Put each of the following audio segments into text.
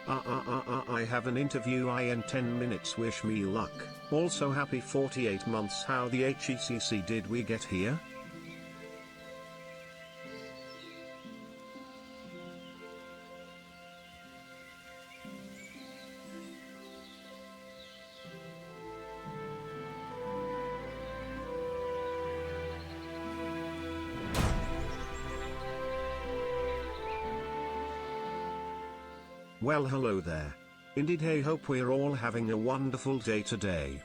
I have an interview in 10 minutes. Wish me luck. Also happy 48 months. How the HECC did we get here? Well, hello there. Indeed, hey, hope we're all having a wonderful day today.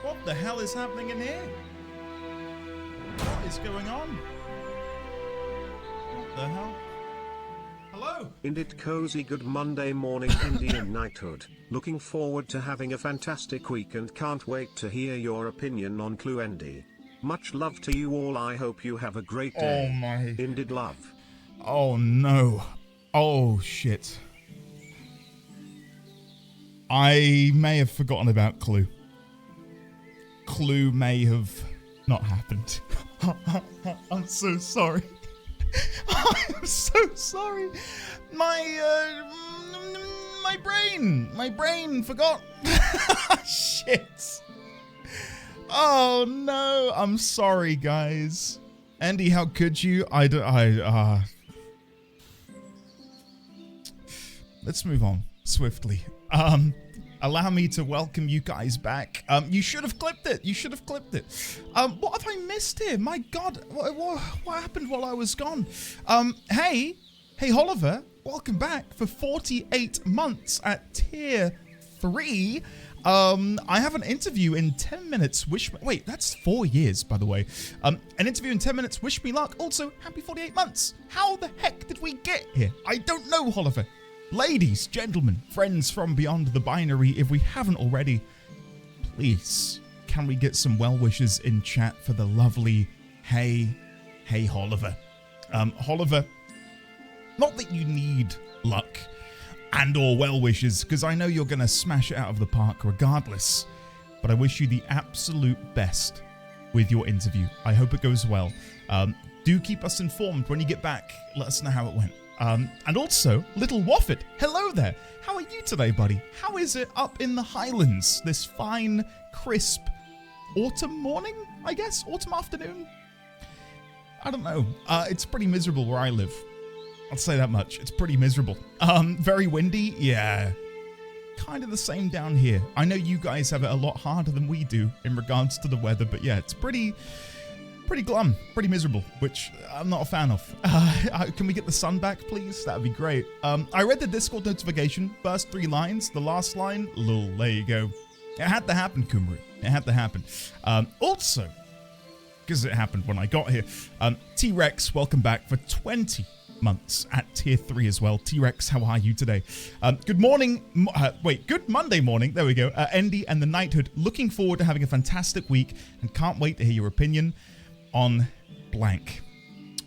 What the hell is happening in here? What is going on? What the hell? Hello? Indeed, cozy good Monday morning Indian knighthood. Looking forward to having a fantastic week and can't wait to hear your opinion on Cluendi. Much love to you all. I hope you have a great day. Oh my. Indeed love. Oh no. Oh shit. I may have forgotten about Clue. Clue may have not happened. I'm so sorry. I'm so sorry. My brain forgot. Shit. Oh no, I'm sorry guys. Andy, how could you? Let's move on swiftly. Allow me to welcome you guys back. You should have clipped it. What have I missed here? My God, what happened while I was gone? Hey, Oliver, welcome back for 48 months at tier 3. I have an interview in 10 minutes. Wait, that's 4 years, by the way. An interview in 10 minutes. Wish me luck. Also, happy 48 months. How the heck did we get here? I don't know, Oliver. Ladies, gentlemen, friends from beyond the binary, if we haven't already, please, can we get some well wishes in chat for the lovely Hey Oliver. Oliver, not that you need luck and or well wishes, because I know you're going to smash it out of the park regardless, but I wish you the absolute best with your interview. I hope it goes well. Do keep us informed when you get back. Let us know how it went. And also, little Wofford, hello there. How are you today, buddy? How is it up in the Highlands this fine, crisp autumn morning, I guess? Autumn afternoon? I don't know. It's pretty miserable where I live. I'll say that much. It's pretty miserable. Very windy? Yeah. Kind of the same down here. I know you guys have it a lot harder than we do in regards to the weather, but yeah, it's pretty pretty glum, pretty miserable, which I'm not a fan of. Can we get the sun back, please? That'd be great. I read the Discord notification, first 3 lines, the last line, lol, there you go. It had to happen, Kumru. It had to happen. Also, because it happened when I got here, T-Rex, welcome back for 20 months at tier 3 as well. T-Rex, how are you today? Good morning. Good Monday morning. There we go. Endy and the Knighthood, looking forward to having a fantastic week and can't wait to hear your opinion on blank.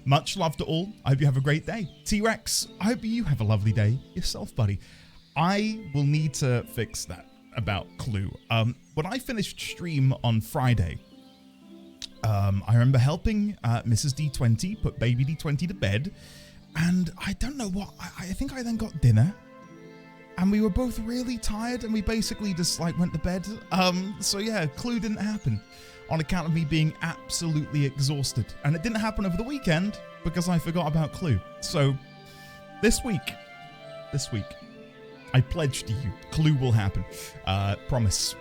Much love to all. I hope you have a great day. T-Rex, I hope you have a lovely day yourself, buddy. I will need to fix that about Clue. When I finished stream on Friday, I remember helping Mrs. D20 put baby D20 to bed, and I don't know what, I think I then got dinner, and we were both really tired, and we basically just like went to bed. So yeah, Clue didn't happen on account of me being absolutely exhausted, and it didn't happen over the weekend because I forgot about Clue. So this week, I pledge to you, Clue will happen. Promise.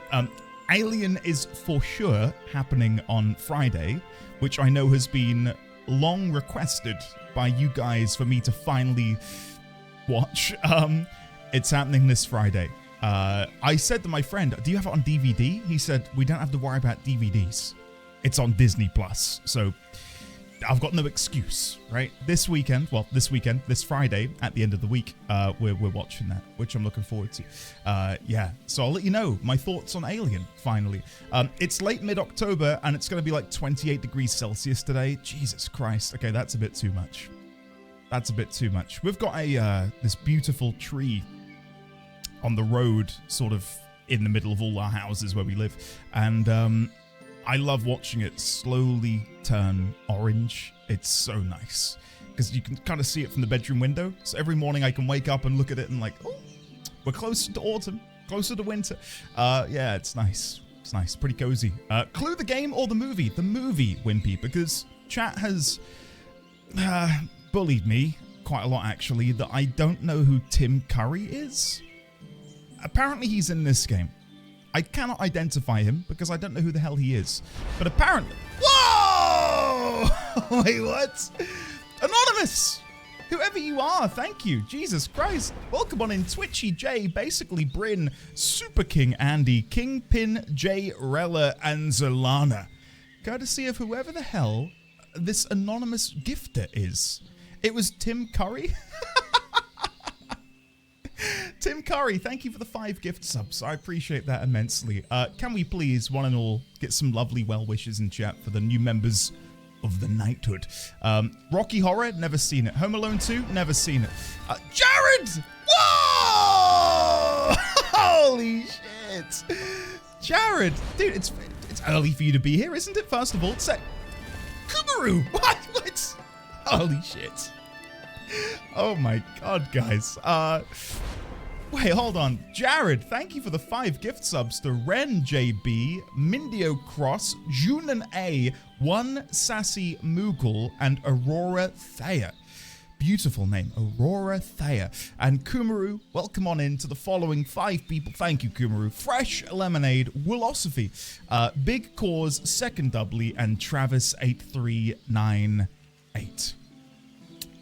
Alien is for sure happening on Friday, which I know has been long requested by you guys for me to finally watch. It's happening this Friday. I said to my friend, do you have it on DVD? He said, we don't have to worry about DVDs. It's on Disney Plus. So I've got no excuse, right? This Friday, at the end of the week, we're watching that, which I'm looking forward to. Yeah, so I'll let you know my thoughts on Alien, finally. It's late mid-October, and it's going to be like 28 degrees Celsius today. Jesus Christ. Okay, that's a bit too much. That's a bit too much. We've got this beautiful tree on the road, sort of in the middle of all our houses where we live, and I love watching it slowly turn orange. It's so nice because you can kind of see it from the bedroom window. So every morning I can wake up and look at it and like, oh, we're closer to autumn, closer to winter. Yeah, it's nice. It's nice, pretty cozy. Clue the game or the movie? The movie, Wimpy, because chat has bullied me quite a lot actually that I don't know who Tim Curry is. Apparently he's in this game. I cannot identify him because I don't know who the hell he is. But apparently... Whoa! Wait, what? Anonymous! Whoever you are, thank you. Jesus Christ. Welcome on in Twitchy J, basically Bryn, Super King Andy, Kingpin J, Rella, and Zolana. Courtesy of whoever the hell this anonymous gifter is. It was Tim Curry? Tim Curry, thank you for the 5 gift subs. I appreciate that immensely. Can we please, one and all, get some lovely well wishes in chat for the new members of the Knighthood? Rocky Horror, never seen it. Home Alone 2, never seen it. Jared! Whoa! Holy shit! Jared, dude, it's early for you to be here, isn't it? First of all, Kumaru! What? Holy shit. Oh my god, guys. Wait, hold on. Jared, thank you for the 5 gift subs to Ren JB, Mindio Cross, Junan A, One Sassy Moogle, and Aurora Thea. Beautiful name, Aurora Thea. And Kumaru, welcome on in to the following 5 people. Thank you, Kumaru. Fresh Lemonade, Willosophy, Big Cause, Second Doubly, and Travis8398.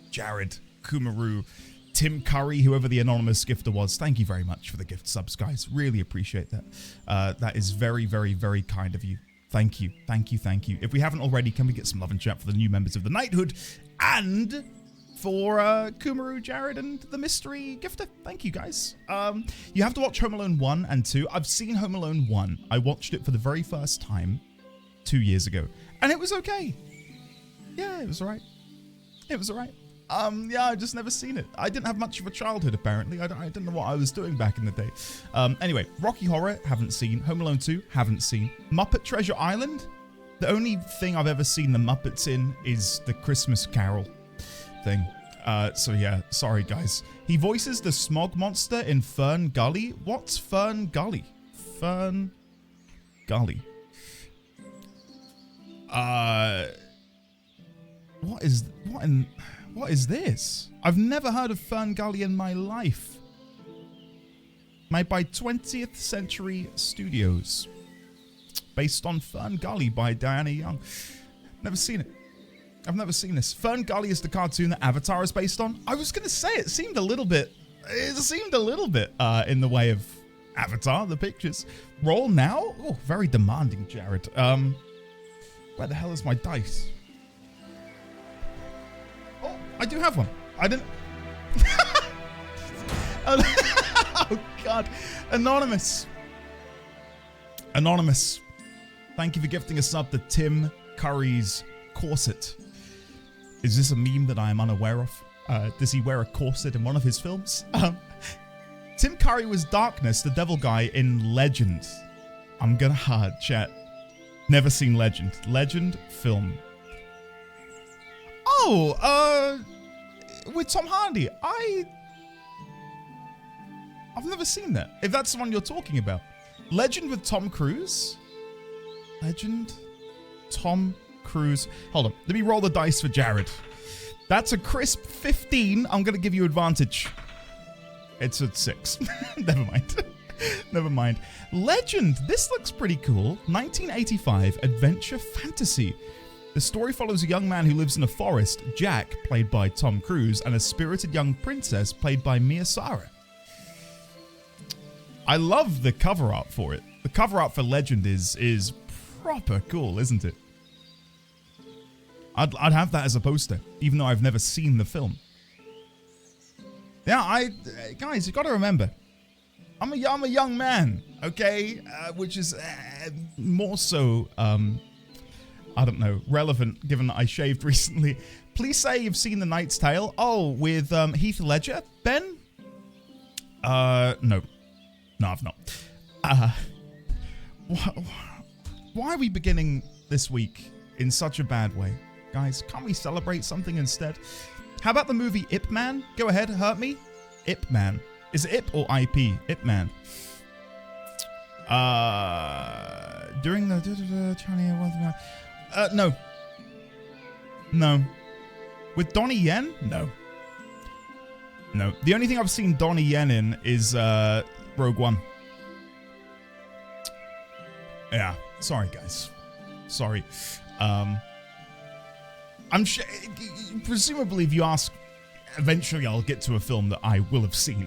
Jared, Kumaru, Tim Curry, whoever the anonymous gifter was, thank you very much for the gift subs, guys. Really appreciate that. That is very, very, very kind of you. Thank you. Thank you. Thank you. If we haven't already, can we get some love and chat for the new members of the Knighthood and for Kumaru, Jared, and the mystery gifter? Thank you, guys. You have to watch Home Alone 1 and 2. I've seen Home Alone 1. I watched it for the very first time 2 years ago, and it was okay. Yeah, it was all right. It was all right. Yeah, I've just never seen it. I didn't have much of a childhood, apparently. I didn't know what I was doing back in the day. Anyway, Rocky Horror, haven't seen. Home Alone 2, haven't seen. Muppet Treasure Island? The only thing I've ever seen the Muppets in is the Christmas Carol thing. So yeah, sorry, guys. He voices the smog monster in Fern Gully. What's Fern Gully? Fern Gully. What is this? I've never heard of Fern Gully in my life. Made by 20th Century Studios. Based on Fern Gully by Diana Young. Never seen it. I've never seen this. Fern Gully is the cartoon that Avatar is based on. I was going to say it seemed a little bit in the way of Avatar, the pictures. Roll now? Oh, very demanding, Jared. Where the hell is my dice? Oh, I do have one. I didn't... Oh, God. Anonymous. Thank you for gifting a sub to Tim Curry's corset. Is this a meme that I am unaware of? Does he wear a corset in one of his films? Tim Curry was Darkness, the devil guy in Legend. I'm gonna hard chat. Never seen Legend. Legend film. Oh, with Tom Hardy. I've never seen that. If that's the one you're talking about. Legend with Tom Cruise? Legend? Tom Cruise. Hold on. Let me roll the dice for Jared. That's a crisp 15. I'm going to give you advantage. It's at 6. Never mind. Never mind. Legend. This looks pretty cool. 1985 adventure fantasy. The story follows a young man who lives in a forest, Jack, played by Tom Cruise, and a spirited young princess played by Mia Sara. I love the cover art for it. The cover art for Legend is proper cool, isn't it? I'd have that as a poster, even though I've never seen the film. Yeah, guys, you got to remember, I'm a young man, okay, which is more so, I don't know, relevant given that I shaved recently. Please say you've seen The Knight's Tale. Oh, with Heath Ledger, Ben? No. No, I've not. Why are we beginning this week in such a bad way? Guys, can't we celebrate something instead? How about the movie Ip Man? Go ahead, hurt me. Ip Man. Is it Ip or IP? Ip Man. During the Chinese no. No. With Donnie Yen? No. No. The only thing I've seen Donnie Yen in is Rogue One. Yeah. Sorry, guys. Sorry. I'm sure, presumably if you ask, eventually I'll get to a film that I will have seen.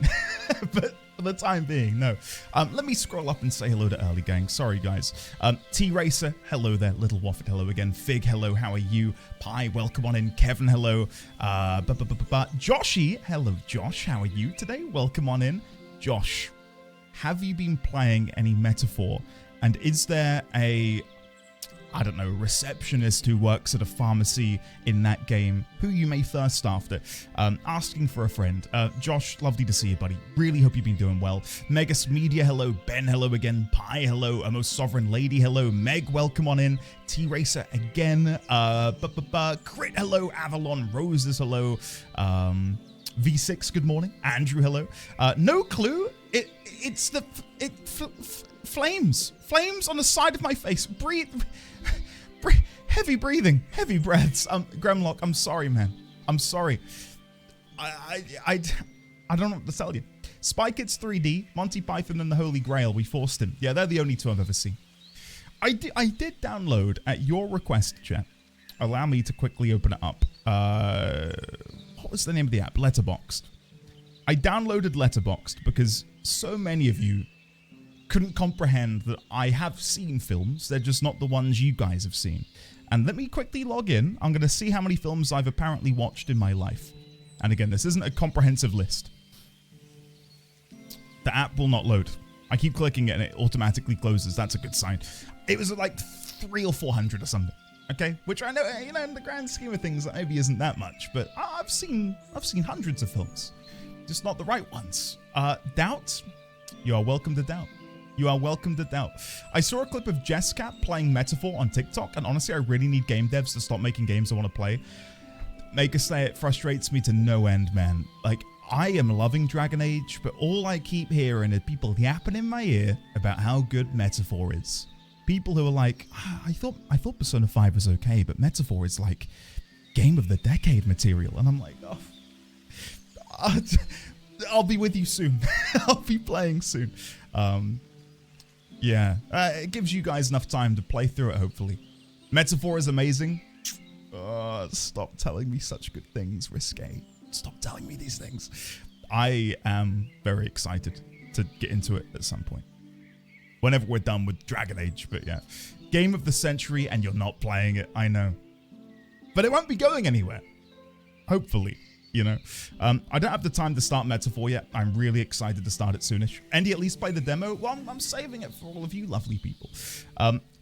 But for the time being, no. Let me scroll up and say hello to Early Gang. Sorry, guys. T-Racer, hello there. Little Wafford, hello again. Fig, hello. How are you? Pi, welcome on in. Kevin, hello. Joshy, hello, Josh. How are you today? Welcome on in. Josh, have you been playing any Metaphor? And is there a, I don't know, receptionist who works at a pharmacy in that game who you may thirst after? Asking for a friend. Josh, lovely to see you, buddy. Really hope you've been doing well. Megas Media, hello. Ben, hello again. Pi, hello. A Most Sovereign Lady, hello. Meg, welcome on in. T-Racer again. Crit, hello. Avalon Roses, hello. V6, good morning. Andrew, hello. No clue. It's the flames. Flames on the side of my face. Heavy breathing. Heavy breaths. Gremlock, I'm sorry, man. I'm sorry. I don't know what to tell you. Spy Kids 3D, Monty Python and the Holy Grail, we forced him. Yeah, they're the only two I've ever seen. I did download, at your request, chat. Allow me to quickly open it up. What was the name of the app? Letterboxd. I downloaded Letterboxd because so many of you couldn't comprehend that I have seen films. They're just not the ones you guys have seen. And let me quickly log in. I'm going to see how many films I've apparently watched in my life. And again, this isn't a comprehensive list. The app will not load. I keep clicking it and it automatically closes. That's a good sign. It was like 300 or 400 or something. Okay, which I know, you know, in the grand scheme of things, that maybe isn't that much, but I've seen hundreds of films, just not the right ones. Doubt, you are welcome to doubt. You are welcome to doubt. I saw a clip of Jesscat playing Metaphor on TikTok, and honestly, I really need game devs to stop making games I want to play. Make us say it frustrates me to no end, man. Like, I am loving Dragon Age, but all I keep hearing is people yapping in my ear about how good Metaphor is. People who are like, I thought Persona 5 was okay, but Metaphor is like game of the decade material. And I'm like, oh, I'll be with you soon. I'll be playing soon. Yeah, it gives you guys enough time to play through it, hopefully. Metaphor is amazing. Stop telling me such good things, Risque. Stop telling me these things. I am very excited to get into it at some point. Whenever we're done with Dragon Age, but yeah. Game of the century and you're not playing it, I know. But it won't be going anywhere. Hopefully, you know. I don't have the time to start Metaphor yet. I'm really excited to start it soonish. Andy, at least play the demo. Well, I'm saving it for all of you lovely people.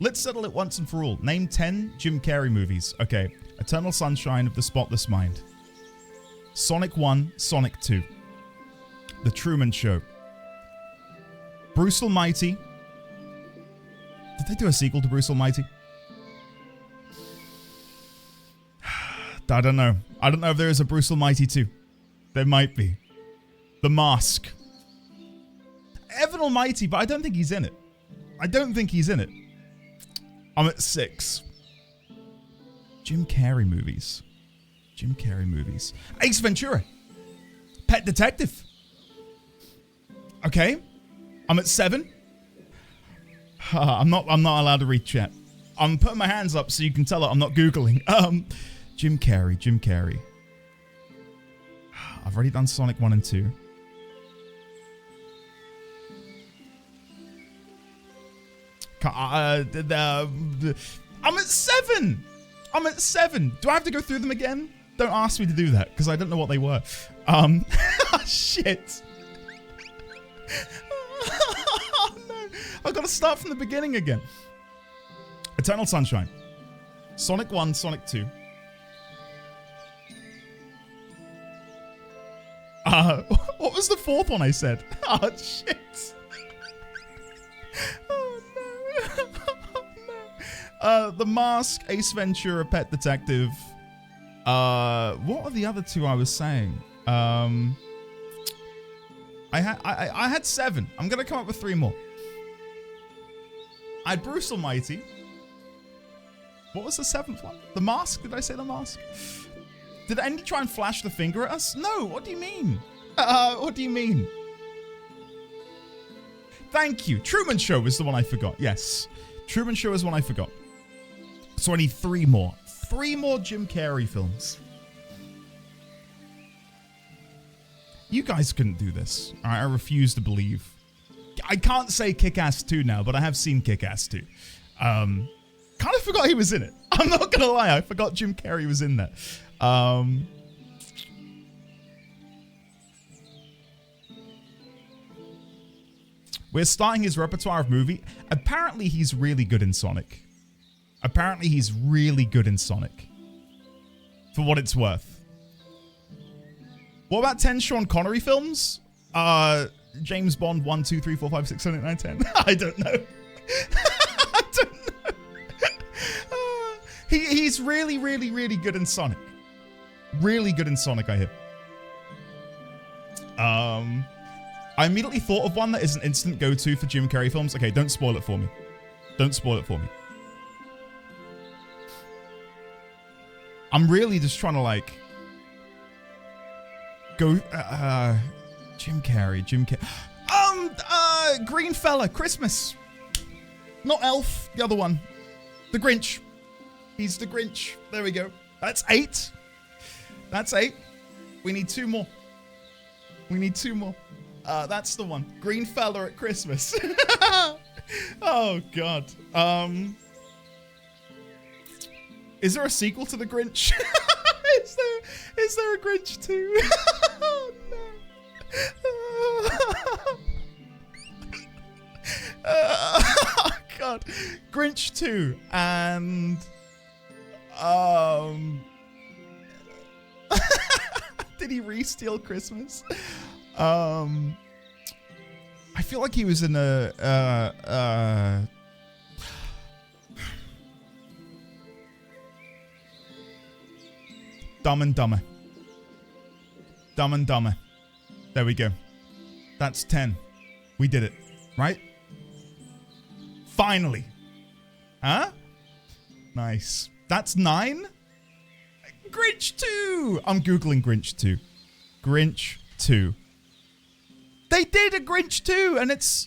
Let's settle it once and for all. Name 10 Jim Carrey movies. Okay. Eternal Sunshine of the Spotless Mind. Sonic 1, Sonic 2. The Truman Show. Bruce Almighty. Did they do a sequel to Bruce Almighty? I don't know. I don't know if there is a Bruce Almighty 2. There might be. The Mask. Evan Almighty, but I don't think he's in it. I don't think he's in it. I'm at 6. Jim Carrey movies. Jim Carrey movies. Ace Ventura. Pet Detective. Okay. I'm at 7. I'm not allowed to read chat. I'm putting my hands up so you can tell I'm not Googling. Jim Carrey. I've already done Sonic 1 and 2. I'm at 7! I'm at 7! Do I have to go through them again? Don't ask me to do that, because I don't know what they were. Shit. Oh, no. I've got to start from the beginning again. Eternal Sunshine. Sonic 1, Sonic 2. What was the fourth one I said? Oh, shit. Oh, no. Oh, no. The Mask, Ace Ventura, Pet Detective. What are the other two I was saying? I had 7. I'm going to come up with 3 more. I had Bruce Almighty. What was the 7th one? The Mask? Did I say The Mask? Did Andy try and flash the finger at us? No, what do you mean? What do you mean? Thank you. Truman Show was the one I forgot. Yes. Truman Show is one I forgot. So I need 3 more. 3 more Jim Carrey films. You guys couldn't do this. I refuse to believe. I can't say Kick-Ass 2 now, but I have seen Kick-Ass 2. Kind of forgot he was in it. I'm not going to lie. I forgot Jim Carrey was in that. We're starting his repertoire of movie. Apparently, he's really good in Sonic. Apparently, he's really good in Sonic. For what it's worth. What about 10 Sean Connery films? James Bond 1, 2, 3, 4, 5, 6, 7, 8, 9, 10. I don't know. I don't know. He's really, really, really good in Sonic. Really good in Sonic, I hear. I immediately thought of one that is an instant go-to for Jim Carrey films. Okay, don't spoil it for me. Don't spoil it for me. I'm really just trying to, like, go... Jim Carrey. Green Fella, Christmas. Not Elf, the other one. The Grinch. He's the Grinch. There we go. That's 8. That's 8. We need 2 more. We need 2 more. That's the one. Green Fella at Christmas. Oh, God. Is there a sequel to The Grinch? Is there a Grinch 2? Oh, no. Oh, God. Grinch 2 and did he re-steal Christmas? I feel like he was in a Dumb and Dumber. Dumb and Dumber. There we go. That's 10. We did it, right? Finally. Huh? Nice. That's 9? Grinch 2! I'm Googling Grinch 2. Grinch 2. They did a Grinch 2, and it's...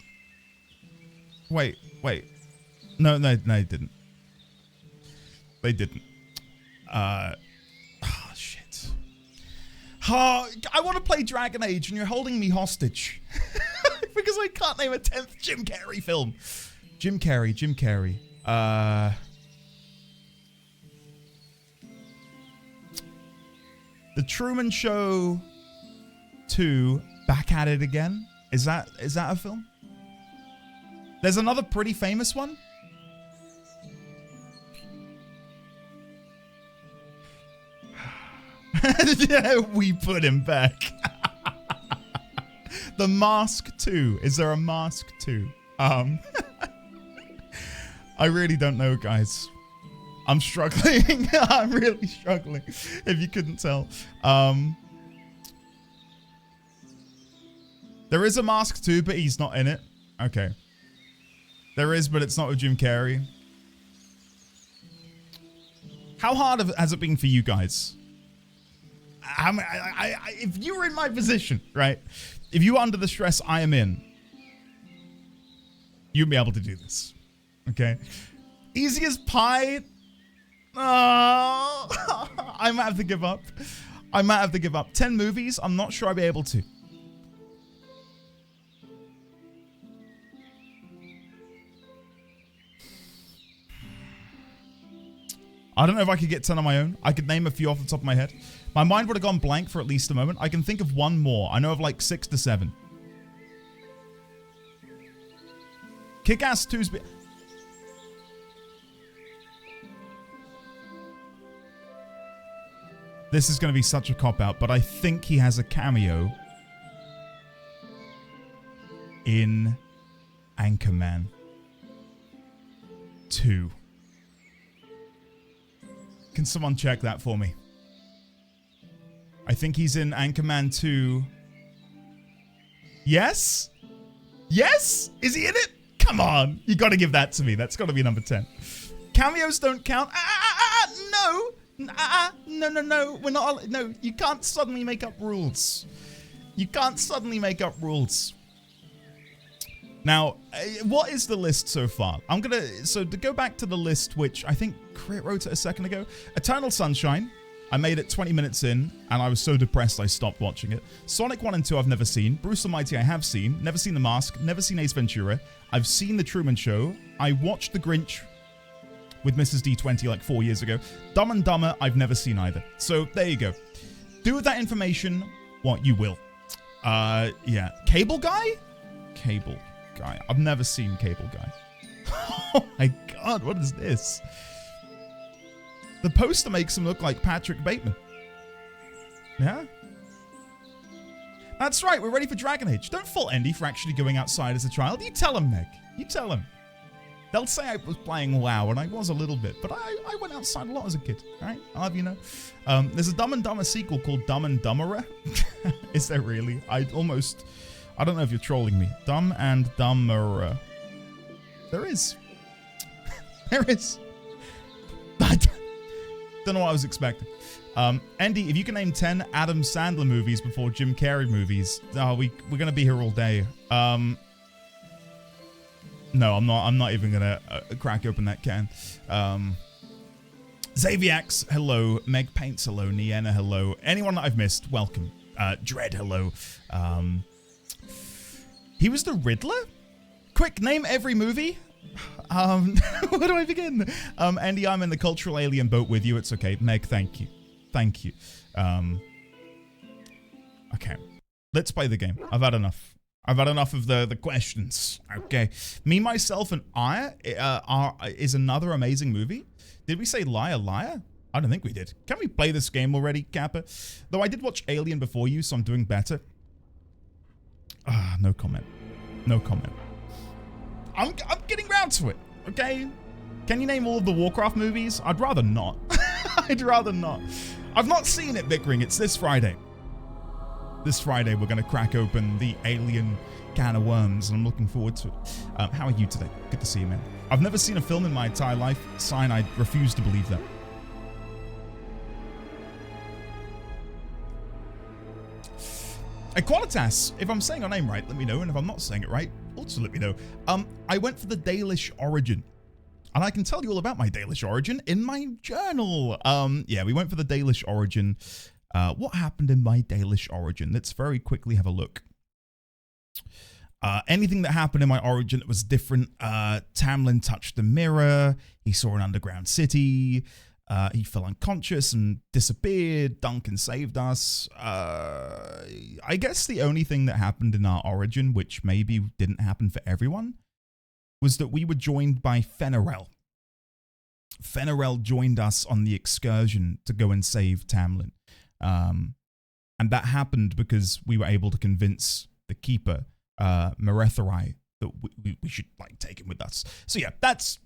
Wait. No, they didn't. They didn't. Shit. I want to play Dragon Age and you're holding me hostage. Because I can't name a 10th Jim Carrey film. Jim Carrey. The Truman Show 2, Back at It Again. Is that a film? There's another pretty famous one. Yeah, we put him back. The Mask 2. Is there a Mask 2? I really don't know, guys. I'm struggling. I'm really struggling, if you couldn't tell. There is a Mask 2, but he's not in it. Okay. There is, but it's not with Jim Carrey. How hard has it been for you guys? If you were in my position, right? If you were under the stress I am in, you'd be able to do this. Okay? Easy as pie. I might have to give up. 10 movies, I'm not sure I'll be able to. I don't know if I could get 10 on my own. I could name a few off the top of my head. My mind would have gone blank for at least a moment. I can think of one more. I know of like 6 to 7. Kick-Ass 2's... This is going to be such a cop-out, but I think he has a cameo in Anchorman 2. Can someone check that for me? I think he's in Anchorman 2. Yes? Yes? Is he in it? Come on. You got to give that to me. That's got to be number 10. Cameos don't count. No. No. We're not. No, you can't suddenly make up rules. Now, what is the list so far? So to go back to the list, which I think Crit wrote it a second ago. Eternal Sunshine. I made it 20 minutes in, and I was so depressed I stopped watching it. Sonic 1 and 2 I've never seen. Bruce Almighty I have seen. Never seen The Mask. Never seen Ace Ventura. I've seen The Truman Show. I watched The Grinch with Mrs. D20 like 4 years ago. Dumb and Dumber I've never seen either. So there you go. Do with that information what you will. Yeah. Cable Guy? Cable Guy. I've never seen Cable Guy. Oh my god, what is this? The poster makes him look like Patrick Bateman. Yeah? That's right, we're ready for Dragon Age. Don't fault Andy for actually going outside as a child. You tell him, Meg. You tell him. They'll say I was playing WoW, and I was a little bit, but I went outside a lot as a kid. Alright? I'll have you know. There's a Dumb and Dumber sequel called Dumb and Dumberer. Is there really? I don't know if you're trolling me. Dumb and Dumberer. There is. There is. I don't know what I was expecting. Andy, if you can name 10 Adam Sandler movies before Jim Carrey movies, we're going to be here all day. No, I'm not even going to crack open that can. Xaviax, hello. Meg Paints, hello. Nienna, hello. Anyone that I've missed, welcome. Dread, hello. He was the Riddler? Quick, name every movie. Where do I begin? Andy, I'm in the cultural alien boat with you. It's okay. Meg, thank you. Thank you. Okay. Let's play the game. I've had enough. I've had enough of the questions. Okay. Me, Myself, and I is another amazing movie. Did we say Liar, Liar? I don't think we did. Can we play this game already, Kappa? Though I did watch Alien before you, so I'm doing better. No comment. No comment. I'm getting round to it, okay? Can you name all of the Warcraft movies? I'd rather not. I'd rather not. I've not seen it, Bickering. It's this Friday. This Friday, we're going to crack open the Alien can of worms, and I'm looking forward to it. How are you today? Good to see you, man. I've never seen a film in my entire life. Sign, I refuse to believe that. Equalitas, if I'm saying your name right, let me know, and if I'm not saying it right, also let me know. I went for the Dalish origin. And I can tell you all about my Dalish origin in my journal. Yeah, we went for the Dalish origin. What happened in my Dalish origin? Let's very quickly have a look. Anything that happened in my origin that was different. Tamlin touched the mirror. He saw an underground city. He fell unconscious and disappeared. Duncan saved us. I guess the only thing that happened in our origin, which maybe didn't happen for everyone, was that we were joined by Fenarel. Fenarel joined us on the excursion to go and save Tamlin. And that happened because we were able to convince the Keeper, Merethari, that we should like take him with us. So yeah, that's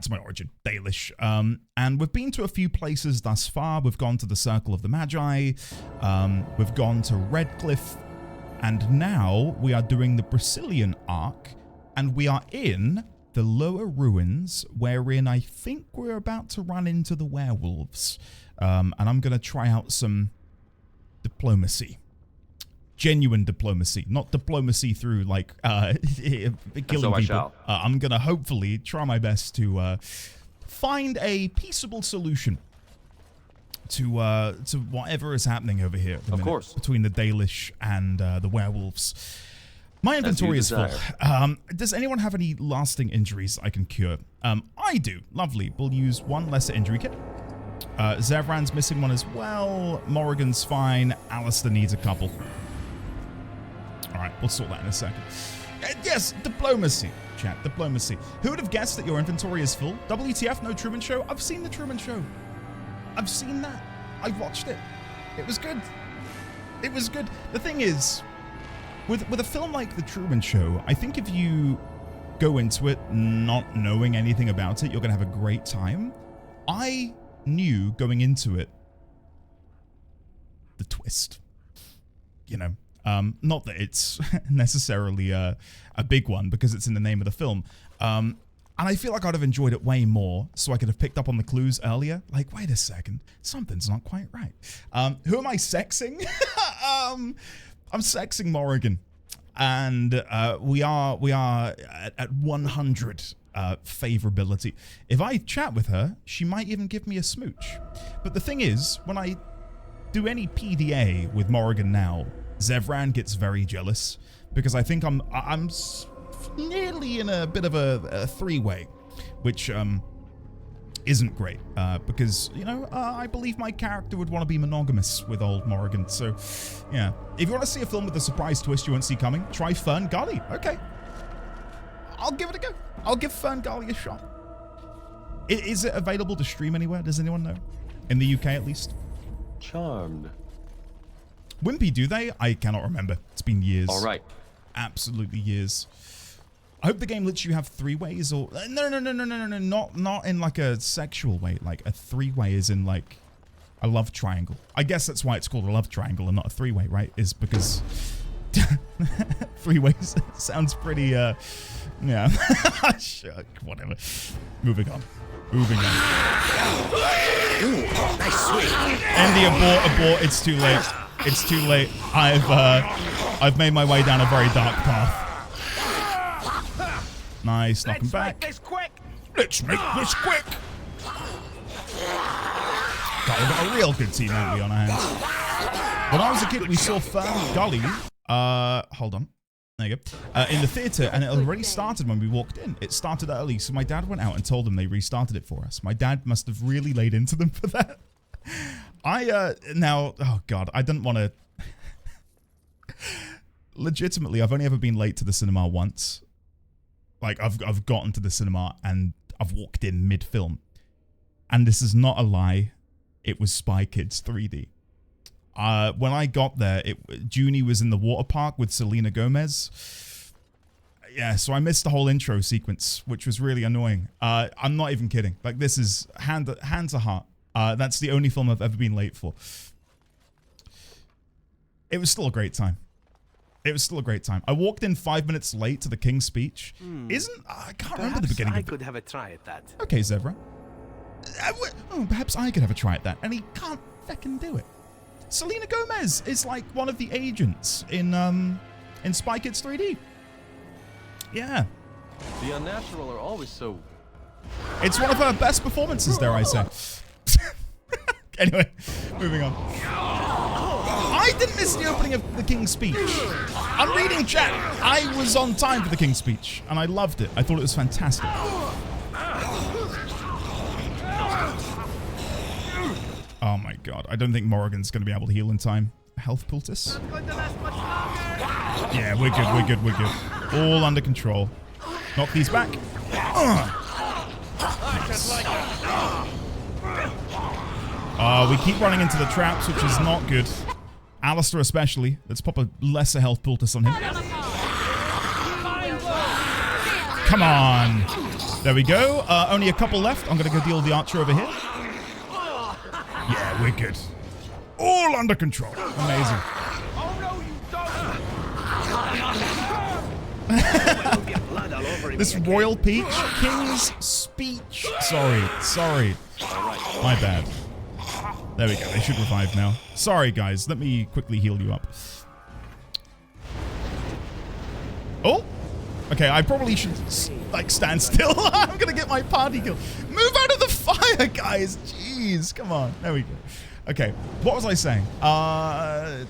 my origin, Dalish. And we've been to a few places thus far. We've gone to the Circle of the Magi. We've gone to Redcliffe. And now we are doing the Brazilian arc. And we are in the lower ruins, wherein I think we're about to run into the werewolves. And I'm going to try out some diplomacy. Genuine diplomacy, not diplomacy through like killing people. I'm gonna hopefully try my best to find a peaceable solution to whatever is happening over here. Of course, between the Dalish and the werewolves. My inventory is full. Does anyone have any lasting injuries I can cure? I do. Lovely. We'll use one lesser injury kit. Zevran's missing one as well. Morrigan's fine. Alistair needs a couple. Alright, we'll sort that in a second. Yes, diplomacy. Chat, diplomacy. Who would have guessed that your inventory is full? WTF, no Truman Show? I've seen the Truman Show. I've seen that. I watched it. It was good. It was good. The thing is, with a film like The Truman Show, I think if you go into it not knowing anything about it, you're going to have a great time. I knew going into it the twist. You know? Not that it's necessarily a big one because it's in the name of the film. And I feel like I'd have enjoyed it way more so I could have picked up on the clues earlier. Like, wait a second, something's not quite right. Who am I sexing? I'm sexing Morrigan. And we are at 100 favorability. If I chat with her, she might even give me a smooch. But the thing is, when I do any PDA with Morrigan now, Zevran gets very jealous because I think I'm nearly in a bit of a three-way, which isn't great because, you know, I believe my character would want to be monogamous with old Morrigan. So, yeah. If you want to see a film with a surprise twist you won't see coming, try Fern Gully. Okay. I'll give it a go. I'll give Fern Gully a shot. Is it available to stream anywhere? Does anyone know? In the UK, at least? Charmed. Wimpy, do they? I cannot remember. It's been years. All right. Absolutely years. I hope the game lets you have three ways or... No. Not in like a sexual way. Like a three-way is in like a love triangle. I guess that's why it's called a love triangle and not a three-way, right? Is because... three ways sounds pretty, yeah. Sure, whatever. Moving on. Ooh, nice sweet. Andy, abort. It's too late. It's too late. I've made my way down a very dark path. Nice, knock him back. Let's make this quick. God, we've got a real good team, haven't we, on our hands? When I was a kid, we saw Fern Gully. Hold on. There you go. In the theater, and it already started when we walked in. It started early, so my dad went out and told them they restarted it for us. My dad must have really laid into them for that. Now, oh God, I didn't want to... Legitimately, I've only ever been late to the cinema once. Like, I've gotten to the cinema and I've walked in mid-film. And this is not a lie. It was Spy Kids 3D. When I got there, Junie was in the water park with Selena Gomez. Yeah, so I missed the whole intro sequence, which was really annoying. I'm not even kidding. Like, this is hand to heart. That's the only film I've ever been late for. It was still a great time. It was still a great time. I walked in 5 minutes late to the King's speech. I can't remember the beginning of it. I could have a try at that. Okay, Zevra. Perhaps I could have a try at that. And he can't feckin' do it. Selena Gomez is like one of the agents in Spy Kids 3D. Yeah. The unnatural are always so It's one of her best performances, dare I say. Anyway, moving on. I didn't miss the opening of the King's Speech. I'm reading chat. I was on time for the King's Speech, and I loved it. I thought it was fantastic. Oh my god. I don't think Morrigan's going to be able to heal in time. Health poultice? Yeah, we're good, we're good, we're good. All under control. Knock these back. Nice. We keep running into the traps, which is not good. Alistair especially. Let's pop a lesser health poultice on him. Come on. There we go. Only a couple left. I'm going to go deal with the archer over here. Yeah, we're good. All under control. Amazing. This Royal Peach, King's Speech. Sorry. My bad. There we go. They should revive now. Sorry, guys. Let me quickly heal you up. Oh. Okay, I probably should, like, stand still. I'm going to get my party kill. Move out of the fire, guys. Jeez. Come on. There we go. Okay. What was I saying? The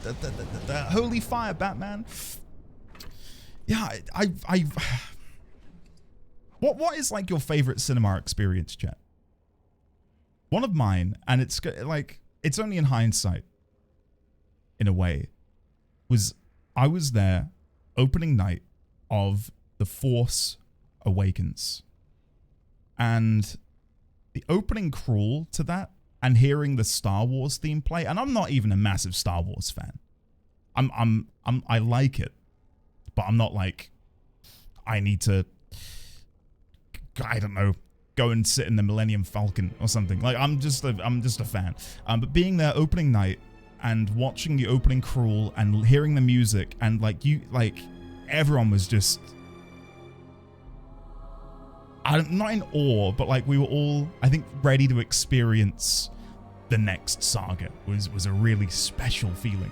Holy Fire, Batman. Yeah, What is, like, your favorite cinema experience, chat? One of mine, and it's like, it's only in hindsight, in a way, was I was there opening night of The Force Awakens. And the opening crawl to that and hearing the Star Wars theme play, and I'm not even a massive Star Wars fan. I like it, but I'm not like, I need to, I don't know, go and sit in the Millennium Falcon or something. Like, I'm just a fan. But being there opening night and watching the opening crawl and hearing the music and everyone was just, I'm not in awe, but like we were all, I think, ready to experience the next saga. Was a really special feeling.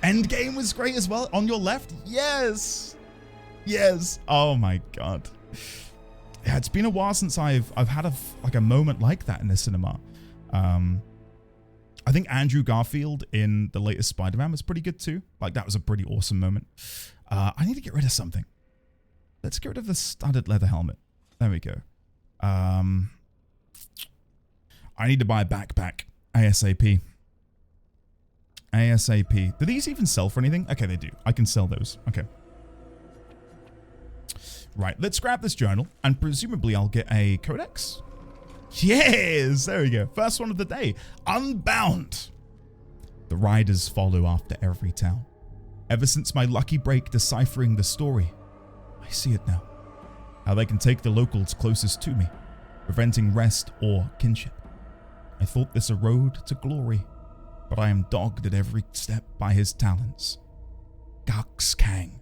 Endgame was great as well. On your left, yes. Oh my god. Yeah, it's been a while since I've had a moment like that in the cinema. I think Andrew Garfield in the latest Spider-Man was pretty good too. Like, that was a pretty awesome moment. I need to get rid of something. Let's get rid of the studded leather helmet. There we go. I need to buy a backpack ASAP. Do these even sell for anything? Okay, they do. I can sell those. Okay. Right, let's grab this journal, and presumably I'll get a codex. Yes, there we go. First one of the day. Unbound. The riders follow after every town. Ever since my lucky break deciphering the story, I see it now. How they can take the locals closest to me, preventing rest or kinship. I thought this a road to glory, but I am dogged at every step by his talons. Gax Kang.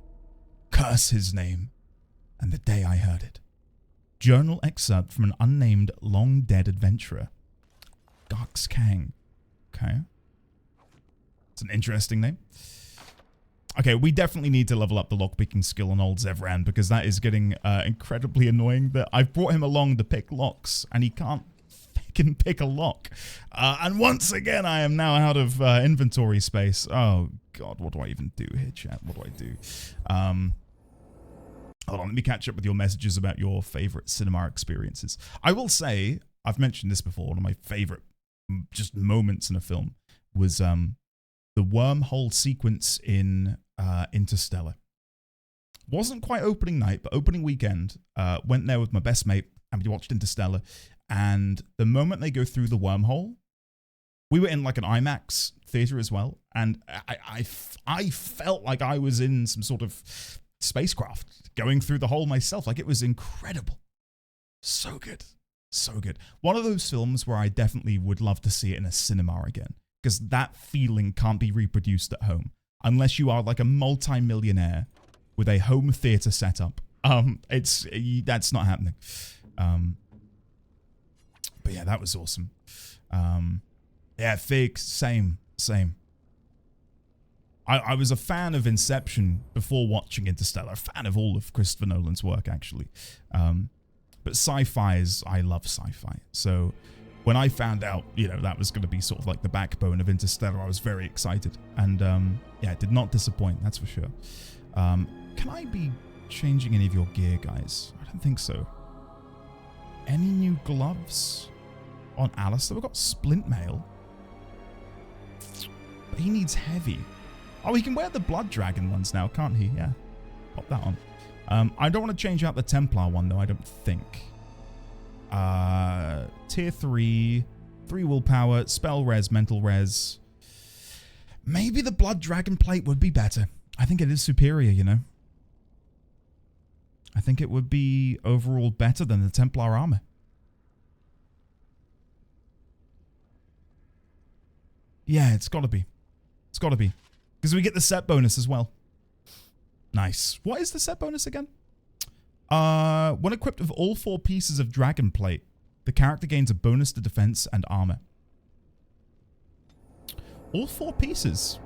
Curse his name. And the day I heard it. Journal excerpt from an unnamed long-dead adventurer. Gax Kang. Okay. It's an interesting name. Okay, we definitely need to level up the lockpicking skill on old Zevran, because that is getting incredibly annoying. That I've brought him along to pick locks, and he can't pick a lock. And once again, I am now out of inventory space. Oh, God, what do I even do here, chat? What do I do? Hold on, let me catch up with your messages about your favorite cinema experiences. I will say, I've mentioned this before, one of my favorite just moments in a film was the wormhole sequence in Interstellar. Wasn't quite opening night, but opening weekend, went there with my best mate, and we watched Interstellar. And the moment they go through the wormhole, we were in like an IMAX theater as well, and I felt like I was in some sort of spacecraft going through the hole myself. Like, it was incredible. So good. So good. One of those films where I definitely would love to see it in a cinema again, because that feeling can't be reproduced at home unless you are like a multi-millionaire with a home theater setup. That's not happening. But yeah, that was awesome. Yeah, Fig, same. I was a fan of Inception before watching Interstellar. A fan of all of Christopher Nolan's work, actually. But But sci-fi is, I love sci-fi. So when I found out, that was going to be sort of like the backbone of Interstellar, I was very excited. And yeah, it did not disappoint, that's for sure. Can I be changing any of your gear, guys? I don't think so. Any new gloves on Alistair? We've got splint mail. But he needs heavy. Oh, he can wear the Blood Dragon ones now, can't he? Yeah. Pop that on. I don't want to change out the Templar one, though, I don't think. Tier 3. 3 willpower. Spell res, mental res. Maybe the Blood Dragon plate would be better. I think it is superior, I think it would be overall better than the Templar armor. Yeah, it's got to be. It's got to be. Because we get the set bonus as well. Nice. What is the set bonus again? When equipped with all 4 pieces of Dragon Plate, the character gains a bonus to defense and armor. All 4 pieces?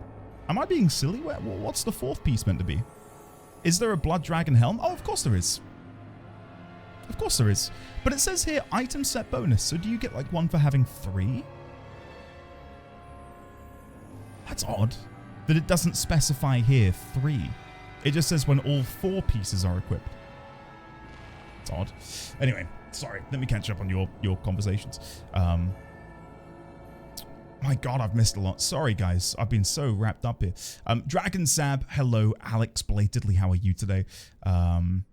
Am I being silly? What's the 4th piece meant to be? Is there a Blood Dragon helm? Oh, of course there is. Of course there is. But it says here, item set bonus. So do you get like one for having 3? That's odd. That it doesn't specify here 3. It just says when all 4 pieces are equipped. It's odd. Anyway, sorry. Let me catch up on your conversations. My God, I've missed a lot. Sorry, guys. I've been so wrapped up here. Dragon Sab, hello. Alex, belatedly, how are you today? Where am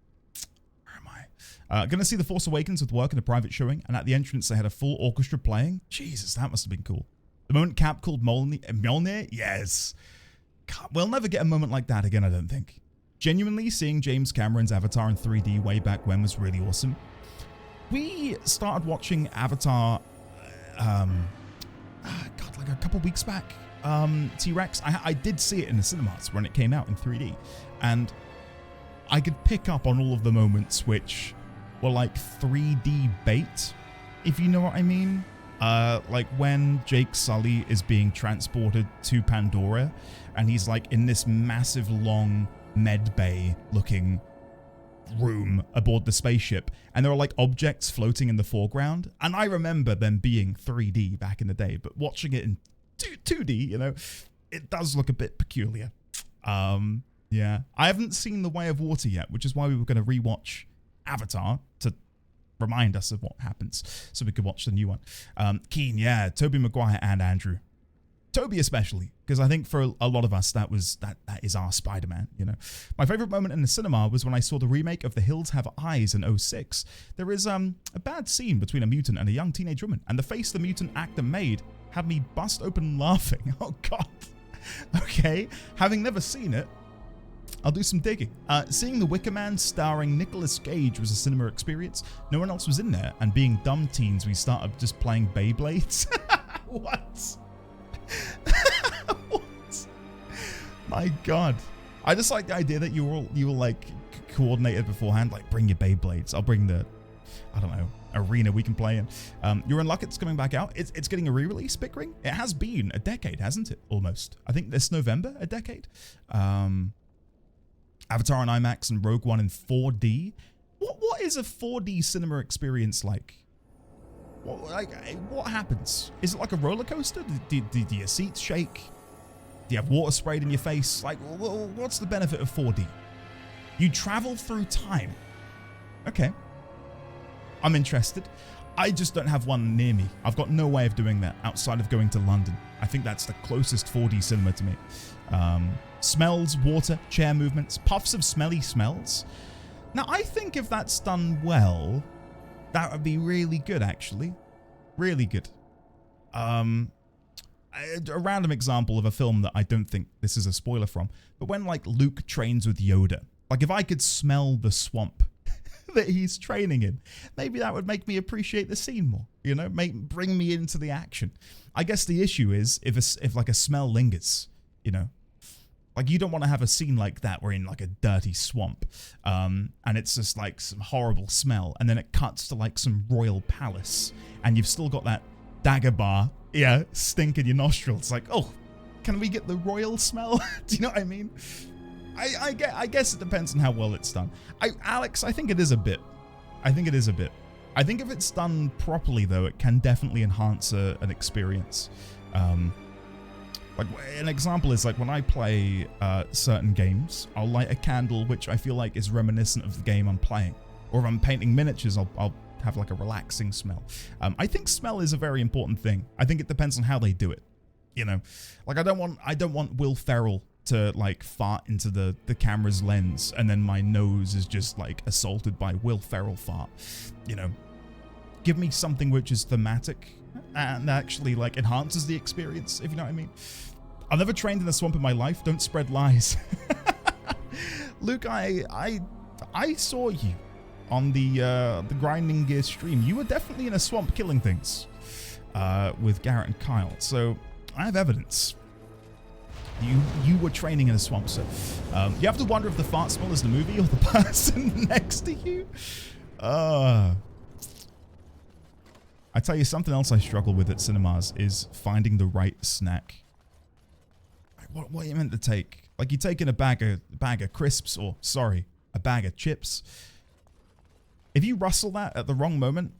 I? Gonna see The Force Awakens with work in a private showing, and at the entrance they had a full orchestra playing. Jesus, that must have been cool. The moment Cap called Mjolnir? Yes. God, we'll never get a moment like that again, I don't think. Genuinely, seeing James Cameron's Avatar in 3D way back when was really awesome. We started watching Avatar... God, like a couple weeks back, T-Rex. I did see it in the cinemas when it came out in 3D, and I could pick up on all of the moments which were like 3D bait, if you know what I mean. Like when Jake Sully is being transported to Pandora, and he's like in this massive long med bay looking room aboard the spaceship, and there are like objects floating in the foreground, and I remember them being 3D back in the day, but watching it in 2D, it does look a bit peculiar. Yeah, I haven't seen The Way of Water yet, which is why we were going to rewatch Avatar to remind us of what happens, so we could watch the new one. Keen, yeah, Tobey Maguire and Andrew. Toby especially, because I think for a lot of us that is our Spider-Man, My favorite moment in the cinema was when I saw the remake of The Hills Have Eyes in 2006. There is a bad scene between a mutant and a young teenage woman, and the face the mutant actor made had me bust open laughing. Oh God. Okay, having never seen it, I'll do some digging. Seeing The Wicker Man starring Nicolas Cage was a cinema experience. No one else was in there, and being dumb teens, we started just playing Beyblades. What? What? My God. I just like the idea that you were like coordinated beforehand, like bring your Beyblades. I'll bring the, I don't know, arena we can play in. You're in luck it's coming back out. It's getting a re-release, Pickering. It has been a decade, hasn't it? Almost. I think this November, a decade. Avatar on IMAX and Rogue One in 4D. What is a 4D cinema experience like? What happens? Is it like a roller coaster? Do your seats shake? Do you have water sprayed in your face? Like, what's the benefit of 4D? You travel through time. Okay. I'm interested. I just don't have one near me. I've got no way of doing that outside of going to London. I think that's the closest 4D cinema to me. Smells, water, chair movements, puffs of smelly smells. Now, I think if that's done well, that would be really good, actually. Really good. A random example of a film that I don't think this is a spoiler from, but when, like, Luke trains with Yoda, like, if I could smell the swamp that he's training in, maybe that would make me appreciate the scene more, bring me into the action. I guess the issue is if like a smell lingers, like you don't want to have a scene like that where in like a dirty swamp, and it's just like some horrible smell, and then it cuts to like some royal palace, and you've still got that Dagobah, stink in your nostrils. It's like, oh, can we get the royal smell? Do you know what I mean? I guess it depends on how well it's done. Alex, I think it is a bit I think it is a bit. I think if it's done properly, though, it can definitely enhance an experience. Like an example is like when I play certain games, I'll light a candle which I feel like is reminiscent of the game I'm playing. Or if I'm painting miniatures, I'll have like a relaxing smell. I think smell is a very important thing. I think it depends on how they do it. You know, like I don't want Will Ferrell to like fart into the camera's lens and then my nose is just like assaulted by Will Ferrell fart. You know, give me something which is thematic and actually like enhances the experience, if you know what I mean. I've never trained in a swamp in my life. Don't spread lies. Luke, I saw you on the Grinding Gear stream. You were definitely in a swamp killing things with Garrett and Kyle. So I have evidence. You were training in a swamp, so you have to wonder if the fart smell is the movie or the person next to you. I tell you, something else I struggle with at cinemas is finding the right snack. What are you meant to take? Like, you're taking a bag of crisps, or sorry, a bag of chips. If you rustle that at the wrong moment,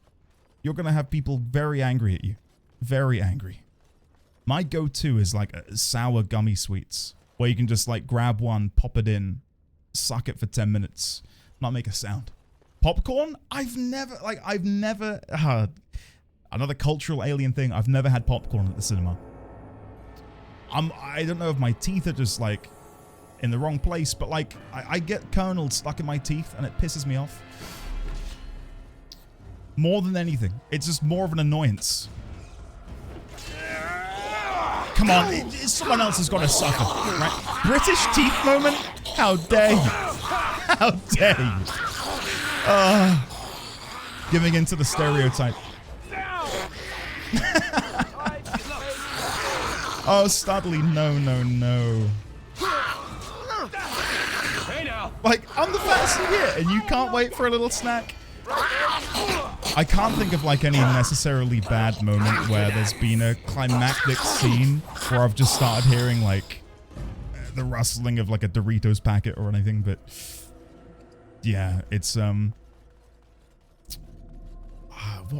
you're gonna have people very angry at you. Very angry. My go-to is like sour gummy sweets, where you can just like grab one, pop it in, suck it for 10 minutes, not make a sound. Popcorn? I've never, another cultural alien thing, I've never had popcorn at the cinema. I don't know if my teeth are just like in the wrong place, but like I get kernels stuck in my teeth and it pisses me off. More than anything. It's just more of an annoyance. Come on, someone else has got to suffer, right? British teeth moment? How dare you? How dare you? Giving into the stereotype. Oh, Studley, no. Like, I'm the fattest here, and you can't wait for a little snack? I can't think of like any necessarily bad moment where there's been a climactic scene where I've just started hearing like the rustling of like a Doritos packet or anything, but yeah, it's what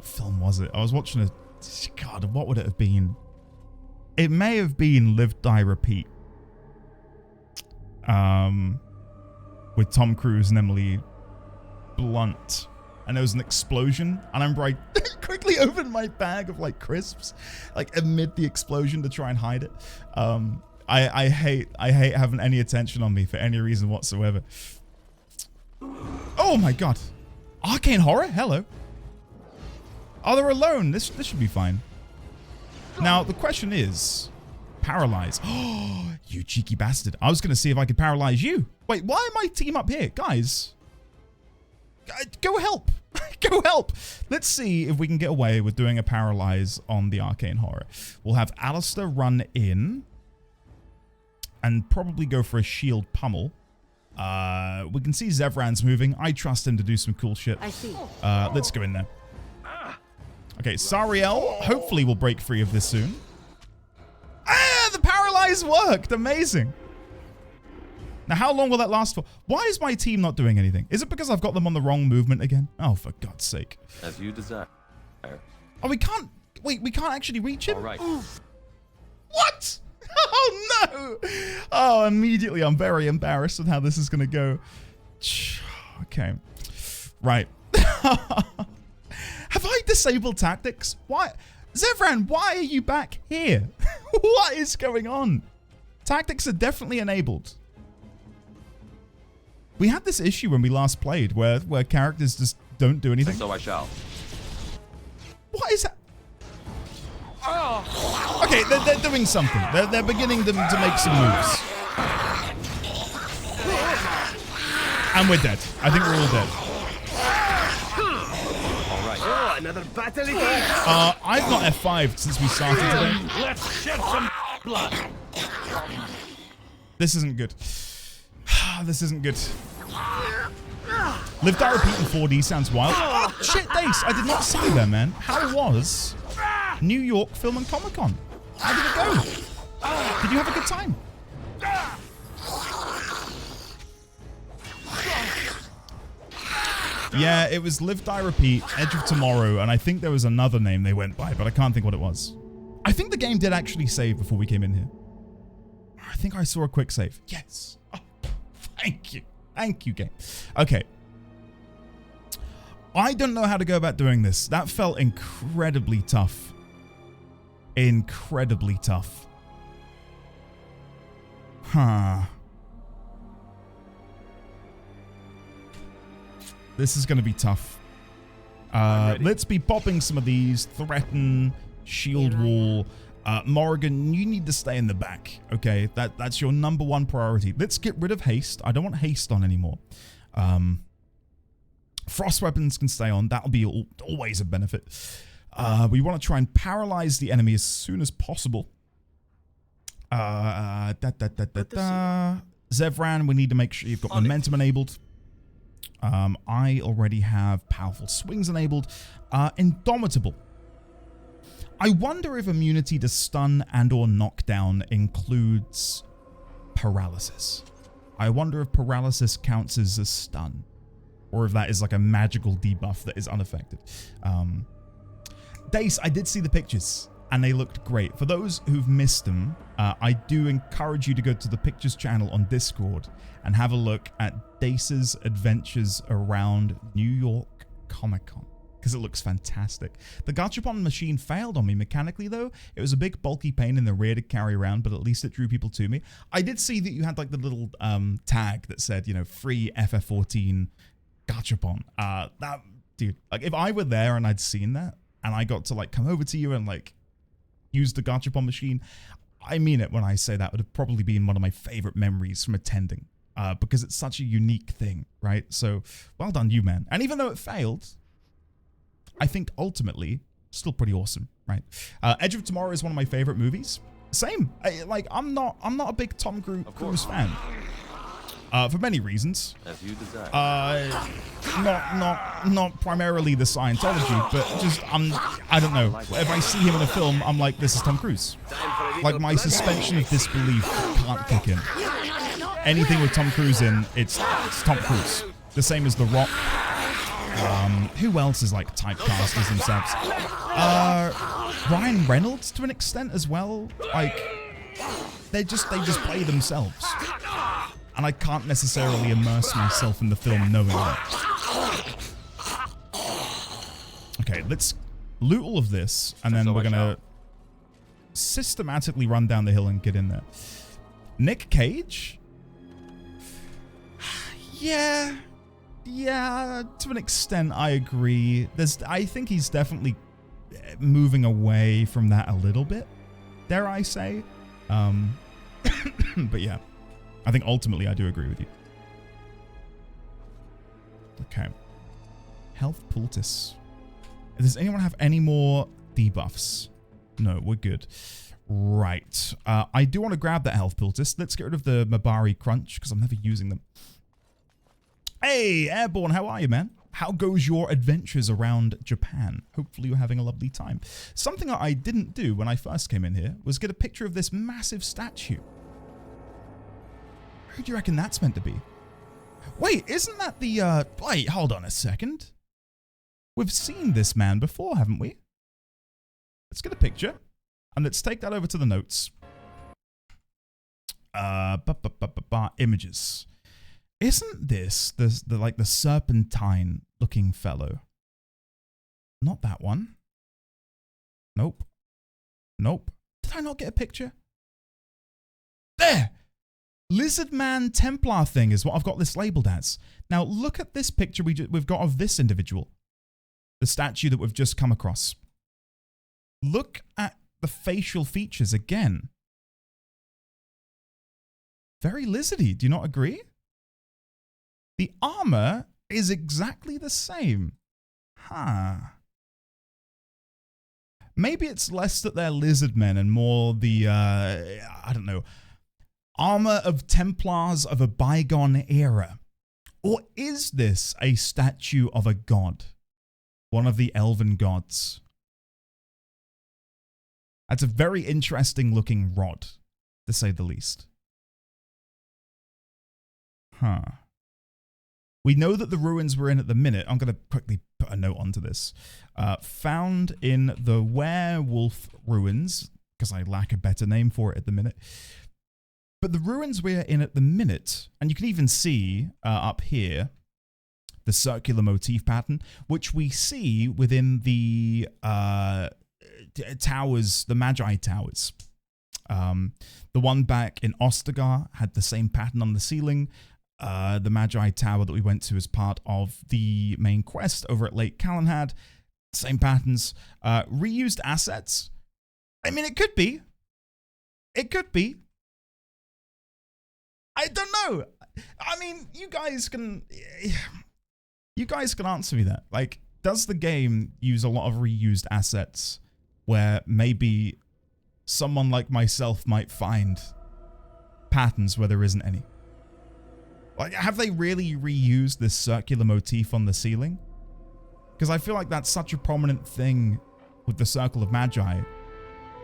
film was it? I was watching God, what would it have been? It may have been Live, Die, Repeat. With Tom Cruise and Emily Blunt. And there was an explosion. And I remember I quickly opened my bag of like crisps, like amid the explosion to try and hide it. I hate having any attention on me for any reason whatsoever. Oh my god. Arcane Horror? Hello. Oh, they're alone. This should be fine. Now, the question is, paralyze. Oh, you cheeky bastard. I was going to see if I could paralyze you. Wait, why am I team up here? Guys, go help. Go help. Let's see if we can get away with doing a paralyze on the Arcane Horror. We'll have Alistair run in and probably go for a shield pummel. We can see Zevran's moving. I trust him to do some cool shit. I see. Let's go in there. Okay, Sariel hopefully will break free of this soon. Ah, the paralyze worked. Amazing. Now, how long will that last for? Why is my team not doing anything? Is it because I've got them on the wrong movement again? Oh, for God's sake. As you desire. Oh, we can't. Wait, we can't actually reach him? All right. What? Oh, no. Oh, immediately I'm very embarrassed with how this is going to go. Okay. Right. Have I disabled tactics? Why? Zevran, why are you back here? What is going on? Tactics are definitely enabled. We had this issue when we last played where characters just don't do anything. So I shall. What is that? Oh. Okay, they're doing something. They're beginning to make some moves. And we're dead. I think we're all dead. Another battle it is. I've not F5'd since we started today. Let's shed some blood. This isn't good. This isn't good. Live, Die, Repeat in 4D sounds wild. Oh, shit, Dace. I did not see you there, man. How was New York Film and Comic Con? How did it go? Did you have a good time? Yeah, it was Live, Die, Repeat, Edge of Tomorrow, and I think there was another name they went by, but I can't think what it was. I think the game did actually save before we came in here. I think I saw a quick save. Yes. Oh, thank you. Thank you, game. Okay. I don't know how to go about doing this. That felt incredibly tough. Incredibly tough. Huh. This is going to be tough. Let's be popping some of these. Threaten, shield wall. Morrigan, you need to stay in the back. Okay, that's your number one priority. Let's get rid of haste. I don't want haste on anymore. Frost weapons can stay on. That'll be always a benefit. We want to try and paralyze the enemy as soon as possible. Zevran, we need to make sure you've got momentum enabled. I already have powerful swings enabled. Indomitable. I wonder if immunity to stun and or knockdown includes paralysis. I wonder if paralysis counts as a stun, or if that is like a magical debuff that is unaffected. Dace, I did see the pictures and they looked great. For those who've missed them, I do encourage you to go to the pictures channel on Discord and have a look at Dace's adventures around New York Comic Con, because it looks fantastic. The Gachapon machine failed on me mechanically though. It was a big bulky pain in the rear to carry around, but at least it drew people to me. I did see that you had like the little tag that said, you know, free FF14 Gachapon. That, dude, like if I were there and I'd seen that and I got to like come over to you and like use the Gachapon machine, I mean it when I say that would have probably been one of my favorite memories from attending, because it's such a unique thing, right? So well done you, man. And even though it failed, I think ultimately still pretty awesome, right? Edge of Tomorrow is one of my favorite movies. Same. I'm not a big Tom Cruise fan. For many reasons. As you desire. Not primarily the Scientology, but just I don't know. If I see him in a film, I'm like, this is Tom Cruise. Like my suspension of disbelief can't kick in. Anything with Tom Cruise in, it's Tom Cruise. The same as The Rock. Who else is like typecast as themselves? Ryan Reynolds to an extent as well. Like they just play themselves. And I can't necessarily immerse myself in the film knowing that. Okay, let's loot all of this, and then we're gonna systematically run down the hill and get in there. Nick Cage? Yeah, to an extent I agree. I think he's definitely moving away from that a little bit, dare I say. But yeah. I think ultimately I do agree with you. Okay. Health poultice. Does anyone have any more debuffs? No, we're good. Right. I do want to grab that health poultice. Let's get rid of the Mabari Crunch because I'm never using them. Hey, Airborne, how are you, man? How goes your adventures around Japan? Hopefully you're having a lovely time. Something that I didn't do when I first came in here was get a picture of this massive statue. Who do you reckon that's meant to be? Wait, isn't that the, wait, hold on a second. We've seen this man before, haven't we? Let's get a picture, and let's take that over to the notes. Images. Isn't this the serpentine looking fellow? Not that one. Nope. Nope. Did I not get a picture? There! Lizard Man Templar thing is what I've got this labeled as. Now look at this picture we've got of this individual. The statue that we've just come across. Look at the facial features again. Very lizardy, do you not agree? The armor is exactly the same. Huh. Maybe it's less that they're lizard men and more the, I don't know, armor of Templars of a bygone era. Or is this a statue of a god? One of the elven gods? That's a very interesting looking rod, to say the least. Huh. We know that the ruins we're in at the minute, I'm going to quickly put a note onto this, found in the werewolf ruins, because I lack a better name for it at the minute. But the ruins we're in at the minute, and you can even see up here, the circular motif pattern, which we see within the towers, the Magi towers. The one back in Ostagar had the same pattern on the ceiling. The Magi tower that we went to as part of the main quest over at Lake Calenhad, same patterns. Reused assets. I mean, it could be. It could be. I don't know. I mean, you guys can answer me that. Like, does the game use a lot of reused assets where maybe someone like myself might find patterns where there isn't any? Like, have they really reused this circular motif on the ceiling? Because I feel like that's such a prominent thing with the Circle of Magi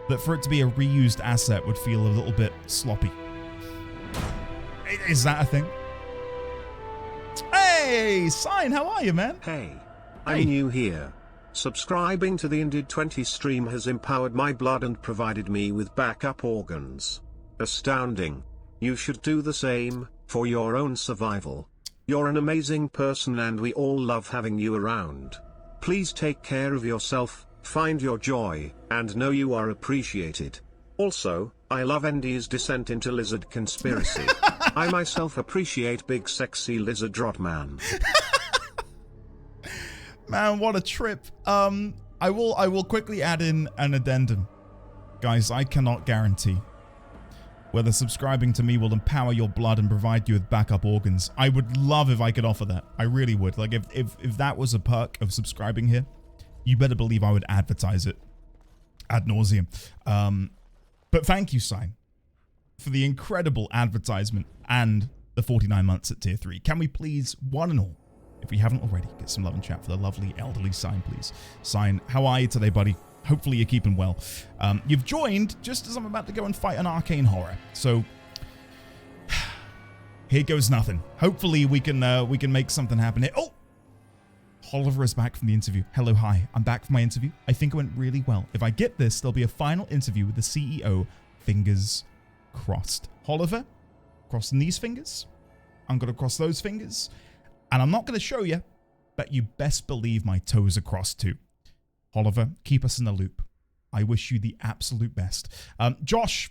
that for it to be a reused asset would feel a little bit sloppy. Is that a thing? Hey, Sign, how are you, man? Hey, I'm new here. Subscribing to the Indid 20 stream has empowered my blood and provided me with backup organs. Astounding. You should do the same, for your own survival. You're an amazing person and we all love having you around. Please take care of yourself, find your joy, and know you are appreciated. Also, I love Endy's descent into lizard conspiracy. I myself appreciate big sexy lizard Rodman. Man, what a trip. I will quickly add in an addendum. Guys, I cannot guarantee whether subscribing to me will empower your blood and provide you with backup organs. I would love if I could offer that. I really would. Like, if that was a perk of subscribing here, you better believe I would advertise it ad nauseum. But thank you, Sign, for the incredible advertisement and the 49 months at tier 3. Can we please, one and all, if we haven't already, get some love and chat for the lovely elderly Sign, please. Sign, how are you today, buddy? Hopefully you're keeping well. You've joined just as I'm about to go and fight an arcane horror. So here goes nothing. Hopefully we can make something happen here. Oh, Oliver is back from the interview. Hello, hi. I'm back from my interview. I think it went really well. If I get this, there'll be a final interview with the CEO. Fingers crossed. Oliver, crossing these fingers. I'm going to cross those fingers. And I'm not going to show you, but you best believe my toes are crossed too. Oliver, keep us in the loop. I wish you the absolute best. Josh,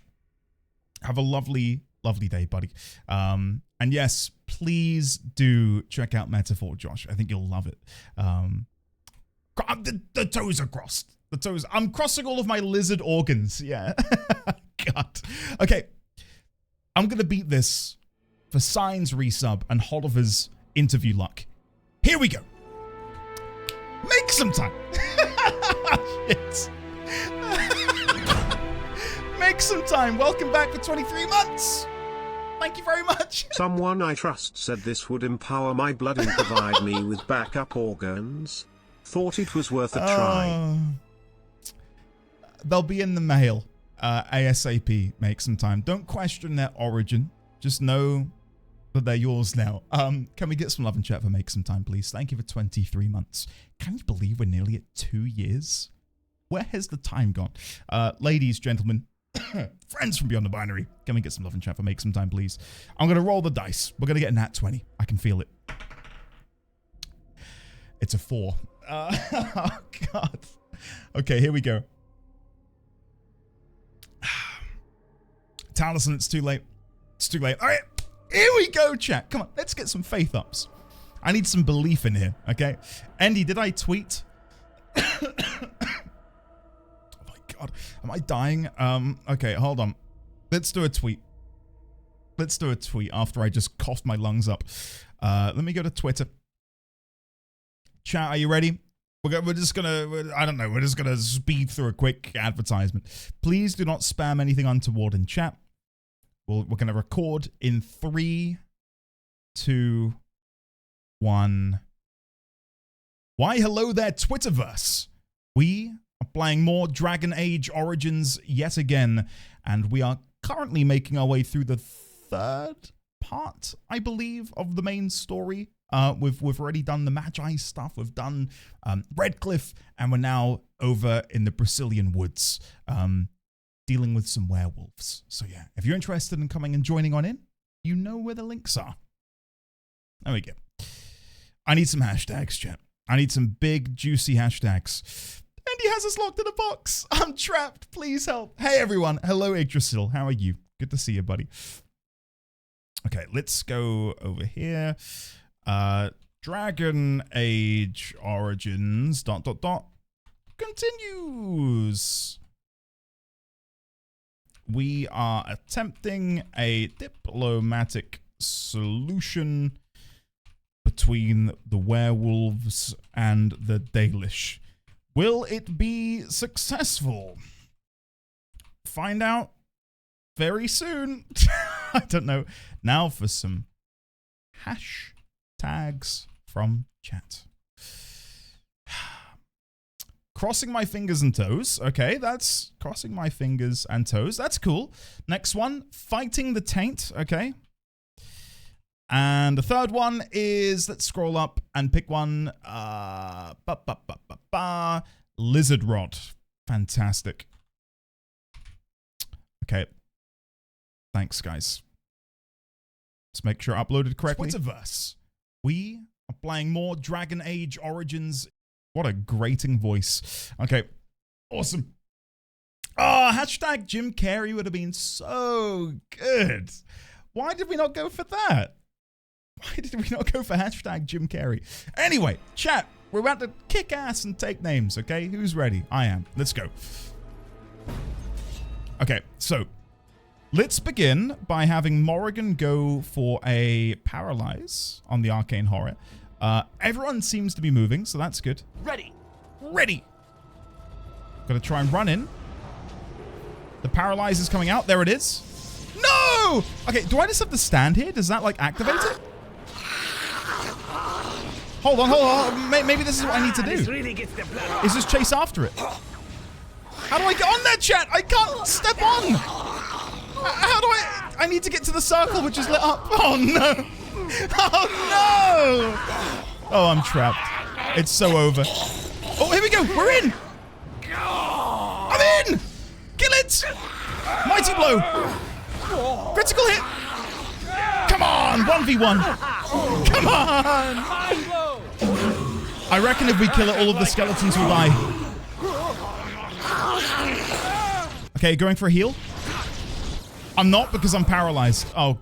have a lovely, lovely day, buddy. And yes, please do check out Metaphor, Josh. I think you'll love it. The toes are crossed. The toes. I'm crossing all of my lizard organs. Yeah. God. Okay. I'm going to beat this for Sign's resub and Oliver's interview luck. Here we go. Make some time. Shit. Make some time. Welcome back for 23 months. Thank you very much. Someone I trust said this would empower my blood and provide me with backup organs. Thought it was worth a try. They'll be in the mail. ASAP. Make some time. Don't question their origin. Just know that they're yours now. Can we get some love and chat for Make Some Time, please? Thank you for 23 months. Can you believe we're nearly at 2 years? Where has the time gone? Ladies, gentlemen, friends from Beyond the Binary, can we get some love and chat for Make Some Time, please? I'm going to roll the dice. We're going to get a nat 20. I can feel it. It's a 4. Oh, God. Okay, here we go. Taliesin, it's too late. It's too late. All right. Here we go, chat. Come on, let's get some faith ups. I need some belief in here, okay? Andy, did I tweet? Oh my God, am I dying? Okay, hold on. Let's do a tweet. Let's do a tweet after I just coughed my lungs up. Let me go to Twitter. Chat, are you ready? We're just gonna, I don't know, we're just gonna speed through a quick advertisement. Please do not spam anything untoward in chat. We're going to record in 3, 2, 1. Why, hello there, Twitterverse. We are playing more Dragon Age Origins yet again, and we are currently making our way through the 3rd part, I believe, of the main story We've already done the Magi stuff. We've done Redcliffe, and we're now over in the Brazilian woods, dealing with some werewolves. So yeah, if you're interested in coming and joining on in, you know where the links are. There we go. I need some hashtags, chat. I need some big, juicy hashtags. Andy has us locked in a box. I'm trapped. Please help. Hey, everyone. Hello, Yggdrasil. How are you? Good to see you, buddy. Okay, let's go over here. Dragon Age Origins, ... continues. We are attempting a diplomatic solution between the werewolves and the Dalish. Will it be successful? Find out very soon. I don't know. Now for some hashtags from chat. Crossing my fingers and toes. Okay, that's crossing my fingers and toes. That's cool. Next one, fighting the taint. Okay. And the third one is, let's scroll up and pick one. Lizard Rod. Fantastic. Okay. Thanks, guys. Let's make sure uploaded correctly. Twitterverse. We are playing more Dragon Age Origins. What a grating voice. Okay. Awesome. Oh, hashtag Jim Carrey would have been so good. Why did we not go for that? Why did we not go for hashtag Jim Carrey? Anyway, chat, we're about to kick ass and take names, okay? Who's ready? I am. Let's go. Okay, so let's begin by having Morrigan go for a paralyze on the Arcane Horror. Everyone seems to be moving, so that's good. Ready. Ready. Gotta try and run in. The paralyze is coming out. There it is. No! Okay, do I just have to stand here? Does that, like, activate it? Hold on. Maybe this is what I need to do. Really gets the blood. Is just chase after it. How do I get on that, chat? I can't step on. How do I need to get to the circle which is lit up. Oh, no. Oh, no. Oh, I'm trapped. It's so over. Oh, here we go. We're in. I'm in. Kill it. Mighty blow. Critical hit. Come on. 1v1. Come on. I reckon if we kill it, all of the skeletons will die. Okay, going for a heal. I'm not because I'm paralyzed. Oh,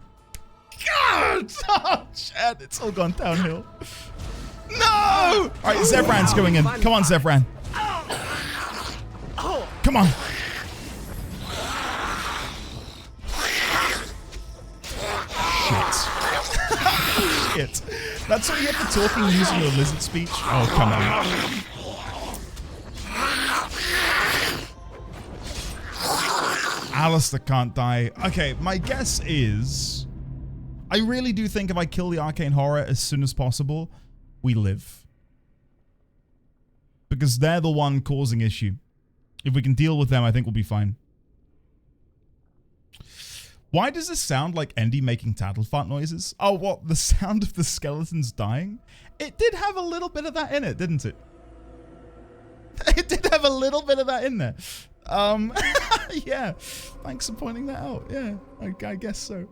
God. Oh, shit. It's all gone downhill. No. All right, Zevran's going in. Come on, Zevran. Come on. Shit. That's what you have for talking using your lizard speech? Oh, come on. Alistair can't die. Okay, my guess is... I really do think if I kill the Arcane Horror as soon as possible, we live. Because they're the one causing issue. If we can deal with them, I think we'll be fine. Why does this sound like Endy making tattle fart noises? Oh, what? The sound of the skeletons dying? It did have a little bit of that in it, didn't it? It did have a little bit of that in there. Yeah. Thanks for pointing that out. Yeah, I guess so.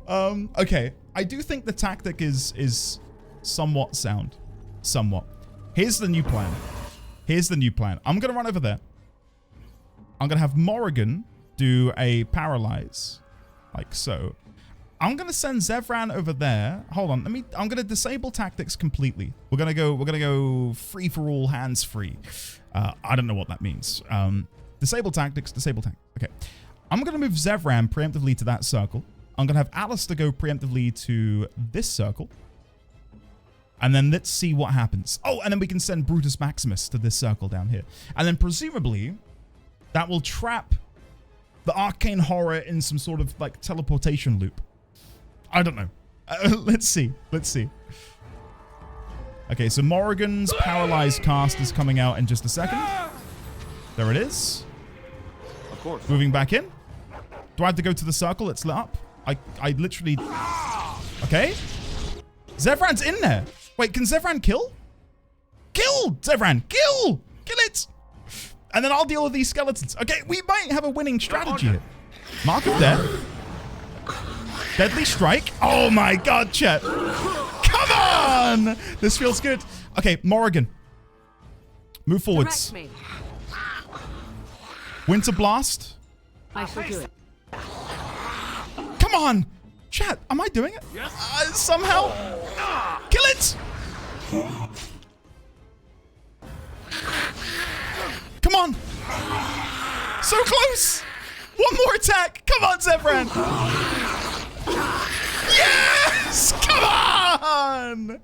Okay. I do think the tactic is somewhat sound. Somewhat. Here's the new plan. Here's the new plan. I'm going to run over there. I'm going to have Morrigan do a paralyze. Like so. I'm going to send Zevran over there. Hold on. I'm going to disable tactics completely. We're going to go free for all, hands free. I don't know what that means. Disable tactics, disable tactics. Okay. I'm going to move Zevran preemptively to that circle. I'm going to have Alistair go preemptively to this circle. And then let's see what happens. Oh, and then we can send Brutus Maximus to this circle down here. And then presumably that will trap the Arcane Horror in some sort of like teleportation loop. I don't know. Let's see. Let's see. Okay, so Morrigan's paralyzed cast is coming out in just a second. There it is. Of course. Moving back in. Do I have to go to the circle? It's lit up. I literally... Okay. Zevran's in there. Wait, can Zevran kill? Kill, Zevran, kill! Kill it! And then I'll deal with these skeletons. Okay, we might have a winning strategy here. Mark of Death. Deadly Strike. Oh my god, chat. Come on! This feels good. Okay, Morrigan. Move forwards. Direct me. Winter Blast. I shall do it. Come on! Chat, am I doing it? Somehow? Kill it! Come on! So close! One more attack! Come on, Zevran! Yes! Come on!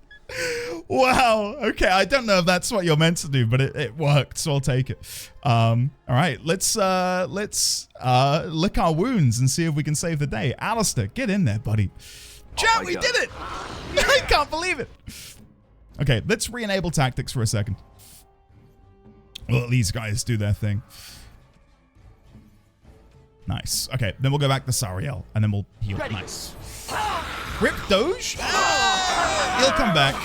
Wow. Okay, I don't know if that's what you're meant to do, but it worked, so I'll take it. All right, let's lick our wounds and see if we can save the day. Alistair, get in there, buddy. Chat, we did it! I can't believe it. Okay, let's re-enable tactics for a second. We'll let these guys do their thing. Nice. Okay, then we'll go back to Sariel, and then we'll heal. Nice. Rip Doge? He'll come back.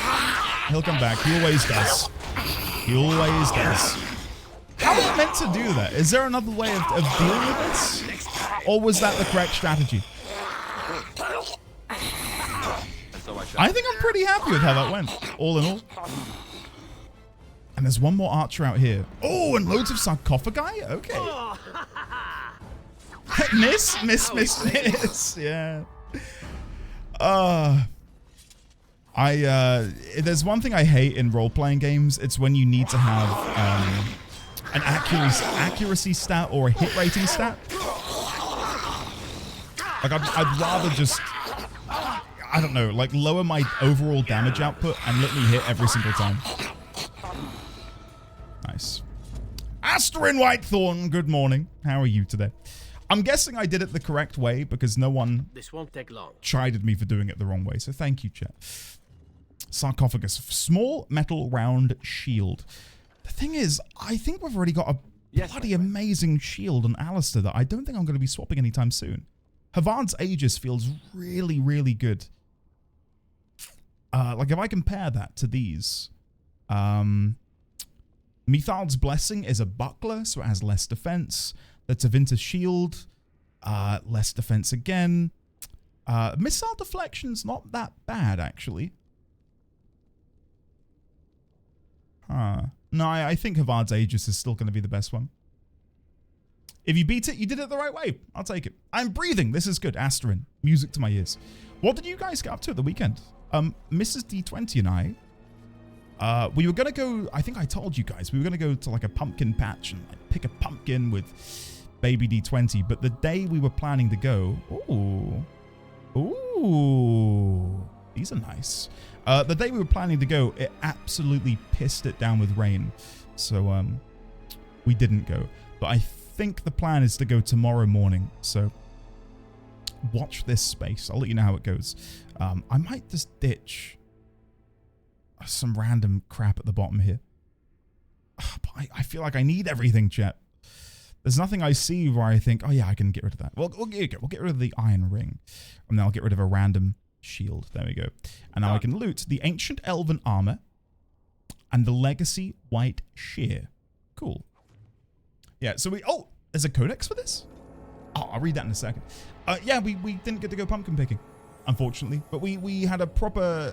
He'll come back. He always does. He always does. How are we meant to do that? Is there another way of dealing with this? Or was that the correct strategy? I think I'm pretty happy with how that went, all in all. And there's one more archer out here. Oh, and loads of sarcophagi? Okay. Miss. Yeah. There's one thing I hate in role-playing games. It's when you need to have an accuracy stat or a hit rating stat. Like, I'd rather just, I don't know, like lower my overall damage output and let me hit every single time. Nice. Asterin Whitethorn, good morning. How are you today? I'm guessing I did it the correct way because no one chided me for doing it the wrong way. So thank you, chat. Sarcophagus. Small metal round shield. The thing is, I think we've already got a bloody amazing shield on Alistair that I don't think I'm going to be swapping anytime soon. Havard's Aegis feels really, really good. Like if I compare that to these, Mithal's Blessing is a buckler, so it has less defense. The Tevinter Shield, less defense again. Missile Deflection's not that bad, actually. No, I think Havard's Aegis is still going to be the best one. If you beat it, you did it the right way. I'll take it. I'm breathing. This is good. Asterin. Music to my ears. What did you guys get up to at the weekend? Mrs. D20 and I, we were going to go, I think I told you guys, we were going to go to like a pumpkin patch and like pick a pumpkin with baby D20. But the day we were planning to go, ooh, these are nice. The day we were planning to go, it absolutely pissed it down with rain. So, we didn't go. But I think the plan is to go tomorrow morning. So, watch this space. I'll let you know how it goes. I might just ditch some random crap at the bottom here. But I feel like I need everything, chat. There's nothing I see where I think, oh yeah, I can get rid of that. Well, we'll get rid of the iron ring. And then I'll get rid of a random shield. There we go. And now I can loot the ancient elven armor and the legacy white shear. Cool. Yeah, so oh, there's a codex for this? Oh, I'll read that in a second. Yeah, we didn't get to go pumpkin picking, unfortunately. But we had a proper,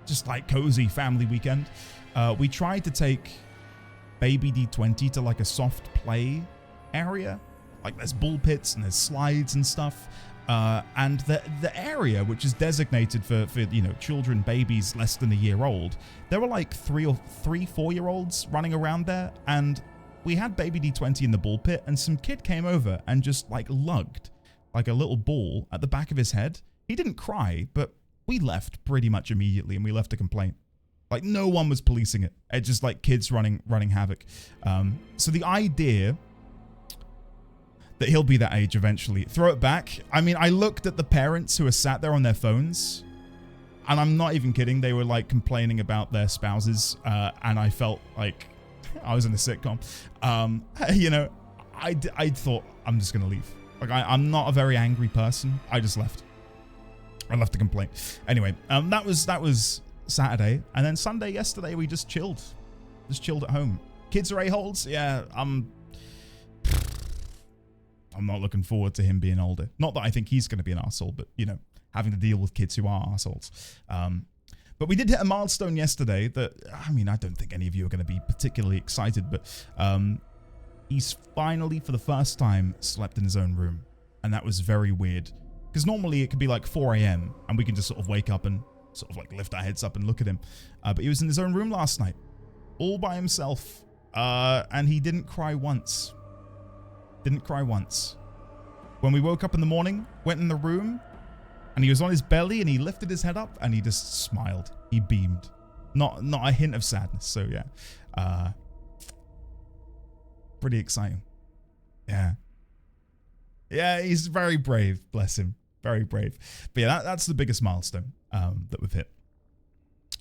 just like cozy family weekend. We tried to take baby D20 to like a soft play area. Like there's bull pits and there's slides and stuff. And the area, which is designated for you know, children, babies less than a year old, there were like 3 or 4-year-olds running around there, and we had baby D20 in the bull pit, and some kid came over and just like lugged like a little ball at the back of his head. He didn't cry, but we left pretty much immediately, and we left a complaint. Like no one was policing it. It's just like kids running havoc. So the idea that he'll be that age eventually. Throw it back. I mean, I looked at the parents who are sat there on their phones, and I'm not even kidding. They were like complaining about their spouses, and I felt like I was in a sitcom. You know, I thought I'm just gonna leave. Like I'm not a very angry person. I just left. I left a complaint. Anyway, that was Saturday, and then Sunday yesterday we just chilled. Just chilled at home. Kids are a-holes? Yeah, I'm not looking forward to him being older. Not that I think he's going to be an arsehole, but, you know, having to deal with kids who are arseholes. But we did hit a milestone yesterday that, I mean, I don't think any of you are going to be particularly excited, but he's finally, for the first time, slept in his own room. And that was very weird. Because normally it could be like 4 a.m. and we can just sort of wake up and sort of like lift our heads up and look at him. But he was in his own room last night, all by himself. And he didn't cry once. Didn't cry once. When we woke up in the morning, went in the room, and he was on his belly and he lifted his head up and he just smiled. He beamed. Not a hint of sadness. So yeah. Pretty exciting. Yeah. Yeah, he's very brave, bless him. Very brave. But yeah, that's the biggest milestone that we've hit.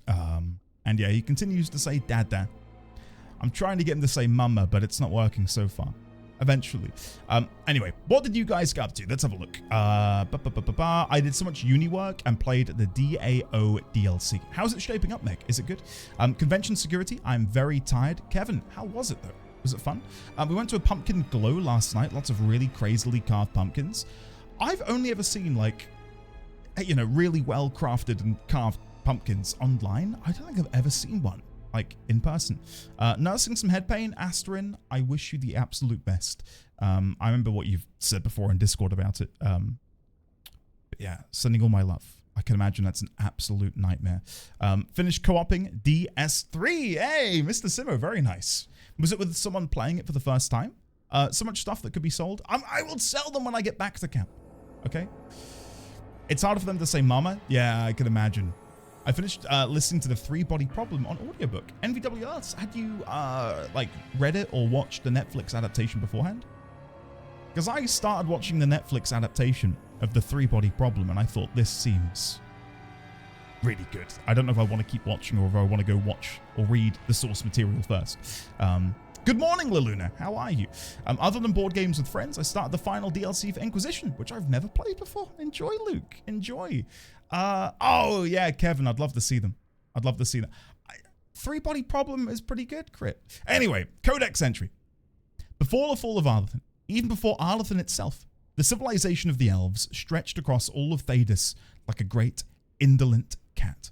And yeah, he continues to say dada. I'm trying to get him to say mama, but it's not working so far. Eventually. Anyway, what did you guys get up to? Let's have a look. I did so much uni work and played the DAO DLC. How's it shaping up, Meg? Is it good? Convention security, I'm very tired. Kevin, how was it though? Was it fun? We went to a pumpkin glow last night. Lots of really crazily carved pumpkins. I've only ever seen, like, you know, really well crafted and carved pumpkins online. I don't think I've ever seen one, like, in person. Nursing some head pain, Asterin, I wish you the absolute best. I remember what you've said before in Discord about it. But yeah, sending all my love. I can imagine that's an absolute nightmare. Finished co-oping DS3. Hey, Mr. Simo, very nice. Was it with someone playing it for the first time? So much stuff that could be sold. I will sell them when I get back to camp. Okay? It's harder for them to say mama. Yeah, I can imagine. I finished listening to the 3-Body Problem on audiobook. NVWS, had you like read it or watched the Netflix adaptation beforehand? Because I started watching the Netflix adaptation of the 3-Body Problem and I thought this seems really good. I don't know if I want to keep watching or if I want to go watch or read the source material first. Good morning, Laluna. How are you? Other than board games with friends, I started the final DLC for Inquisition, which I've never played before. Enjoy, Luke. Enjoy. Oh, yeah, Kevin, I'd love to see them. I'd love to see them. 3-Body Problem is pretty good, Crit. Anyway, Codex entry. Before the fall of Arlathan, even before Arlathan itself, the civilization of the elves stretched across all of Thedas like a great, indolent cat.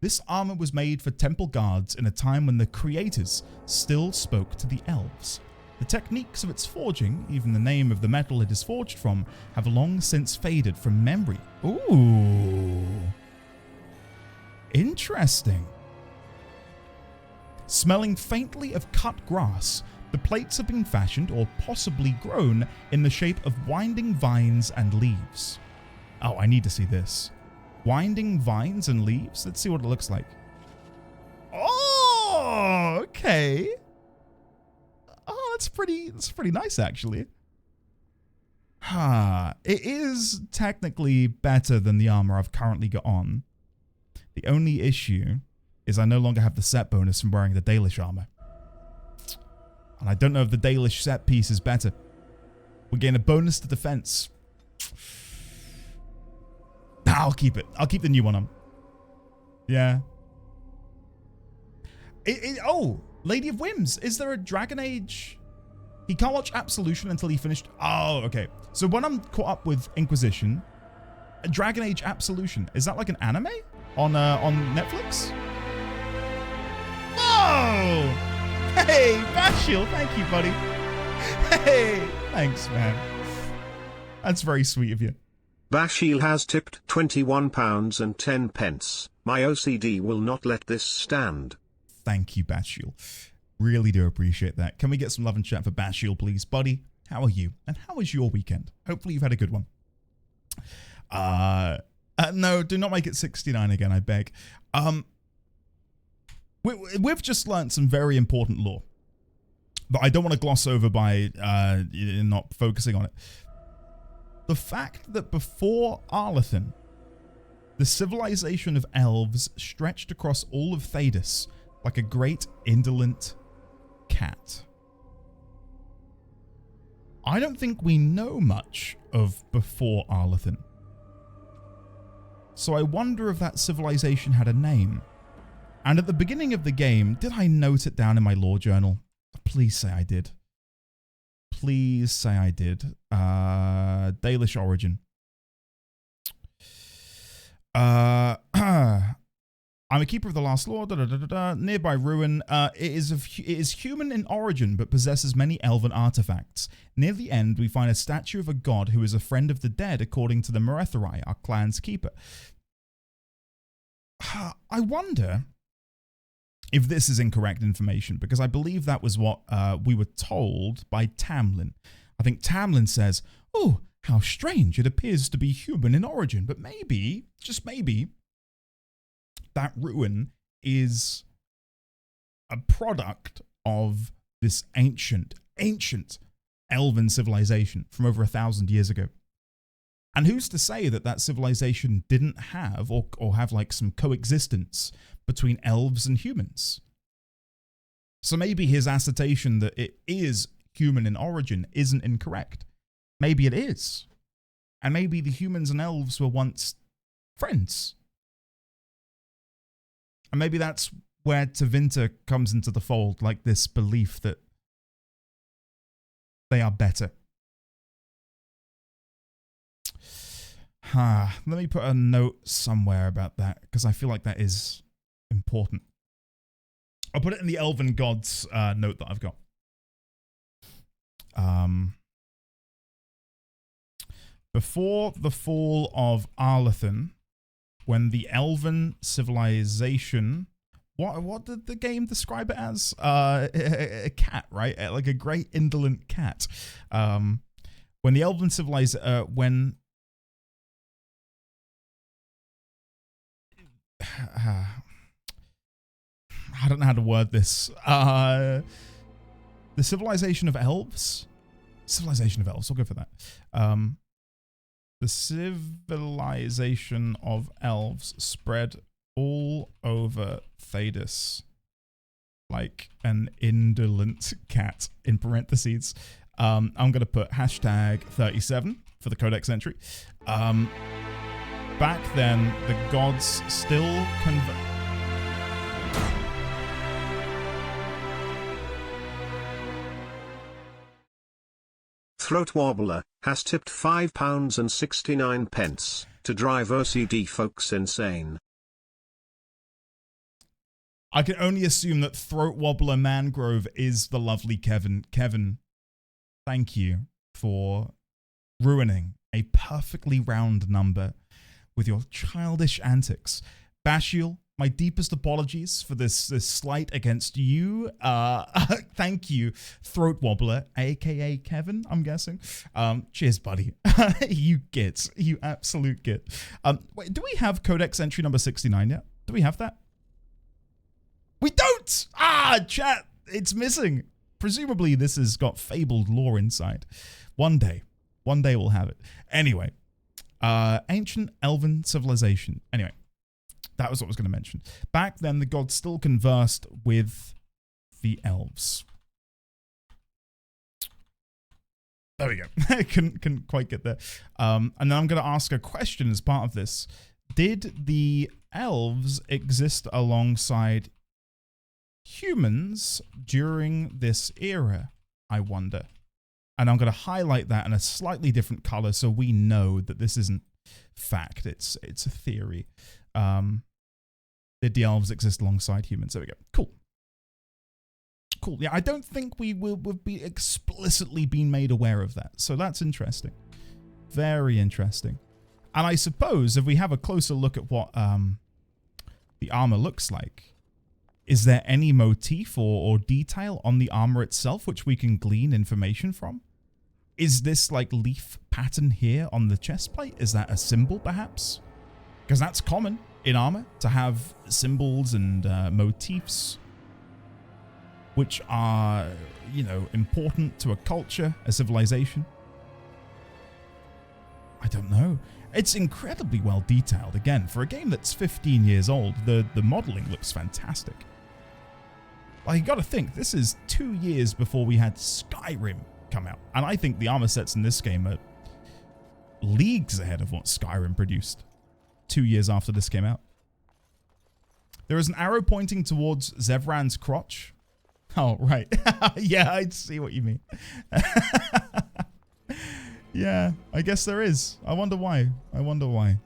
This armor was made for temple guards in a time when the creators still spoke to the elves. The techniques of its forging, even the name of the metal it is forged from, have long since faded from memory. Ooh. Interesting. Smelling faintly of cut grass, the plates have been fashioned or possibly grown in the shape of winding vines and leaves. Oh, I need to see this. Winding vines and leaves? Let's see what it looks like. Oh, okay. Oh, that's pretty nice, actually. It is technically better than the armor I've currently got on. The only issue is I no longer have the set bonus from wearing the Dalish armor. And I don't know if the Dalish set piece is better. We gain a bonus to defense. I'll keep it. I'll keep the new one on. Yeah. Oh, Lady of Whims. Is there a Dragon Age? He can't watch Absolution until he finished. Oh, okay. So when I'm caught up with Inquisition, Dragon Age Absolution, is that like an anime on Netflix? Whoa! Hey, Bashil, thank you, buddy. Hey, thanks, man. That's very sweet of you. Bashil has tipped £21.10. My OCD will not let this stand. Thank you, Bashil. Really do appreciate that. Can we get some love and chat for Bashil, please? Buddy, how are you? And how was your weekend? Hopefully you've had a good one. No, do not make it 69 again, I beg. We've just learned some very important lore, but I don't want to gloss over by not focusing on it. The fact that before Arlathan, the civilization of elves stretched across all of Thedas like a great indolent cat. I don't think we know much of before Arlathan. So I wonder if that civilization had a name. And at the beginning of the game, did I note it down in my lore journal? Please say I did. Please say I did. Dalish origin. I'm a keeper of the last law. Nearby ruin. It is human in origin, but possesses many elven artifacts. Near the end, we find a statue of a god who is a friend of the dead, according to the Meretherai, our clan's keeper. I wonder if this is incorrect information, because I believe that was what we were told by Tamlin. I think Tamlin says, "Oh, how strange! It appears to be human in origin, but maybe, just maybe, that ruin is a product of this ancient elven civilization from over 1,000 years ago." And who's to say that that civilization didn't have or have like some coexistence between elves and humans? So maybe his assertion that it is human in origin isn't incorrect. Maybe it is. And maybe the humans and elves were once friends. And maybe that's where Tevinter comes into the fold, like this belief that they are better. Let me put a note somewhere about that, because I feel like that is important. I'll put it in the Elven Gods note that I've got. Before the fall of Arlathan, when the Elven civilization... What did the game describe it as? A cat, right? Like a great indolent cat. When the Elven civilization... I don't know how to word this. The civilization of elves? Civilization of elves, I'll go for that. The civilization of elves spread all over Thedas like an indolent cat, in parentheses. I'm going to put hashtag 37 for the Codex entry. Back then, the gods still Throat Wobbler has tipped £5.69 to drive OCD folks insane. I can only assume that Throat Wobbler Mangrove is the lovely Kevin. Kevin, thank you for ruining a perfectly round number with your childish antics. Bashiel, my deepest apologies for this slight against you. Thank you, Throat Wobbler, aka Kevin, I'm guessing. Cheers, buddy. You git. You absolute git. Wait, do we have Codex entry number 69 yet? Do we have that? We don't! Chat, it's missing. Presumably this has got fabled lore inside. One day we'll have it. Anyway, ancient elven civilization. Anyway, that was what I was going to mention. Back then, the gods still conversed with the elves. There we go. couldn't quite get there. And then I'm going to ask a question as part of this. Did the elves exist alongside humans during this era, I wonder? And I'm going to highlight that in a slightly different color so we know that this isn't fact. It's a theory. Did the elves exist alongside humans? There we go. Cool. Yeah, I don't think we will be explicitly being made aware of that. So that's interesting. Very interesting. And I suppose if we have a closer look at what the armor looks like, is there any motif or detail on the armor itself which we can glean information from? Is this like leaf pattern here on the chest plate? Is that a symbol perhaps? Because that's common in armor, to have symbols and motifs which are, you know, important to a culture, a civilization. I don't know. It's incredibly well detailed. Again, for a game that's 15 years old, the modeling looks fantastic. Like, you gotta think, this is 2 years before we had Skyrim come out. And I think the armor sets in this game are leagues ahead of what Skyrim produced 2 years after this came out. There is an arrow pointing towards Zevran's crotch. Oh, right. Yeah, I see what you mean. Yeah, I guess there is. I wonder why. I wonder why.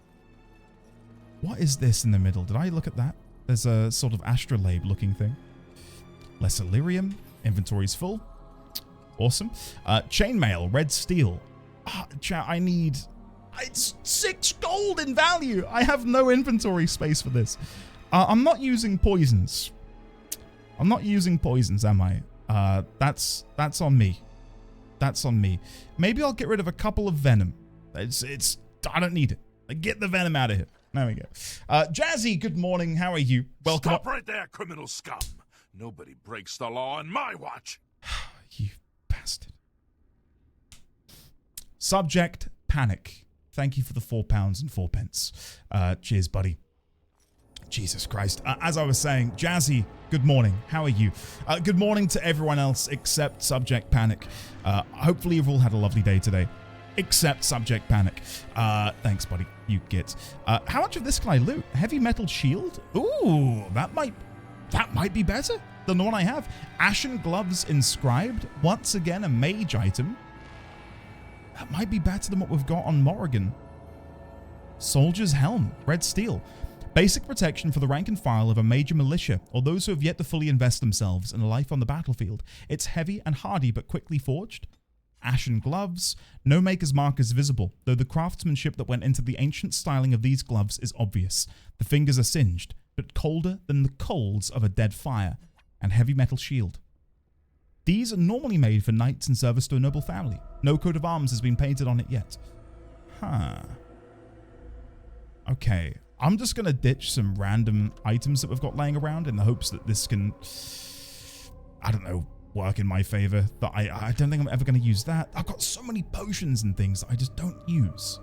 What is this in the middle? Did I look at that? There's a sort of astrolabe looking thing. Less Illyrium. Inventory's full. Awesome. Chainmail, red steel. Chat, I need... It's 6 gold in value. I have no inventory space for this. I'm not using poisons. I'm not using poisons, am I? That's on me. That's on me. Maybe I'll get rid of a couple of venom. I don't need it. Get the venom out of here. There we go. Jazzy, good morning. How are you? Welcome. Stop right there, criminal scum. Nobody breaks the law on my watch. You bastard. Subject, panic. Thank you for the £4 and 4 pence. Cheers, buddy. Jesus Christ. As I was saying, Jazzy, good morning. How are you? Good morning to everyone else except Subject Panic. Hopefully you've all had a lovely day today. Except Subject Panic. Thanks, buddy. You get. How much of this can I loot? Heavy metal shield? Ooh, that might be better than the one I have. Ashen gloves inscribed. Once again, a mage item. That might be better than what we've got on Morrigan. Soldier's helm. Red steel. Basic protection for the rank and file of a major militia, or those who have yet to fully invest themselves in a life on the battlefield. It's heavy and hardy, but quickly forged. Ashen gloves. No maker's mark is visible, though the craftsmanship that went into the ancient styling of these gloves is obvious. The fingers are singed, but colder than the coals of a dead fire. And heavy metal shield. These are normally made for knights in service to a noble family. No coat of arms has been painted on it yet. Huh. Okay. I'm just going to ditch some random items that we've got laying around in the hopes that this can, I don't know, work in my favor. That I don't think I'm ever going to use that. I've got so many potions and things that I just don't use.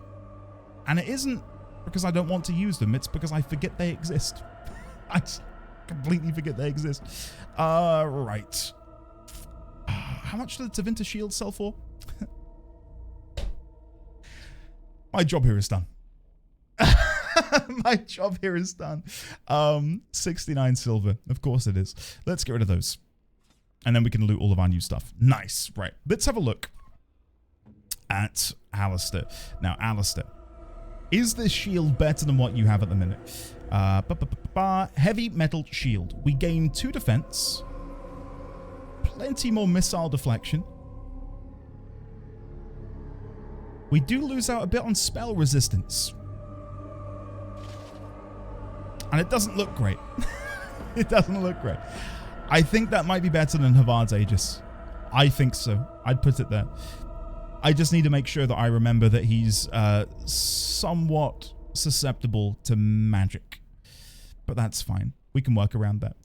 And it isn't because I don't want to use them. It's because I forget they exist. I just completely forget they exist. Right. How much did the Tevinter shield sell for? My job here is done. My job here is done. 69 silver. Of course it is. Let's get rid of those. And then we can loot all of our new stuff. Nice. Right. Let's have a look at Alistair. Now, Alistair. Is this shield better than what you have at the minute? Heavy metal shield. We gain 2 defense. Plenty more missile deflection. We do lose out a bit on spell resistance. And it doesn't look great. It doesn't look great. I think that might be better than Havard's Aegis. I think so. I'd put it there. I just need to make sure that I remember that he's somewhat susceptible to magic. But that's fine. We can work around that.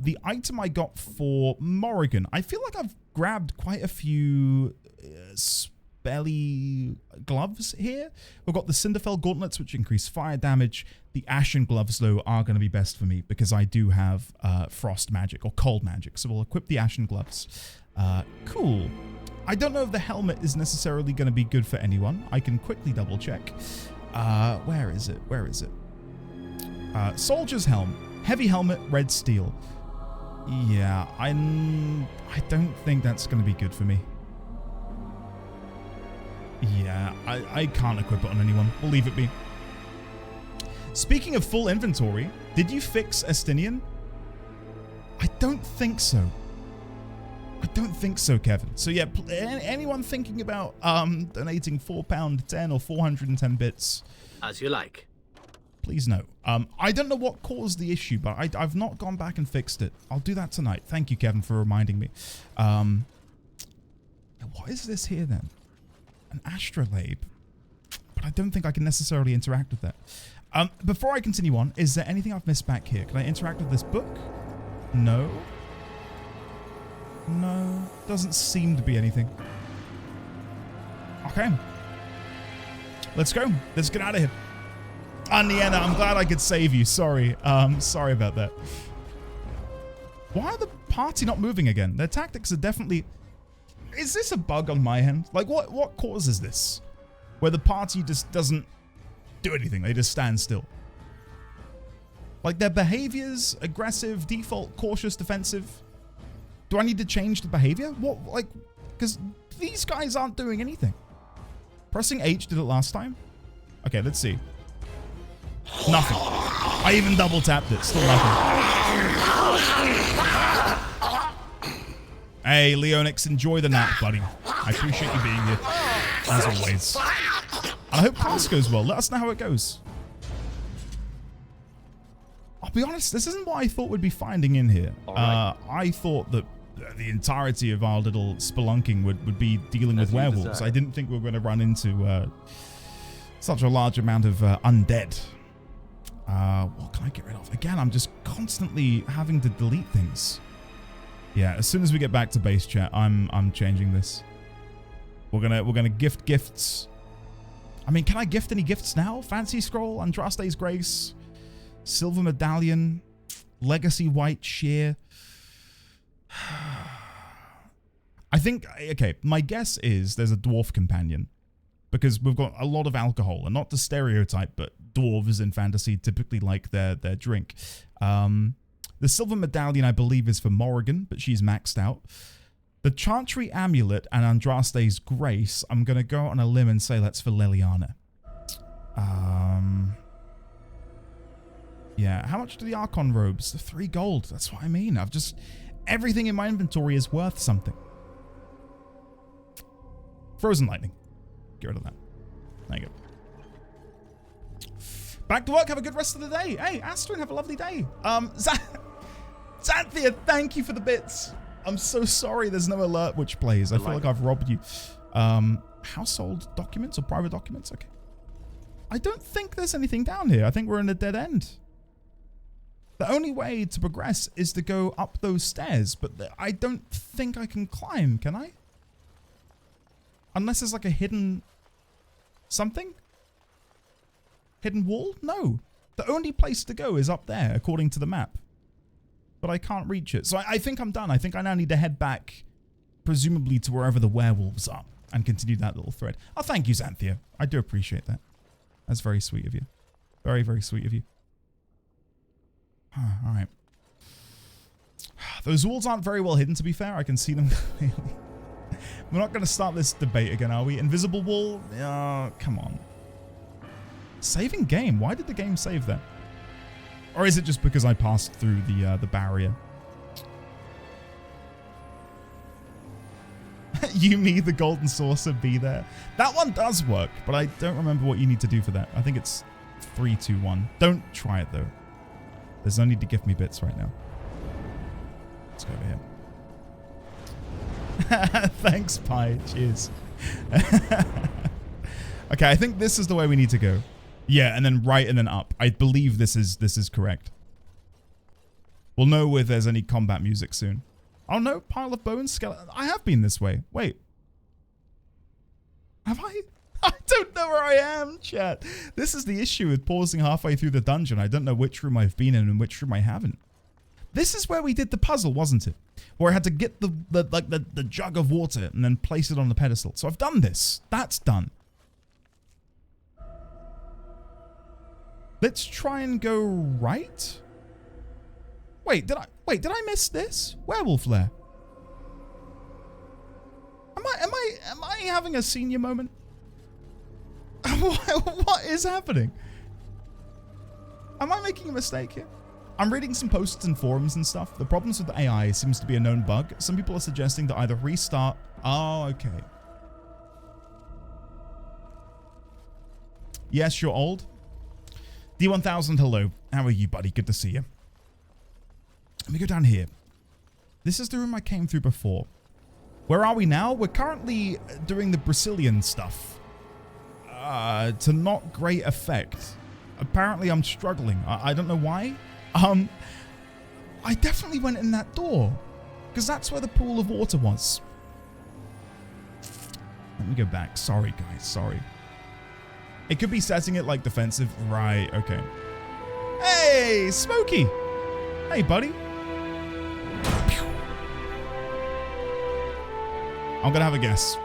The item I got for Morrigan. I feel like I've grabbed quite a few spelly gloves here. We've got the Cinderfell gauntlets, which increase fire damage. The Ashen gloves, though, are going to be best for me because I do have frost magic or cold magic. So we'll equip the Ashen gloves. Cool. I don't know if the helmet is necessarily going to be good for anyone. I can quickly double check. Where is it? Where is it? Soldier's helm. Heavy helmet, red steel. Yeah, I don't think that's going to be good for me. Yeah, I can't equip it on anyone. We'll leave it be. Speaking of full inventory, did you fix Estinian? I don't think so. I don't think so, Kevin. So yeah, anyone thinking about donating £4.10 or 410 bits? As you like. Please no. I don't know what caused the issue, but I've not gone back and fixed it. I'll do that tonight. Thank you, Kevin, for reminding me. What is this here then? An astrolabe. But I don't think I can necessarily interact with that. Before I continue on, is there anything I've missed back here? Can I interact with this book? No. No. Doesn't seem to be anything. Okay. Let's go. Let's get out of here. Nienna, I'm glad I could save you. Sorry. Sorry about that. Why are the party not moving again? Their tactics are definitely... Is this a bug on my end? Like, what causes this? Where the party just doesn't do anything. They just stand still. Like their behaviors, aggressive, default, cautious, defensive. Do I need to change the behavior? What, like, because these guys aren't doing anything. Pressing H did it last time. Okay, let's see. Nothing. I even double tapped it. Still nothing. Hey, Leonix, enjoy the nap, buddy. I appreciate you being here, as always. And I hope class goes well. Let us know how it goes. I'll be honest, this isn't what I thought we'd be finding in here. Right. I thought that the entirety of our little spelunking would be dealing with werewolves. I didn't think we were going to run into such a large amount of undead. What can I get rid of? Again, I'm just constantly having to delete things. Yeah, as soon as we get back to base chat, I'm changing this. We're gonna gift gifts. I mean, can I gift any gifts now? Fancy Scroll, Andraste's Grace, Silver Medallion, Legacy White Shear. I think, okay, my guess is there's a dwarf companion. Because we've got a lot of alcohol, and not to stereotype, but dwarves in fantasy typically like their drink. The Silver Medallion, I believe, is for Morrigan, but she's maxed out. The Chantry Amulet and Andraste's Grace, I'm going to go on a limb and say that's for Liliana. Yeah, how much do the Archon robes? 3 gold, that's what I mean. I've just... Everything in my inventory is worth something. Frozen Lightning. Get rid of that. There you go. Back to work. Have a good rest of the day. Hey, Astrid, have a lovely day. Xanthia, thank you for the bits. I'm so sorry there's no alert which plays. I feel like I've robbed you. Household documents or private documents? Okay. I don't think there's anything down here. I think we're in a dead end. The only way to progress is to go up those stairs, but I don't think I can climb, can I? Unless there's like a hidden... something? Hidden wall? No. The only place to go is up there, according to the map. But I can't reach it. So I think I'm done. I think I now need to head back, presumably to wherever the werewolves are, and continue that little thread. Oh, thank you, Xanthia. I do appreciate that. That's very sweet of you. Very, very sweet of you. All right. Those walls aren't very well hidden, to be fair. I can see them clearly. We're not going to start this debate again, are we? Invisible wall? Come on. Saving game? Why did the game save that? Or is it just because I passed through the barrier? You, me, the golden saucer, be there. That one does work, but I don't remember what you need to do for that. I think it's 3, 2, 1. Don't try it, though. There's no need to give me bits right now. Let's go over here. Thanks, Pi. Cheers. Okay, I think this is the way we need to go. Yeah, and then right and then up. I believe this is correct. We'll know if there's any combat music soon. Oh no, pile of bones, skeleton. I have been this way. Wait. Have I? I don't know where I am, chat. This is the issue with pausing halfway through the dungeon. I don't know which room I've been in and which room I haven't. This is where we did the puzzle, wasn't it? Where I had to get the jug of water and then place it on the pedestal. So I've done this. That's done. Let's try and go right. Wait, did I miss this? Werewolf lair. Am I having a senior moment? What is happening? Am I making a mistake here? I'm reading some posts and forums and stuff. The problems with the AI seems to be a known bug. Some people are suggesting to either restart... Oh, okay. Yes, you're old. D1000, hello. How are you, buddy? Good to see you. Let me go down here. This is the room I came through before. Where are we now? We're currently doing the Brazilian stuff. To not great effect. Apparently I'm struggling. I don't know why. I definitely went in that door. Because that's where the pool of water was. Let me go back. Sorry, guys. Sorry. It could be setting it like defensive. Right, okay. Hey, Smokey. Hey, buddy. I'm going to have a guess.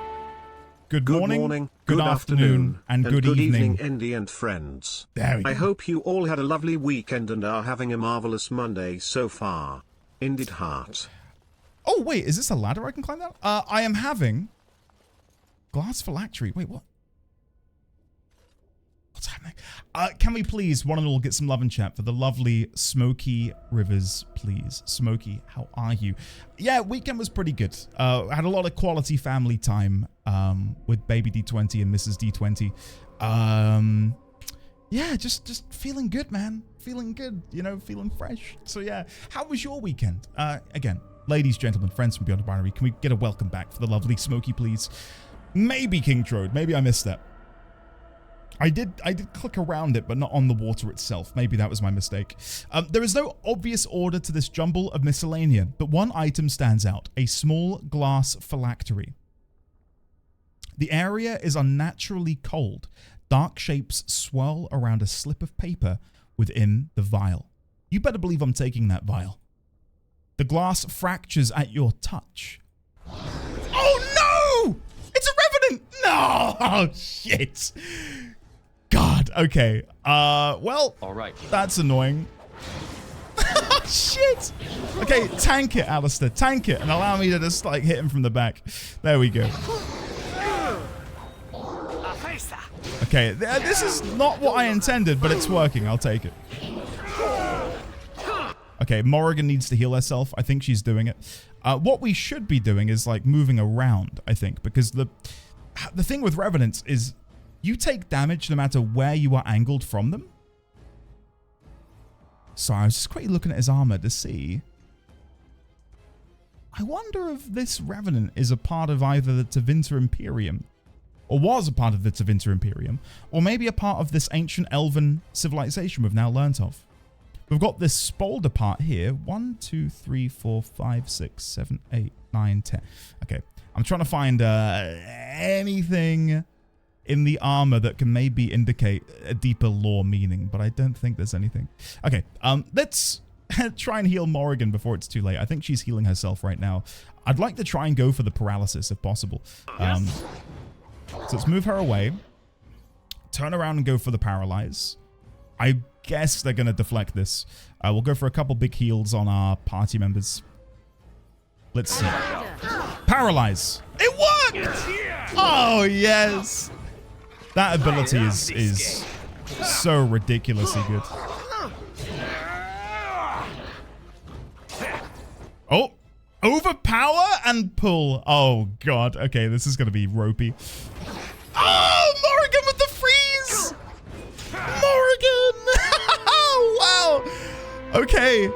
Good morning, good afternoon, and good evening. Andy and friends. There we go. I hope you all had a lovely weekend and are having a marvelous Monday so far. Indeed heart. Oh, wait, is this a ladder I can climb down? I am having glass phylactery. Wait, what? What's happening? Can we please, one and all, get some love and chat for the lovely Smoky Rivers, please? Smoky, how are you? Yeah, weekend was pretty good. Had a lot of quality family time with baby D20 and Mrs. D20. Yeah, just feeling good, man. Feeling good, you know, feeling fresh. So yeah, how was your weekend? Again, ladies, gentlemen, friends from Beyond the Binary, can we get a welcome back for the lovely Smoky, please? Maybe King Trode. Maybe I missed that. I did click around it, but not on the water itself. Maybe that was my mistake. There is no obvious order to this jumble of miscellanea, but one item stands out: a small glass phylactery. The area is unnaturally cold. Dark shapes swirl around a slip of paper within the vial. You better believe I'm taking that vial. The glass fractures at your touch. Oh no! It's a revenant! No! Oh shit! God, okay. Well, all right. That's annoying. Shit! Okay, tank it, Alistair. Tank it and allow me to just like hit him from the back. There we go. Okay, this is not what I intended, but it's working. I'll take it. Okay, Morrigan needs to heal herself. I think she's doing it. What we should be doing is like moving around, I think, because the thing with Revenants is you take damage no matter where you are angled from them. So I was just quickly looking at his armor to see. I wonder if this Revenant is a part of either the Tevinter Imperium, or was a part of the Tevinter Imperium, or maybe a part of this ancient elven civilization we've now learnt of. We've got this Spolder part here. 1, 2, 3, 4, 5, 6, 7, 8, 9, 10. Okay, I'm trying to find anything in the armor that can maybe indicate a deeper lore meaning, but I don't think there's anything. Okay, let's try and heal Morrigan before it's too late. I think she's healing herself right now. I'd like to try and go for the paralysis if possible. So let's move her away. Turn around and go for the paralyze. I guess they're going to deflect this. We'll go for a couple big heals on our party members. Let's see. Paralyze. It worked! Oh, yes. That ability is so ridiculously good. Oh, overpower and pull. Oh, God. Okay, this is going to be ropey. Oh, Morrigan with the freeze! Morrigan! Wow! Okay.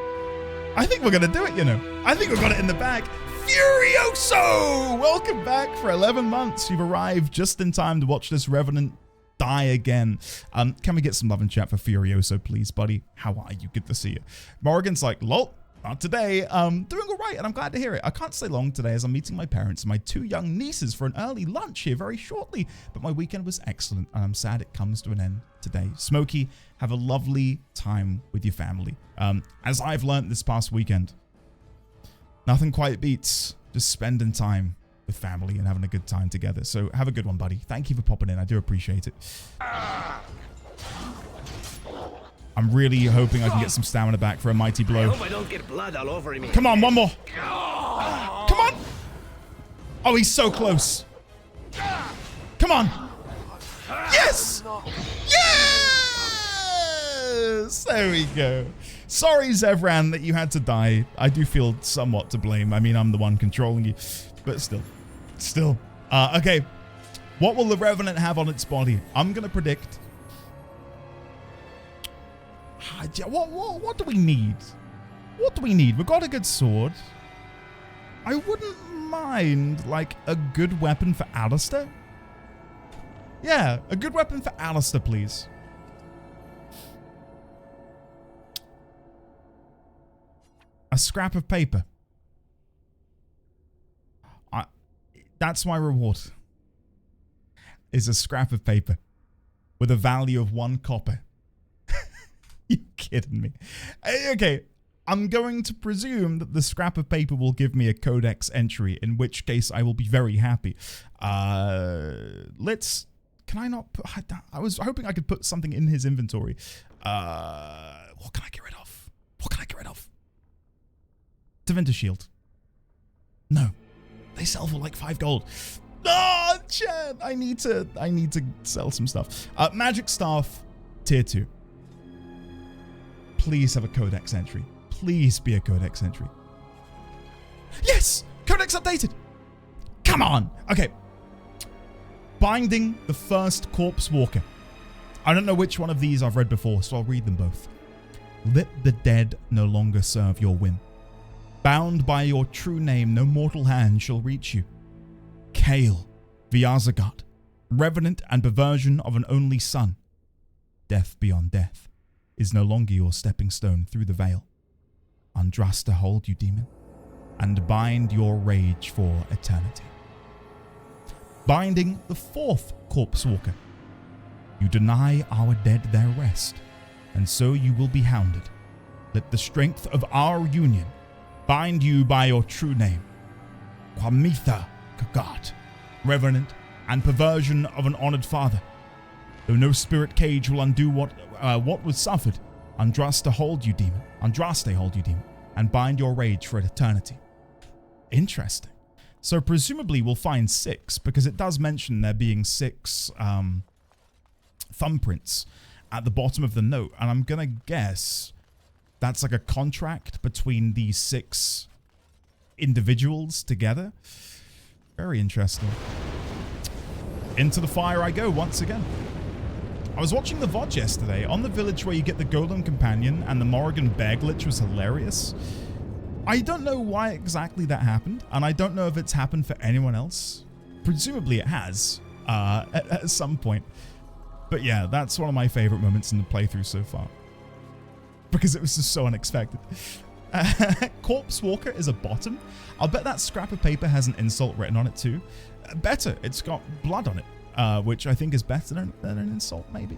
I think we're going to do it, you know. I think we've got it in the bag. Furioso! Welcome back for 11 months. You've arrived just in time to watch this Revenant die again. Can we get some love and chat for Furioso, please, buddy? How are you? Good to see you. Morrigan's like, lol. Not today. Doing all right, and I'm glad to hear it. I can't stay long today as I'm meeting my parents and my 2 young nieces for an early lunch here very shortly. But my weekend was excellent, and I'm sad it comes to an end today. Smokey, have a lovely time with your family. As I've learned this past weekend, nothing quite beats just spending time with family and having a good time together. So have a good one, buddy. Thank you for popping in. I do appreciate it. I'm really hoping I can get some stamina back for a mighty blow. I hope I don't get blood all over me. Come on, one more. Come on. Oh, he's so close. Come on. Yes. Yes. There we go. Sorry, Zevran, that you had to die. I do feel somewhat to blame. I mean, I'm the one controlling you. But still. Okay. What will the Revenant have on its body? I'm going to predict. What do we need? What do we need? We've got a good sword. I wouldn't mind, like, a good weapon for Alistair. Yeah, a good weapon for Alistair, please. A scrap of paper. That's my reward. Is a scrap of paper with a value of 1 copper. You kidding me? Okay, I'm going to presume that the scrap of paper will give me a codex entry, in which case I will be very happy. Can I not put... I was hoping I could put something in his inventory. What can I get rid of? What can I get rid of? Tevinter Shield. No. They sell for like 5 gold. Oh, Chad! I need to sell some stuff. Magic Staff, tier 2. Please have a codex entry. Please be a codex entry. Yes! Codex updated! Come on! Okay. Binding the First Corpse Walker. I don't know which one of these I've read before, so I'll read them both. Let the dead no longer serve your whim. Bound by your true name, no mortal hand shall reach you. Kale, Viazagat, revenant and perversion of an only son. Death beyond death is no longer your stepping stone through the veil. Andrasta hold you, demon, and bind your rage for eternity. Binding the 4th Corpse Walker. You deny our dead their rest, and so you will be hounded. Let the strength of our union bind you by your true name. Kwamitha Kagat, revenant and perversion of an honored father. Though no spirit cage will undo what was suffered, Andraste hold you, demon, and bind your rage for eternity. Interesting. So presumably we'll find 6, because it does mention there being 6 thumbprints at the bottom of the note, and I'm gonna guess that's like a contract between these 6 individuals together. Very interesting. Into the fire I go once again. I was watching the VOD yesterday on the village where you get the Golem Companion, and the Morrigan Bear glitch was hilarious. I don't know why exactly that happened, and I don't know if it's happened for anyone else. Presumably it has, at some point. But yeah, that's one of my favorite moments in the playthrough so far, because it was just so unexpected. Corpse Walker is a bottom. I'll bet that scrap of paper has an insult written on it too. Better, it's got blood on it, which I think is better than an insult, maybe.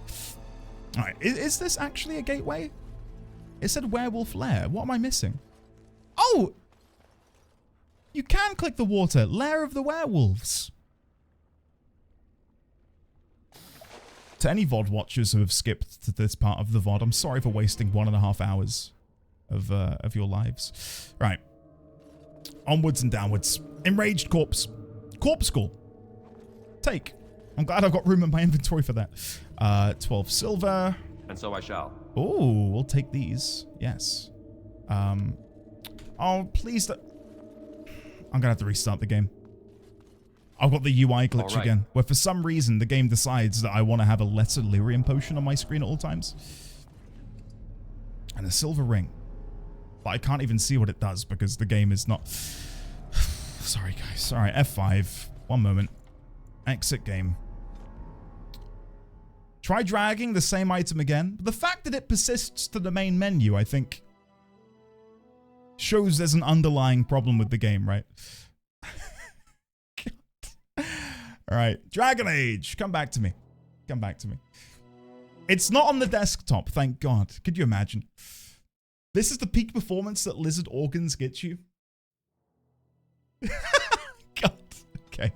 Alright, is this actually a gateway? It said Werewolf Lair. What am I missing? Oh! You can click the water. Lair of the Werewolves. To any VOD watchers who have skipped to this part of the VOD, I'm sorry for wasting 1.5 hours of your lives. Right. Onwards and downwards. Enraged Corpse. Corpse Skull. Take. I'm glad I've got room in my inventory for that. 12 silver. And so I shall. Oh, we'll take these. Yes. Oh, please don't. I'm gonna have to restart the game. I've got the UI glitch again, where for some reason the game decides that I want to have a lesser lyrium potion on my screen at all times. And a silver ring. But I can't even see what it does because the game is not... Sorry, guys. Alright, F5. One moment. Exit game. Try dragging the same item again. But the fact that it persists to the main menu, I think, shows there's an underlying problem with the game, right? Alright, Dragon Age, come back to me. Come back to me. It's not on the desktop, thank God. Could you imagine? This is the peak performance that Lizard Organs gets you. God, okay.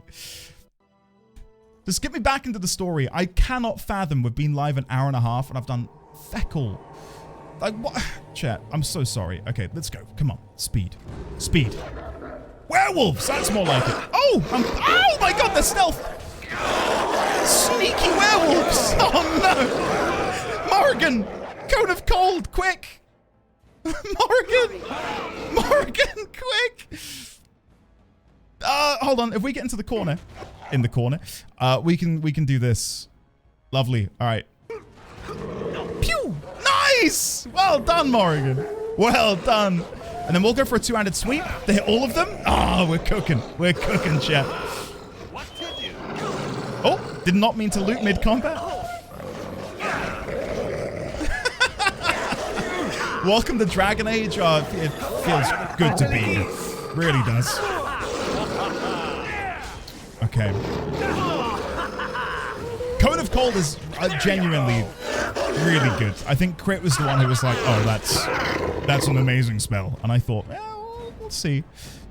Just get me back into the story. I cannot fathom we've been live an hour and a half and I've done feck all. Like, what? Chat, I'm so sorry. Okay, let's go. Come on. Speed. Speed. Werewolves! That's more like it. Oh! Oh my god, they're stealth! Sneaky werewolves! Oh no! Morrigan! Cone of Cold, quick! Morrigan! Morrigan, quick! Hold on. If we get into the corner, we can do this. Lovely. All right. Pew! Nice! Well done, Morrigan. Well done. And then we'll go for a 2-handed sweep to hit all of them. Oh, we're cooking. We're cooking, chat. Oh, did not mean to loot mid-combat. Welcome to Dragon Age. It feels good to be here. Really does. Okay. Cone of Cold is genuinely really good. I think Crit was the one who was like, oh, That's an amazing spell. And I thought, well, we'll see.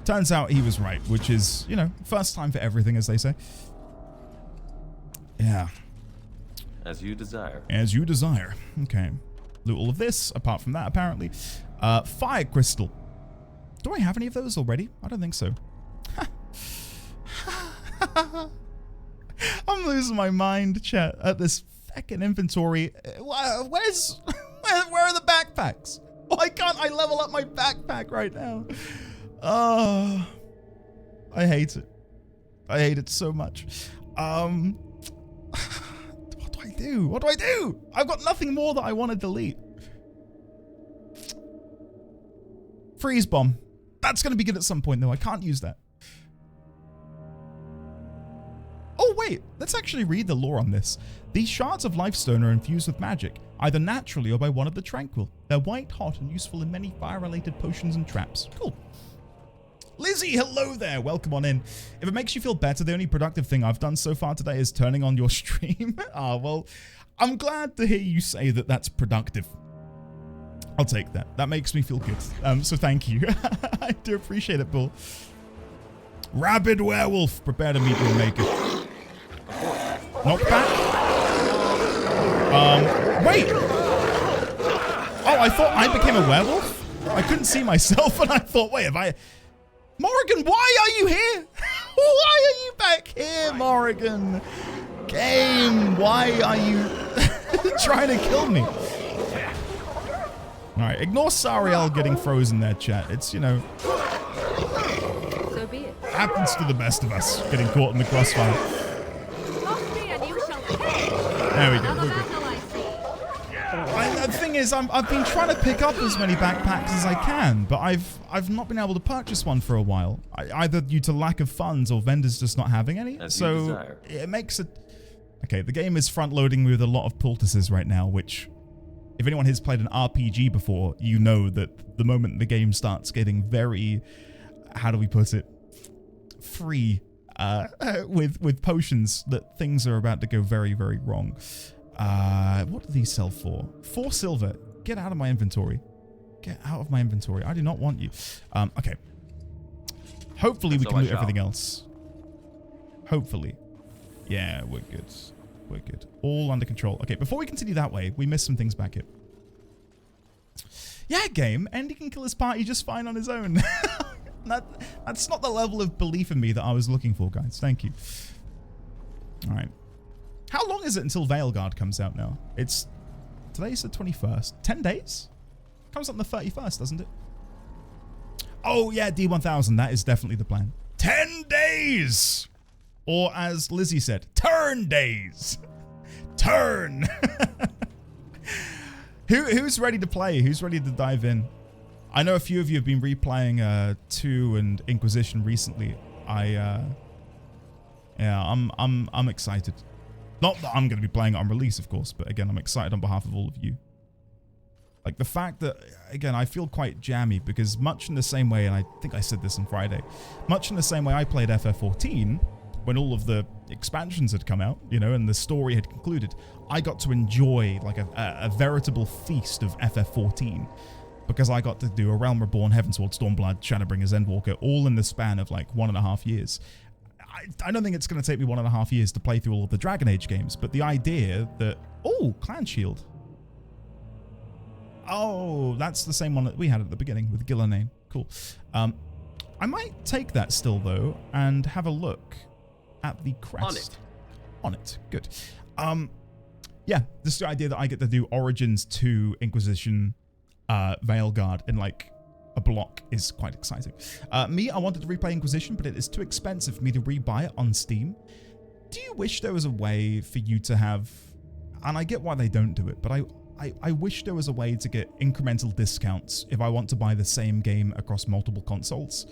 Turns out he was right, which is, you know, first time for everything, as they say. Yeah. As you desire. As you desire. Okay. Loot all of this, apart from that, apparently. Fire crystal. Do I have any of those already? I don't think so. I'm losing my mind, chat, at this fucking inventory. Where are the backpacks? Why can't I level up my backpack right now? I hate it. I hate it so much. What do I do? What do I do? I've got nothing more that I want to delete. Freeze bomb. That's going to be good at some point, though. I can't use that. Oh, wait. Let's actually read the lore on this. These shards of Lifestone are infused with magic, either naturally or by one of the Tranquil. They're white hot and useful in many fire-related potions and traps. Cool. Lizzie, hello there. Welcome on in. If it makes you feel better, the only productive thing I've done so far today is turning on your stream. Well, I'm glad to hear you say that that's productive. I'll take that. That makes me feel good. So thank you. I do appreciate it, Bull. Rabid werewolf. Prepare to meet your maker. Knockback? Wait. Oh, I thought I became a werewolf? I couldn't see myself and I thought, wait, Morrigan, why are you here? Why are you back here, Morrigan? Game, why are you trying to kill me? Alright, ignore Sariel getting frozen there, chat. It's, you know, So be it. happens to the best of us, getting caught in the crossfire. There we go. We're good. The thing is, I've been trying to pick up as many backpacks as I can, but I've not been able to purchase one for a while, either due to lack of funds or vendors just not having any. So it makes it okay. The game is front loading me with a lot of poultices right now, which, if anyone has played an RPG before, you know that the moment the game starts getting very, how do we put it, free with potions, that things are about to go very, very wrong. What do these sell for? 4 silver. Get out of my inventory. Get out of my inventory. I do not want you. Okay. Hopefully we can loot everything else. Hopefully. Yeah, we're good. We're good. All under control. Okay, before we continue that way, we missed some things back here. Yeah, game. Andy can kill his party just fine on his own. That's not the level of belief in me that I was looking for, guys. Thank you. All right. How long is it until Veilguard comes out now? Today's the 21st. 10 days? Comes out on the 31st, doesn't it? Oh, yeah, D1000. That is definitely the plan. 10 days! Or as Lizzie said, turn days. Turn. Who's ready to play? Who's ready to dive in? I know a few of you have been replaying 2 and Inquisition recently. I'm excited. Not that I'm going to be playing it on release, of course, but again, I'm excited on behalf of all of you. Like the fact that, again, I feel quite jammy because much in the same way, and I think I said this on Friday, much in the same way I played FF14 when all of the expansions had come out, you know, and the story had concluded, I got to enjoy like a veritable feast of FF14 because I got to do A Realm Reborn, Heavensward, Stormblood, Shadowbringers, Endwalker, all in the span of like 1.5 years. I don't think it's going to take me 1.5 years to play through all of the Dragon Age games, but the idea that... Oh, Clan Shield. Oh, that's the same one that we had at the beginning with Gillenane. Cool. I might take that still, though, and have a look at the crest. On it. Good. Yeah, this is the idea that I get to do Origins 2 Inquisition Veilguard in, like, a block is quite exciting. Me, I wanted to replay Inquisition, but it is too expensive for me to rebuy it on Steam. Do you wish there was a way for you to have, and I get why they don't do it, but I wish there was a way to get incremental discounts if I want to buy the same game across multiple consoles.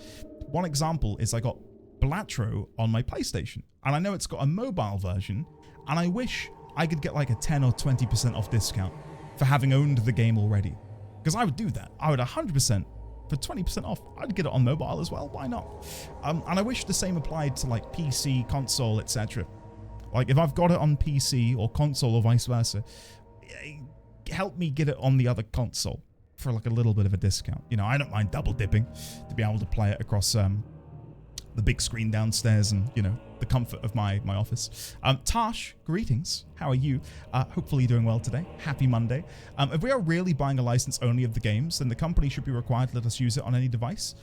One example is I got Balatro on my PlayStation, and I know it's got a mobile version, and I wish I could get like a 10 or 20% off discount for having owned the game already. Because I would do that. I would 100%. For 20% off, I'd get it on mobile as well. Why not? And I wish the same applied to like PC, console, etc. Like if I've got it on PC or console or vice versa, help me get it on the other console. for like a little bit of a discount. You know, I don't mind double dipping to be able to play it across the big screen downstairs and, you know, the comfort of my office. Tash, greetings. How are you? Hopefully you're doing well today. Happy Monday. If we are really buying a license only of the games, then the company should be required to let us use it on any device.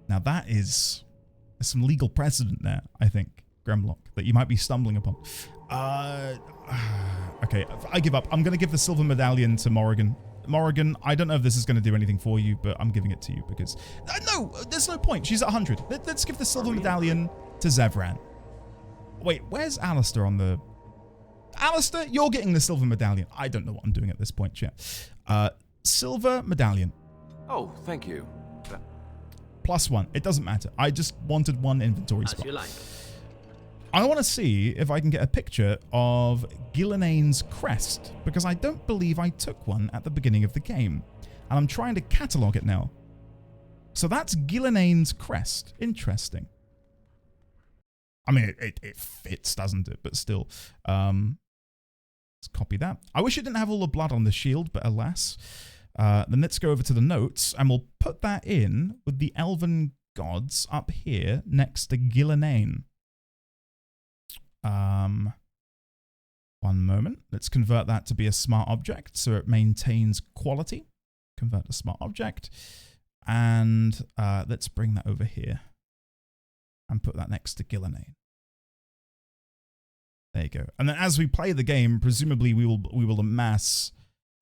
Now that is some legal precedent there, I think, Gremlock, that you might be stumbling upon. Okay, I give up. I'm going to give the silver medallion to Morrigan. Morrigan, I don't know if this is going to do anything for you, but I'm giving it to you because... no, there's no point. She's at 100. Let's give the silver medallion to Zevran. Wait, where's Alistair on the... Alistair, you're getting the silver medallion. I don't know what I'm doing at this point, chat. Silver medallion. Oh, thank you. +1. It doesn't matter. I just wanted one inventory spot. As you like. I want to see if I can get a picture of Gilneain's crest, because I don't believe I took one at the beginning of the game. And I'm trying to catalog it now. So that's Gilneain's crest. Interesting. I mean, it fits, doesn't it? But still. Let's copy that. I wish it didn't have all the blood on the shield, but alas. Then let's go over to the notes, and we'll put that in with the elven gods up here next to Gilneain. One moment. Let's convert that to be a smart object so it maintains quality. Convert to smart object. And let's bring that over here and put that next to Gilneain. There you go. And then as we play the game, presumably we will amass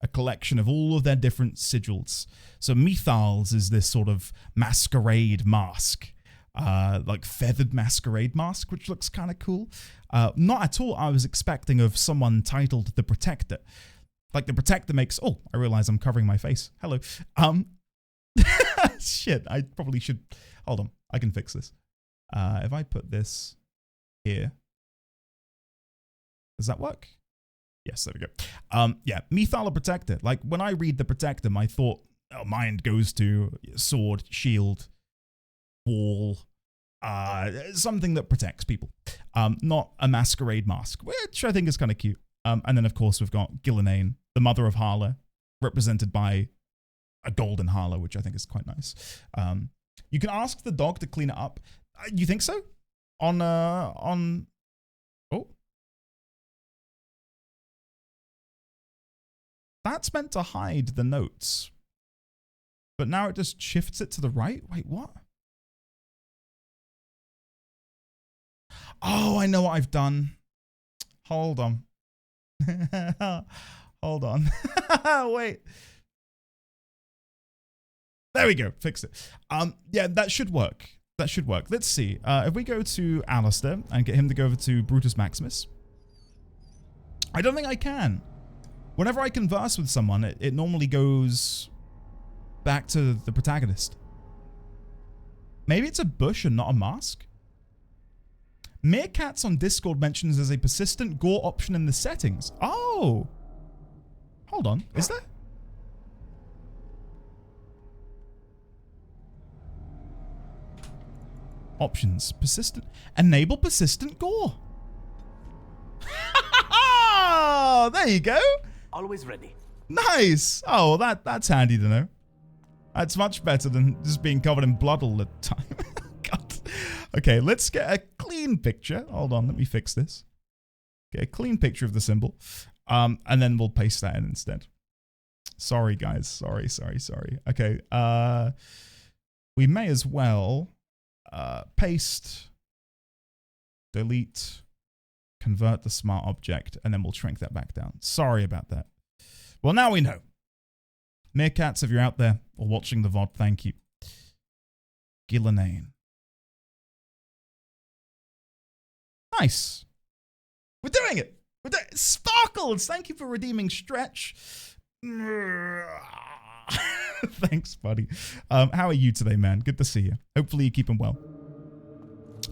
a collection of all of their different sigils. So Mythal's is this sort of masquerade mask. Like feathered masquerade mask, which looks kind of cool. Not at all I was expecting of someone titled The Protector. Like The Protector makes... Oh, I realize I'm covering my face. Hello. Shit, I probably should... Hold on, I can fix this. If I put this here... Does that work? Yes, there we go. Yeah, Mythal Protector. Like, when I read The Protector, my mind goes to sword, shield, wall, something that protects people. Not a masquerade mask, which I think is kind of cute. And then, of course, we've got Gilneain, the mother of Harla, represented by a golden Harla, which I think is quite nice. You can ask the dog to clean it up. You think so? On... Oh. That's meant to hide the notes. But now it just shifts it to the right? Wait, what? Oh, I know what I've done. Hold on. Hold on. Wait. There we go. Fixed it. Yeah, that should work. That should work. Let's see. If we go to Alistair and get him to go over to Brutus Maximus. I don't think I can. Whenever I converse with someone, it normally goes back to the protagonist. Maybe it's a bush and not a mask? Meerkats on Discord mentions there's a persistent gore option in the settings. Oh! Hold on. Is there? Options. Persistent. Enable persistent gore. There you go. Always ready. Nice. Oh, that's handy to know. That's much better than just being covered in blood all the time. God. Okay, let's get a clean picture. Hold on, let me fix this. Okay, a clean picture of the symbol. And then we'll paste that in instead. Sorry, guys. Sorry. Okay, we may as well paste, delete, convert the smart object, and then we'll shrink that back down. Sorry about that. Well, now we know. Meerkats, if you're out there or watching the VOD, thank you. Gilneain. Nice. We're doing it. Sparkles, thank you for redeeming Stretch. Thanks, buddy. How are you today, man? Good to see you. Hopefully you're keeping well.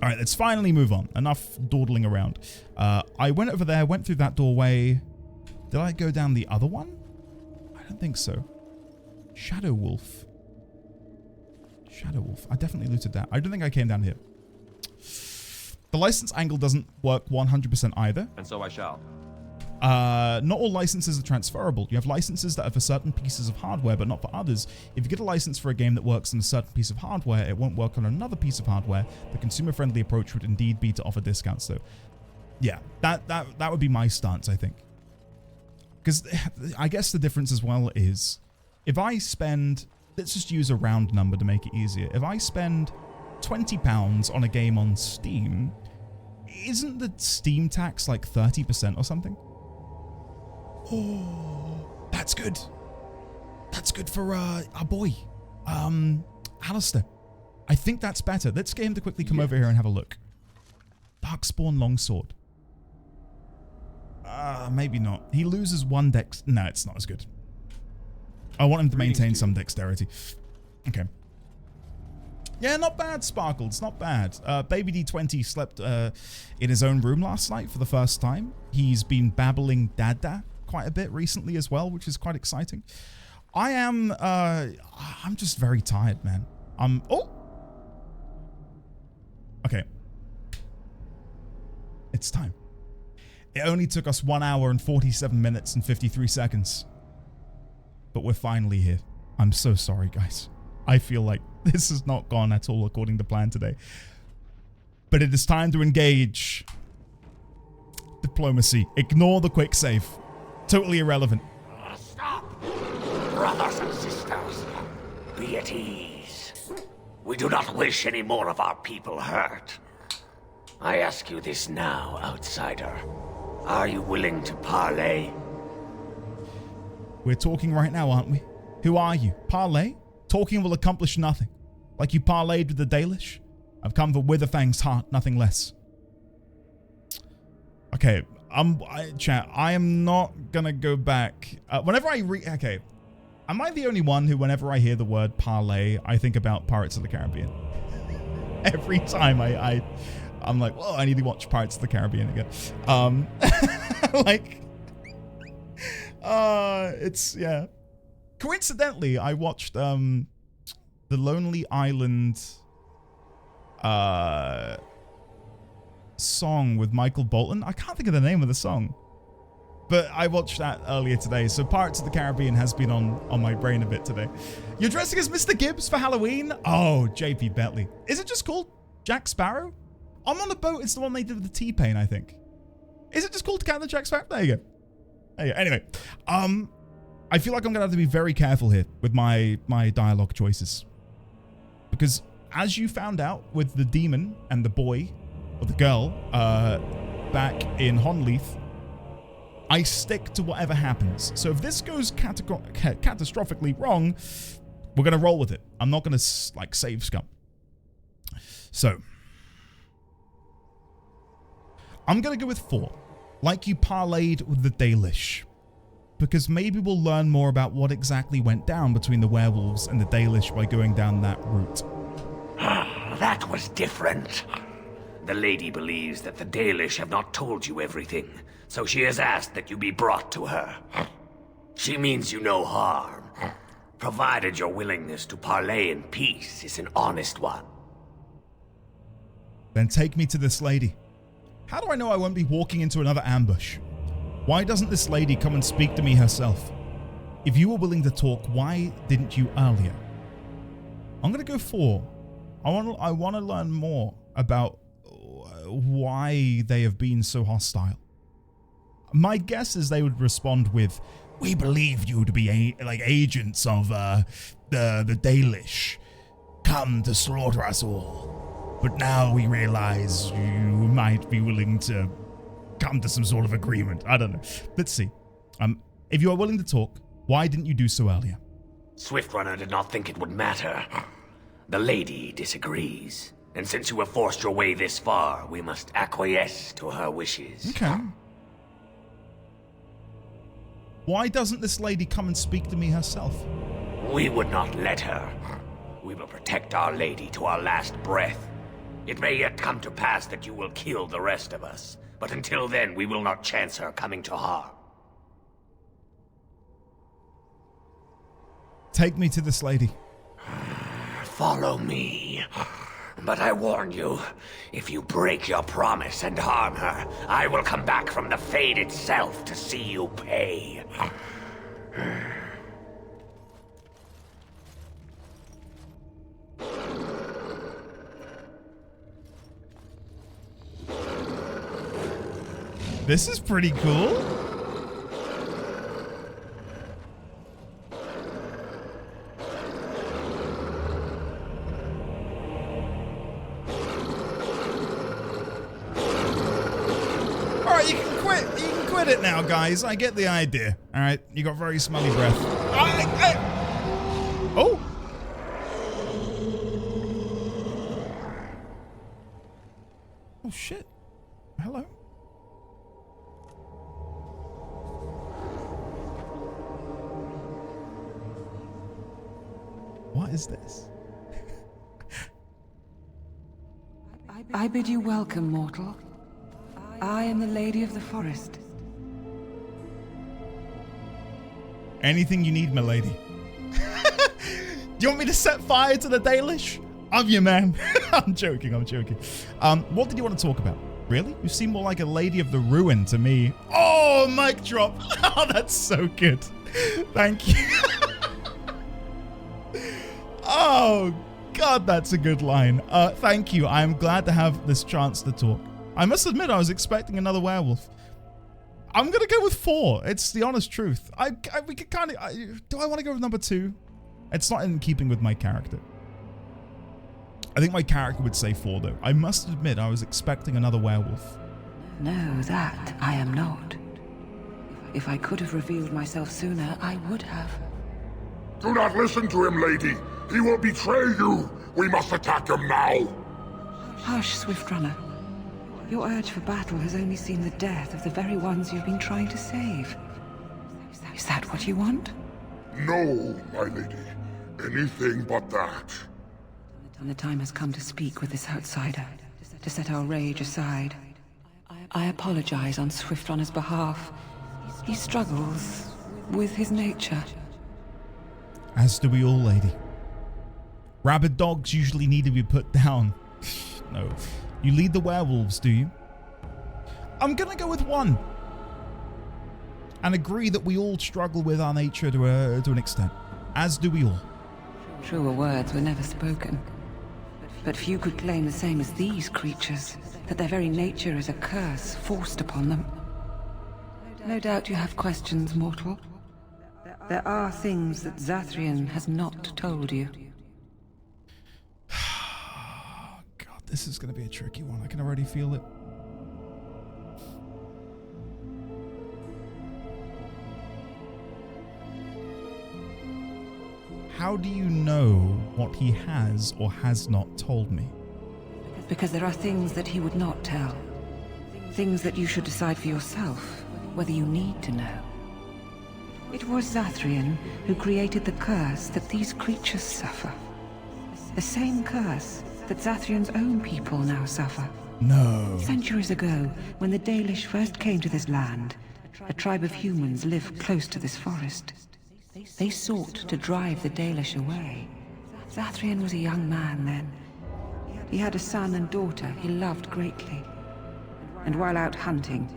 All right, let's finally move on. Enough dawdling around. I went over there, went through that doorway. Did I go down the other one? I don't think so. Shadow Wolf. I definitely looted that. I don't think I came down here. The license angle doesn't work 100% either. And so I shall. Not all licenses are transferable. You have licenses that are for certain pieces of hardware, but not for others. If you get a license for a game that works on a certain piece of hardware, it won't work on another piece of hardware. The consumer-friendly approach would indeed be to offer discounts, though. Yeah, that would be my stance, I think. Because I guess the difference as well is, if I spend, let's just use a round number to make it easier. If I spend £20 on a game on Steam, isn't the Steam tax like 30% or something? Oh, that's good. That's good for our boy, Alistair. I think that's better. Let's get him to quickly come over here and have a look. Darkspawn Longsword. Maybe not. He loses one dex. No, it's not as good. I want him to maintain some dexterity. Okay. Yeah, not bad, Sparkle. It's not bad. Baby D20 slept in his own room last night for the first time. He's been babbling Dada quite a bit recently as well, which is quite exciting. I'm just very tired, man. Oh! Okay. It's time. It only took us 1 hour and 47 minutes and 53 seconds. But we're finally here. I'm so sorry, guys. I feel like this has not gone at all according to plan today. But it is time to engage. Diplomacy. Ignore the quick save. Totally irrelevant. Stop! Brothers and sisters, be at ease. We do not wish any more of our people hurt. I ask you this now, outsider. Are you willing to parley? We're talking right now, aren't we? Who are you? Parley? Talking will accomplish nothing. Like you parlayed with the Dalish? I've come for Witherfang's heart, nothing less. Okay, chat, I am not gonna go back. Whenever I okay, am I the only one who, whenever I hear the word parlay, I think about Pirates of the Caribbean? Every time I'm like, well, I need to watch Pirates of the Caribbean again. Like, it's, yeah. Coincidentally, I watched the Lonely Island song with Michael Bolton. I can't think of the name of the song, but I watched that earlier today. So Pirates of the Caribbean has been on my brain a bit today. You're dressing as Mr. Gibbs for Halloween? Oh, JP Bentley. Is it just called Jack Sparrow? I'm on a boat. It's the one they did with the T-Pain, I think. Is it just called Captain Jack Sparrow? There you go. There you go. Anyway, I feel like I'm gonna have to be very careful here with my dialogue choices, because as you found out with the demon and the boy or the girl back in Honleith, I stick to whatever happens. So if this goes catastrophically wrong, we're gonna roll with it. I'm not gonna like save scum. So I'm gonna go with 4, like you parlayed with the Dalish, because maybe we'll learn more about what exactly went down between the werewolves and the Dalish by going down that route. That was different. The lady believes that the Dalish have not told you everything, so she has asked that you be brought to her. She means you no harm, provided your willingness to parley in peace is an honest one. Then take me to this lady. How do I know I won't be walking into another ambush? Why doesn't this lady come and speak to me herself? If you were willing to talk, why didn't you earlier? I'm gonna go 4. I want to learn more about why they have been so hostile. My guess is they would respond with, "We believed you to be like agents of the Dalish, come to slaughter us all. But now we realize you might be willing to come to some sort of agreement." I don't know. Let's see. If you are willing to talk, why didn't you do so earlier? Swiftrunner did not think it would matter. The lady disagrees, and since you have forced your way this far, we must acquiesce to her wishes. Okay. Why doesn't this lady come and speak to me herself? We would not let her. We will protect our lady to our last breath. It may yet come to pass that you will kill the rest of us, but until then, we will not chance her coming to harm. Take me to this lady. Follow me. But I warn you, if you break your promise and harm her, I will come back from the Fade itself to see you pay. This is pretty cool. Alright, you can quit. You can quit it now, guys. I get the idea. Alright, you got very smelly breath. Oh! Oh, shit. Hello. What is this? I bid you welcome, mortal. I am the Lady of the Forest. Anything you need, milady. Do you want me to set fire to the Dalish? I'm your man. I'm joking, I'm joking. What did you want to talk about? Really? You seem more like a Lady of the Ruin to me. Oh, mic drop. Oh, that's so good. Thank you. Oh, God, that's a good line. Thank you. I am glad to have this chance to talk. I must admit, I was expecting another werewolf. I'm going to go with 4. It's the honest truth. We could kind of... do I want to go with number 2? It's not in keeping with my character. I think my character would say 4, though. I must admit, I was expecting another werewolf. No, that I am not. If I could have revealed myself sooner, I would have. Do not listen to him, lady. He will betray you. We must attack him now. Hush, Swiftrunner. Your urge for battle has only seen the death of the very ones you've been trying to save. Is that what you want? No, my lady. Anything but that. And the time has come to speak with this outsider, to set our rage aside. I apologize on Swiftrunner's behalf. He struggles with his nature. As do we all, lady. Rabid dogs usually need to be put down. No. You lead the werewolves, do you? I'm gonna go with 1. And agree that we all struggle with our nature to an extent. As do we all. Truer words were never spoken. But few could claim the same as these creatures, that their very nature is a curse forced upon them. No doubt you have questions, mortal. There are things that Zathrian has not told you. God, this is going to be a tricky one. I can already feel it. How do you know what he has or has not told me? Because there are things that he would not tell. Things that you should decide for yourself, whether you need to know. It was Zathrian who created the curse that these creatures suffer. The same curse that Zathrian's own people now suffer. No. Centuries ago, when the Dalish first came to this land, a tribe of humans lived close to this forest. They sought to drive the Dalish away. Zathrian was a young man then. He had a son and daughter he loved greatly. And while out hunting,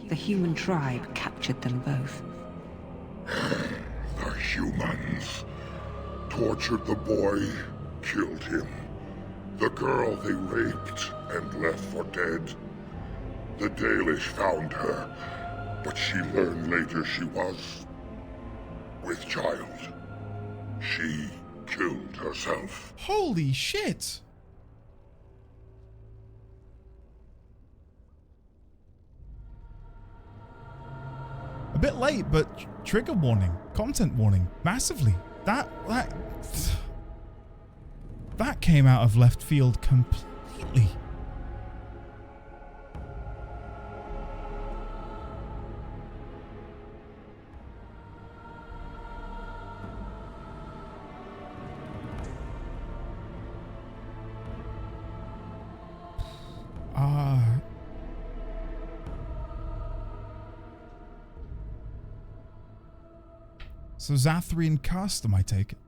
the human tribe captured them both. The humans tortured the boy, killed him. The girl they raped and left for dead. The Dalish found her, but she learned later she was with child. She killed herself. Holy shit. A bit late, but trigger warning, content warning, massively. That came out of left field completely. So Zathrian cast them, I take it.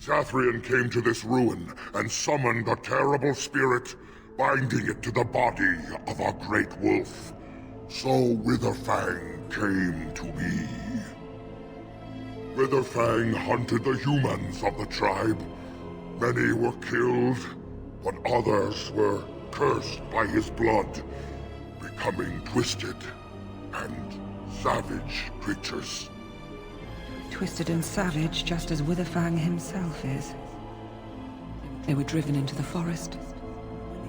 Zathrian came to this ruin and summoned a terrible spirit, binding it to the body of our great wolf. So Witherfang came to be. Witherfang hunted the humans of the tribe. Many were killed, but others were cursed by his blood, becoming twisted and savage creatures. Twisted and savage, just as Witherfang himself is. They were driven into the forest.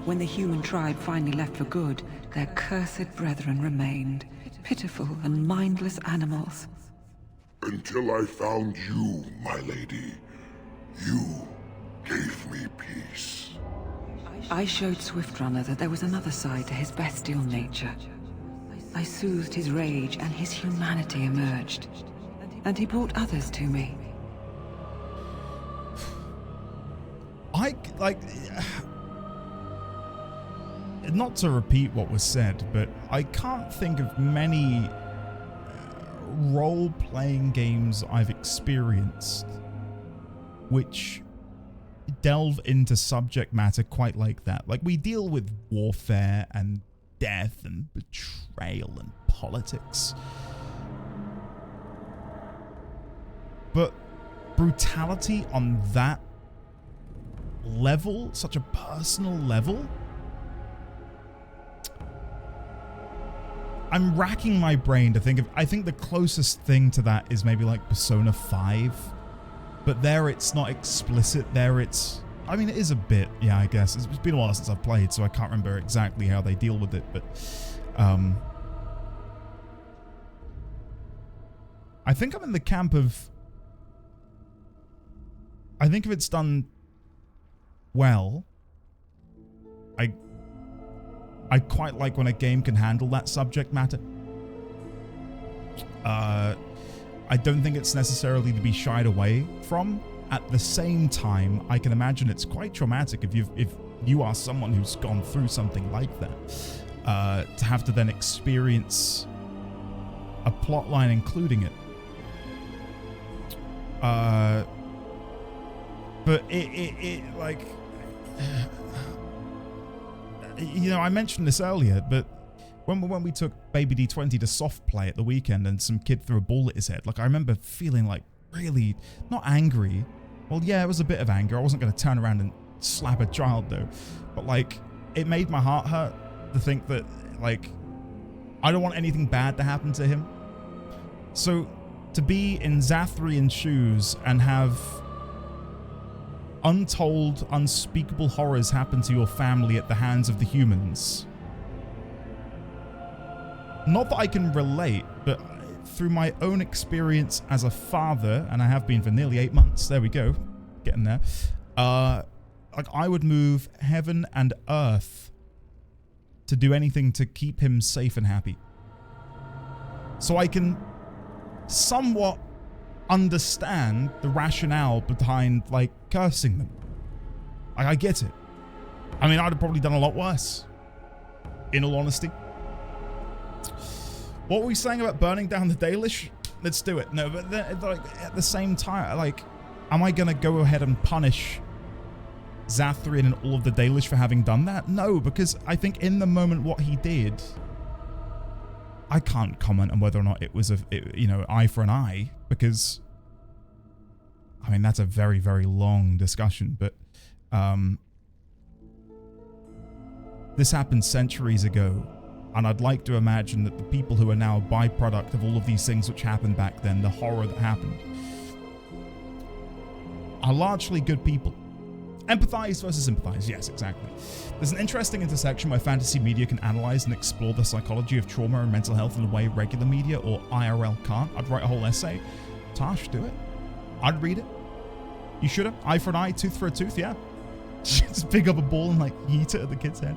When the human tribe finally left for good, their cursed brethren remained, pitiful and mindless animals. Until I found you, my lady. You gave me peace. I showed Swiftrunner that there was another side to his bestial nature. I soothed his rage and his humanity emerged. And he brought others to me. Not to repeat what was said, but I can't think of many role-playing games I've experienced which delve into subject matter quite like that. Like, we deal with warfare and death and betrayal and politics. But brutality on that level, such a personal level, I'm racking my brain to think of. I think the closest thing to that is maybe like Persona 5, but there it's not explicit. There it's, I mean, it is a bit, yeah, I guess. It's been a while since I've played, so I can't remember exactly how they deal with it, but I think I'm in the camp of, I think if it's done well, I quite like when a game can handle that subject matter. I don't think it's necessarily to be shied away from. At the same time, I can imagine it's quite traumatic if you are someone who's gone through something like that, to have to then experience a plotline including it. But it like, you know, I mentioned this earlier, but when we took Baby D20 to soft play at the weekend and some kid threw a ball at his head, like, I remember feeling like really not angry. Well, yeah, it was a bit of anger. I wasn't going to turn around and slap a child though, but like, it made my heart hurt to think that, like, I don't want anything bad to happen to him. So to be in Zathrian's shoes and have untold, unspeakable horrors happen to your family at the hands of the humans. Not that I can relate, but through my own experience as a father, and I have been for nearly 8 months, there we go, getting there, like, I would move heaven and earth to do anything to keep him safe and happy. So I can somewhat understand the rationale behind, like, cursing them. I get it. I mean, I'd have probably done a lot worse, in all honesty. What were we saying about burning down the Dalish? Let's do it. No, but then, like, at the same time, like, am I gonna go ahead and punish Zathrian and all of the Dalish for having done that? No, because I think in the moment what he did, I can't comment on whether or not it was you know, eye for an eye, because I mean, that's a very, very long discussion, but this happened centuries ago, and I'd like to imagine that the people who are now a byproduct of all of these things which happened back then, the horror that happened, are largely good people. Empathize versus sympathize, yes, exactly. There's an interesting intersection where fantasy media can analyze and explore the psychology of trauma and mental health in a way regular media or IRL can't. I'd write a whole essay. Tash, do it. I'd read it. You should have. Eye for an eye, tooth for a tooth, yeah. Just pick up a ball and, like, yeet it at the kid's head.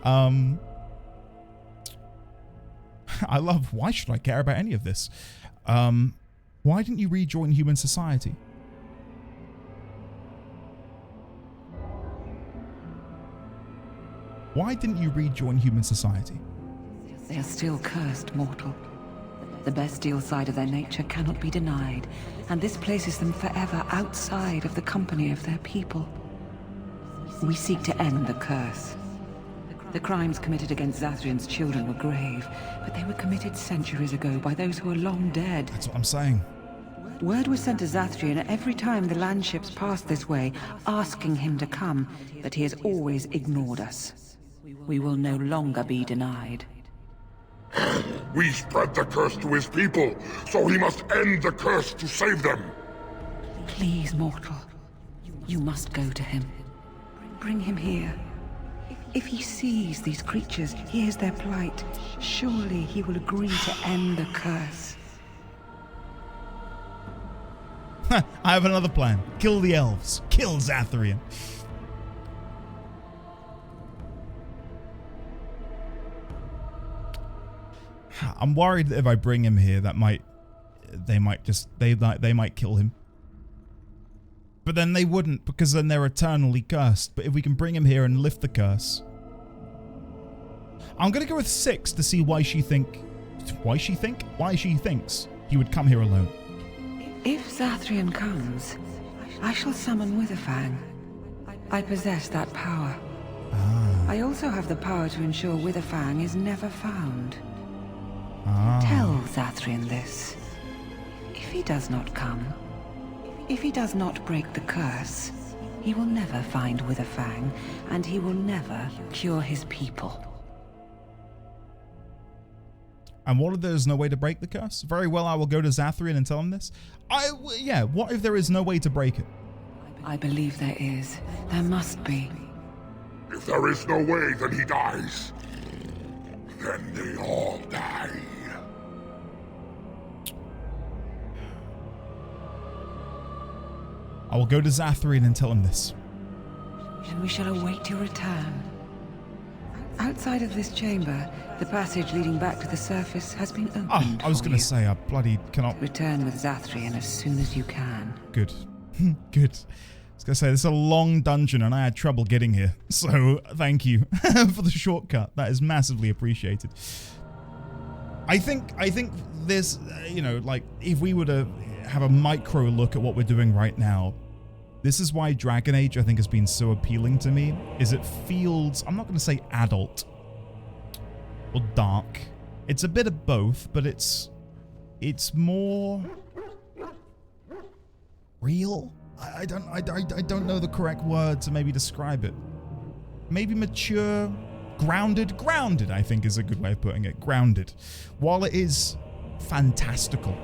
I love, why should I care about any of this? Why didn't you rejoin human society? Why didn't you rejoin human society? They are still cursed, mortal. The bestial side of their nature cannot be denied, and this places them forever outside of the company of their people. We seek to end the curse. The crimes committed against Zathrian's children were grave, but they were committed centuries ago by those who are long dead. That's what I'm saying. Word was sent to Zathrian every time the landships passed this way, asking him to come, but he has always ignored us. We will no longer be denied. We spread the curse to his people, so he must end the curse to save them. Please, mortal. You must go to him. Bring him here. If he sees these creatures, hears their plight, surely he will agree to end the curse. I have another plan. Kill the elves. Kill Zathrian. I'm worried that if I bring him here, they might kill him. But then they wouldn't, because then they're eternally cursed. But if we can bring him here and lift the curse, I'm gonna go with 6 to see why she thinks he would come here alone. If Zathrian comes, I shall summon Witherfang. I possess that power. I also have the power to ensure Witherfang is never found. Tell Zathrian this. If he does not come, if he does not break the curse, he will never find Witherfang, and he will never cure his people. And what if there's no way to break the curse? Very well, I will go to Zathrian and tell him this. Yeah, what if there is no way to break it? I believe there is. There must be. If there is no way, then he dies. Then they all die. I will go to Zathrian and tell him this. And we shall await your return. Outside of this chamber, the passage leading back to the surface has been opened. Oh, I was going to say, I bloody cannot... Return with Zathrian as soon as you can. Good. Good. I was going to say, this is a long dungeon and I had trouble getting here. So, thank you for the shortcut. That is massively appreciated. I think this, like, if we were to have a micro look at what we're doing right now, this is why Dragon Age, I think, has been so appealing to me, is it feels, I'm not going to say adult or dark. It's a bit of both, but it's more real. I don't know the correct word to maybe describe it. Maybe mature, grounded. Grounded, I think, is a good way of putting it. Grounded. While it is fantastical,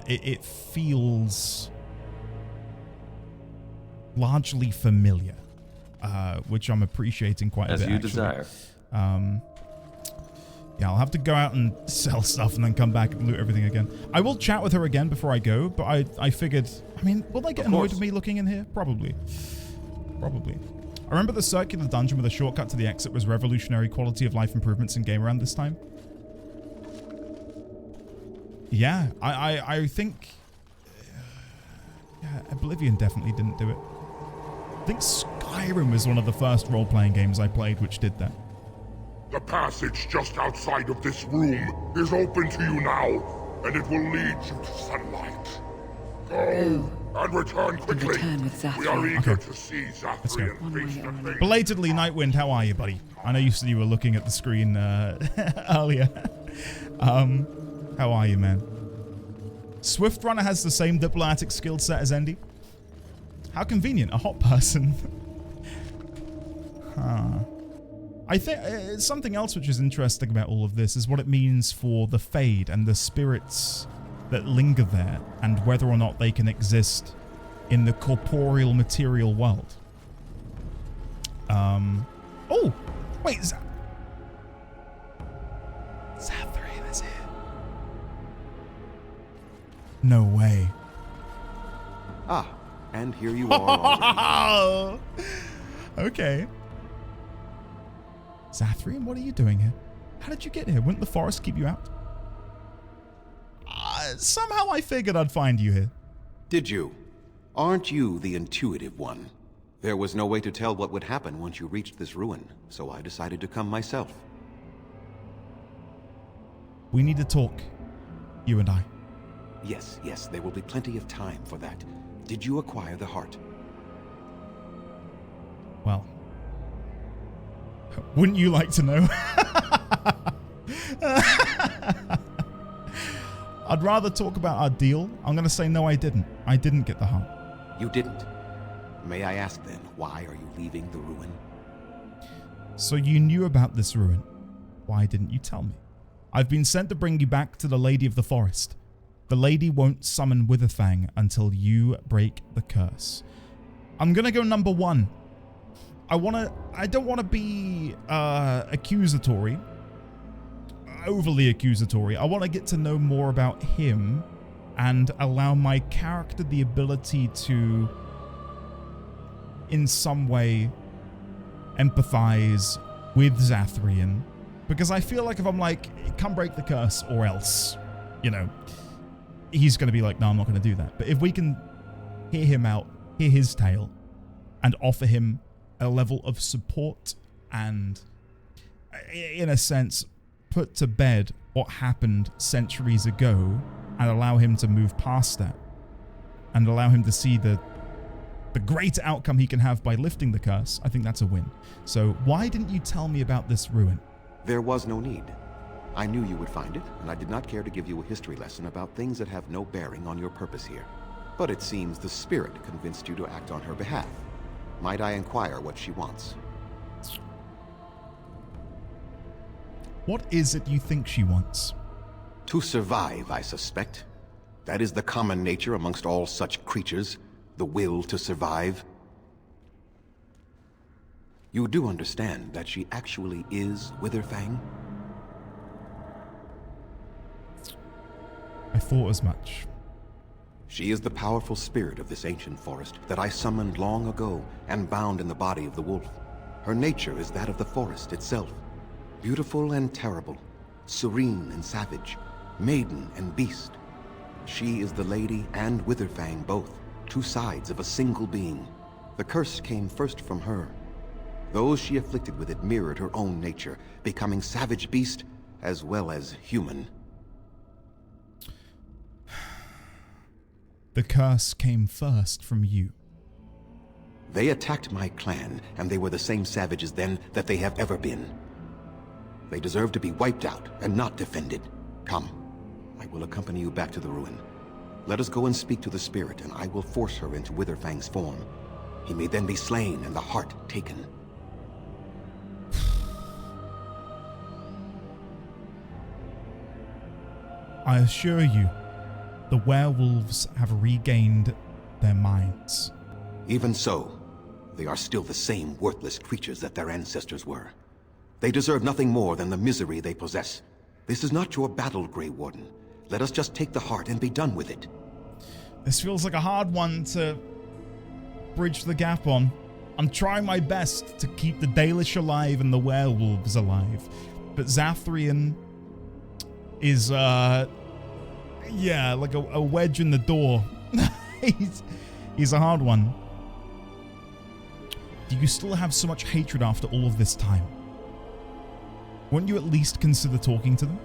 it feels largely familiar, which I'm appreciating quite a bit. As you actually. desire. Yeah, I'll have to go out and sell stuff and then come back and loot everything again. I will chat with her again before I go, but I figured, I mean, will they get annoyed with me looking in here? Probably. Probably. I remember the circular dungeon with a shortcut to the exit was revolutionary quality of life improvements in game around this time. Yeah, I think... yeah, Oblivion definitely didn't do it. I think Skyrim was one of the first role-playing games I played which did that. The passage just outside of this room is open to you now, and it will lead you to sunlight. Go and return quickly. Return with Zathrian. We are eager Okay. to see Let's go. Zathrian face to face. Belatedly, Nightwind, how are you, buddy? I know you said you were looking at the screen earlier. How are you, man? Swiftrunner has the same diplomatic skill set as Endy. How convenient, a hot person. Huh. I think something else which is interesting about all of this is what it means for the Fade and the spirits that linger there, and whether or not they can exist in the corporeal material world. Oh, wait, Zathrian is here. No way. Ah, and here you are. Okay. Zathrian, what are you doing here? How did you get here? Wouldn't the forest keep you out? Somehow I figured I'd find you here. Did you? Aren't you the intuitive one? There was no way to tell what would happen once you reached this ruin, so I decided to come myself. We need to talk, you and I. Yes, yes, there will be plenty of time for that. Did you acquire the heart? Well, wouldn't you like to know? I'd rather talk about our deal. I'm going to say no, I didn't. I didn't get the heart. You didn't? May I ask then, why are you leaving the ruin? So you knew about this ruin. Why didn't you tell me? I've been sent to bring you back to the Lady of the Forest. The lady won't summon Witherfang until you break the curse. I'm going to go number 1. I don't want to be accusatory. Overly accusatory. I want to get to know more about him and allow my character the ability to, in some way, empathize with Zathrian. Because I feel like if I'm like, come break the curse or else, you know, he's going to be like, no, I'm not going to do that. But if we can hear him out, hear his tale, and offer him a level of support and, in a sense, put to bed what happened centuries ago and allow him to move past that and allow him to see the great outcome he can have by lifting the curse, I think that's a win. So why didn't you tell me about this ruin? There was no need. I knew you would find it, and I did not care to give you a history lesson about things that have no bearing on your purpose here. But it seems the spirit convinced you to act on her behalf. Might I inquire what she wants? What is it you think she wants? To survive, I suspect. That is the common nature amongst all such creatures, the will to survive. You do understand that she actually is Witherfang? I thought as much. She is the powerful spirit of this ancient forest that I summoned long ago and bound in the body of the wolf. Her nature is that of the forest itself. Beautiful and terrible, serene and savage, maiden and beast. She is the lady and Witherfang both, two sides of a single being. The curse came first from her. Those she afflicted with it mirrored her own nature, becoming savage beast as well as human. The curse came first from you. They attacked my clan, and they were the same savages then that they have ever been. They deserve to be wiped out and not defended. Come, I will accompany you back to the ruin. Let us go and speak to the spirit, and I will force her into Witherfang's form. He may then be slain and the heart taken. I assure you, the werewolves have regained their minds. Even so, they are still the same worthless creatures that their ancestors were. They deserve nothing more than the misery they possess. This is not your battle, Grey Warden. Let us just take the heart and be done with it. This feels like a hard one to bridge the gap on. I'm trying my best to keep the Dalish alive and the werewolves alive. But Zathrian is, yeah, like a wedge in the door. He's a hard one. Do you still have so much hatred after all of this time? Wouldn't you at least consider talking to them?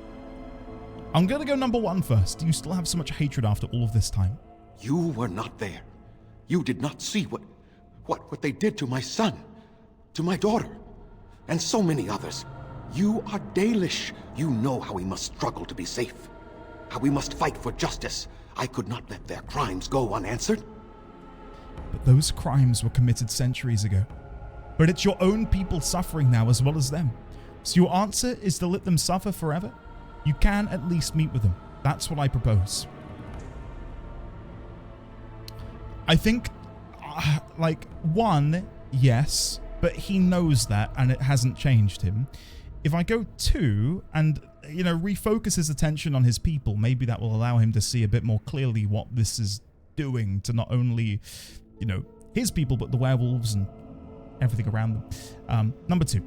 I'm gonna go number 1 first. Do you still have so much hatred after all of this time? You were not there. You did not see what they did to my son, to my daughter, and so many others. You are Dalish. You know how we must struggle to be safe, how we must fight for justice. I could not let their crimes go unanswered. But those crimes were committed centuries ago. But it's your own people suffering now as well as them. So your answer is to let them suffer forever? You can at least meet with them. That's what I propose. I think, like, 1, yes, but he knows that and it hasn't changed him. If I go 2 and, you know, refocus his attention on his people, maybe that will allow him to see a bit more clearly what this is doing to not only, you know, his people, but the werewolves and everything around them. Number 2,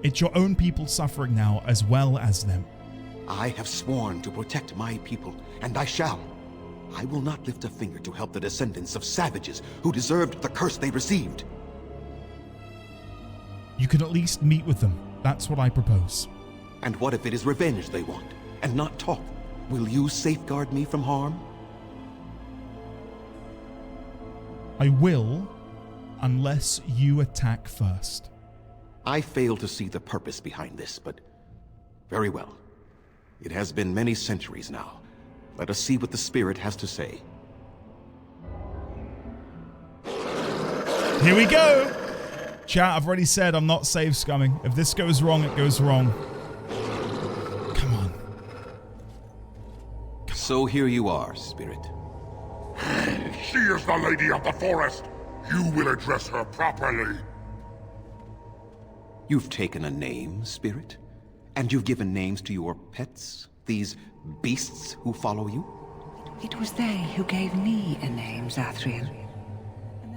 it's your own people suffering now as well as them. I have sworn to protect my people, and I shall. I will not lift a finger to help the descendants of savages who deserved the curse they received. You can at least meet with them. That's what I propose. And what if it is revenge they want? and not talk, will you safeguard me from harm? I will, unless you attack first. I fail to see the purpose behind this, but very well. It has been many centuries now. Let us see what the spirit has to say. Here we go! Chat, I've already said I'm not save scumming. If this goes wrong, it goes wrong. Come on. So here you are, spirit. She is the Lady of the Forest. You will address her properly. You've taken a name, spirit? And you've given names to your pets? These beasts who follow you? It was they who gave me a name, Zathrian.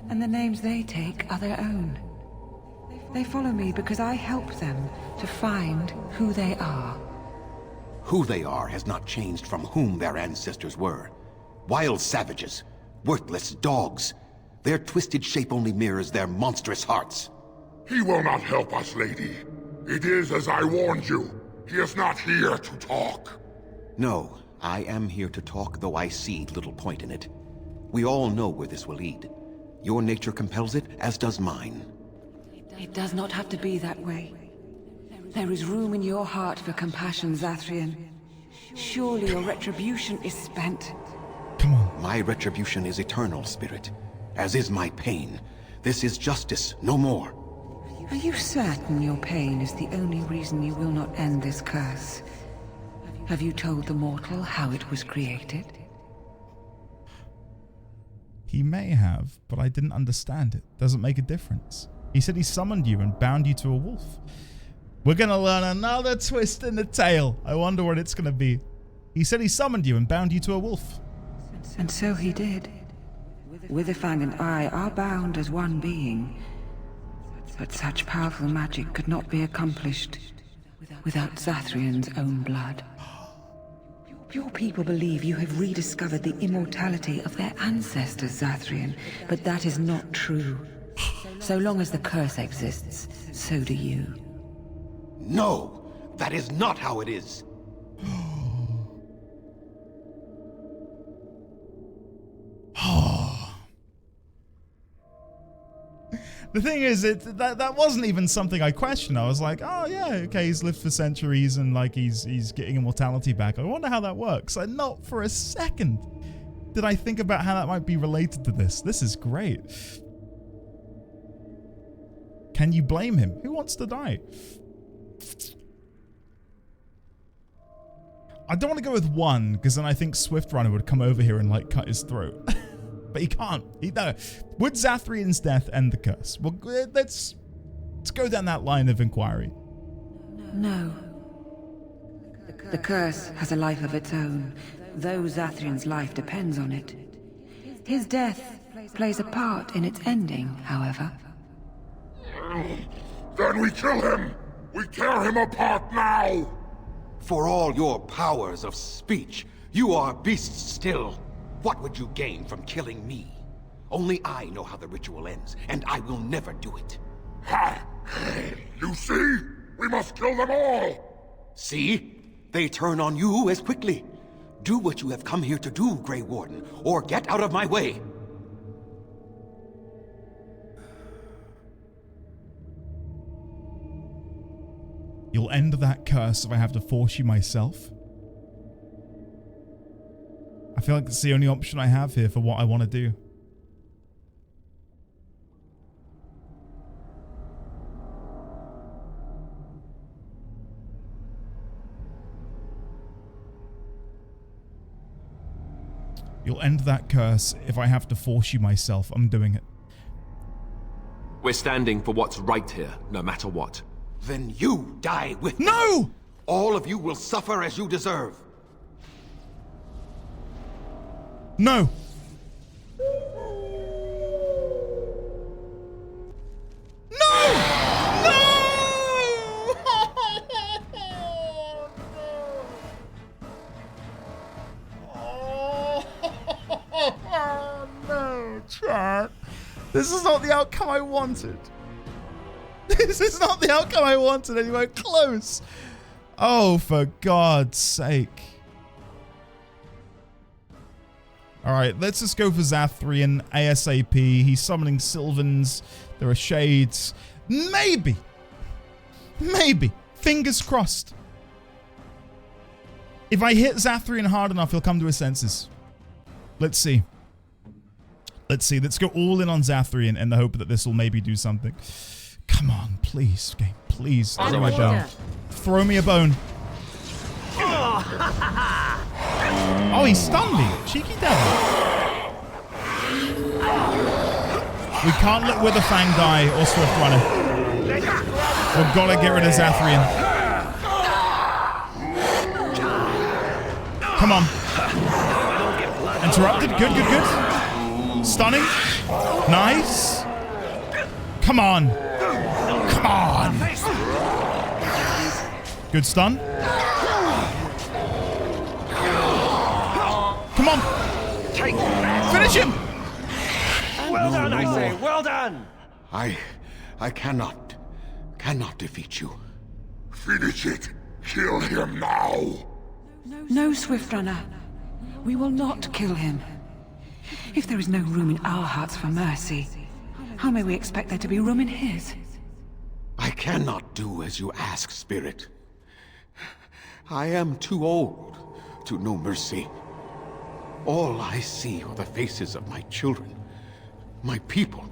And the names they take are their own. They follow me because I help them to find who they are. Who they are has not changed from whom their ancestors were. Wild savages, worthless dogs. Their twisted shape only mirrors their monstrous hearts. He will not help us, lady. It is as I warned you. He is not here to talk. No, I am here to talk, though I see little point in it. We all know where this will lead. Your nature compels it, as does mine. It does not have to be that way. There is room in your heart for compassion, Zathrian. Surely your retribution is spent. Come on. My retribution is eternal, spirit, as is my pain. This is justice, no more. Are you certain your pain is the only reason you will not end this curse? Have you told the mortal how it was created? He may have, but I didn't understand it. Doesn't make a difference. He said he summoned you and bound you to a wolf. We're gonna learn another twist in the tale. I wonder what it's gonna be. He said he summoned you and bound you to a wolf. And so he did. Witherfang and I are bound as one being. But such powerful magic could not be accomplished without Zathrian's own blood. Your people believe you have rediscovered the immortality of their ancestors, Zathrian, but that is not true. So long as the curse exists, so do you. No, that is not how it is. The thing is, that wasn't even something I questioned. I was like, oh yeah, okay, he's lived for centuries and like he's getting immortality back. I wonder how that works. And not for a second did I think about how that might be related to this. This is great. Can you blame him? Who wants to die? I don't want to go with one, because then I think Swiftrunner would come over here and like cut his throat. But he can't. No. Would Zathrian's death end the curse? Well, let's go down that line of inquiry. No. The curse has a life of its own, though Zathrian's life depends on it. His death plays a part in its ending, however. Then we kill him! We tear him apart now! For all your powers of speech, you are beasts still. What would you gain from killing me? Only I know how the ritual ends, and I will never do it. Ha! You see? We must kill them all! See? They turn on you as quickly. Do what you have come here to do, Grey Warden, or get out of my way. You'll end that curse if I have to force you myself. I feel like it's the only option I have here for what I want to do. You'll end that curse if I have to force you myself. I'm doing it. We're standing for what's right here, no matter what. Then you die with me. No! All of you will suffer as you deserve. No! Chat. This is not the outcome I wanted. This is not the outcome I wanted anywhere close. Oh, for God's sake. Alright, let's just go for Zathrian ASAP. He's summoning Sylvans. There are shades. Maybe. Fingers crossed. If I hit Zathrian hard enough, he'll come to his senses. Let's see. Let's go all in on Zathrian in the hope that this will maybe do something. Come on, please, game. Please, throw my bone. Throw me a bone. Oh, he stunned me. Cheeky devil. We can't let Witherfang die or Swift Runner. We've got to get rid of Zathrian. Come on. Interrupted. Good. Stunning. Nice. Come on. Good stun. Come on. Finish him. Well done, I say. Well done. I cannot defeat you. Finish it. Kill him now. No, Swift Runner. We will not kill him. If there is no room in our hearts for mercy, how may we expect there to be room in his? I cannot do as you ask, Spirit. I am too old to know mercy. All I see are the faces of my children, my people.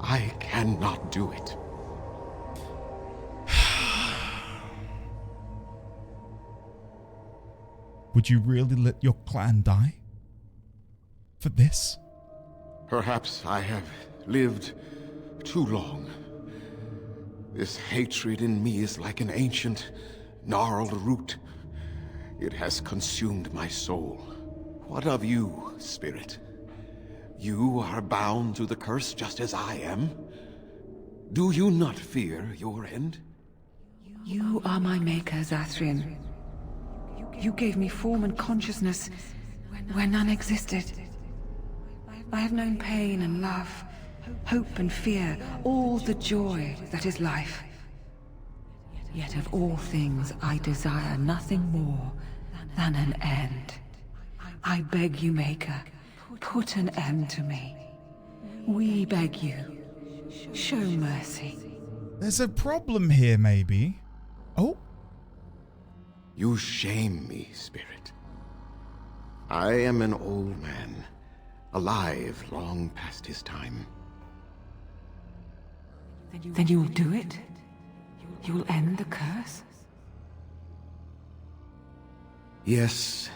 I cannot do it. Would you really let your clan die? For this? Perhaps I have lived too long. This hatred in me is like an ancient, gnarled root. It has consumed my soul. What of you, Spirit? You are bound to the curse just as I am. Do you not fear your end? You are my maker, Zathrian. You gave me form and consciousness where none existed. I have known pain and love, hope and fear, all the joy that is life. Yet of all things I desire nothing more than an end. I beg you, Maker, put an end to me. We beg you, show mercy. There's a problem here, maybe. Oh? You shame me, Spirit. I am an old man, alive long past his time. Then you will do it? You will end the curse? Yes,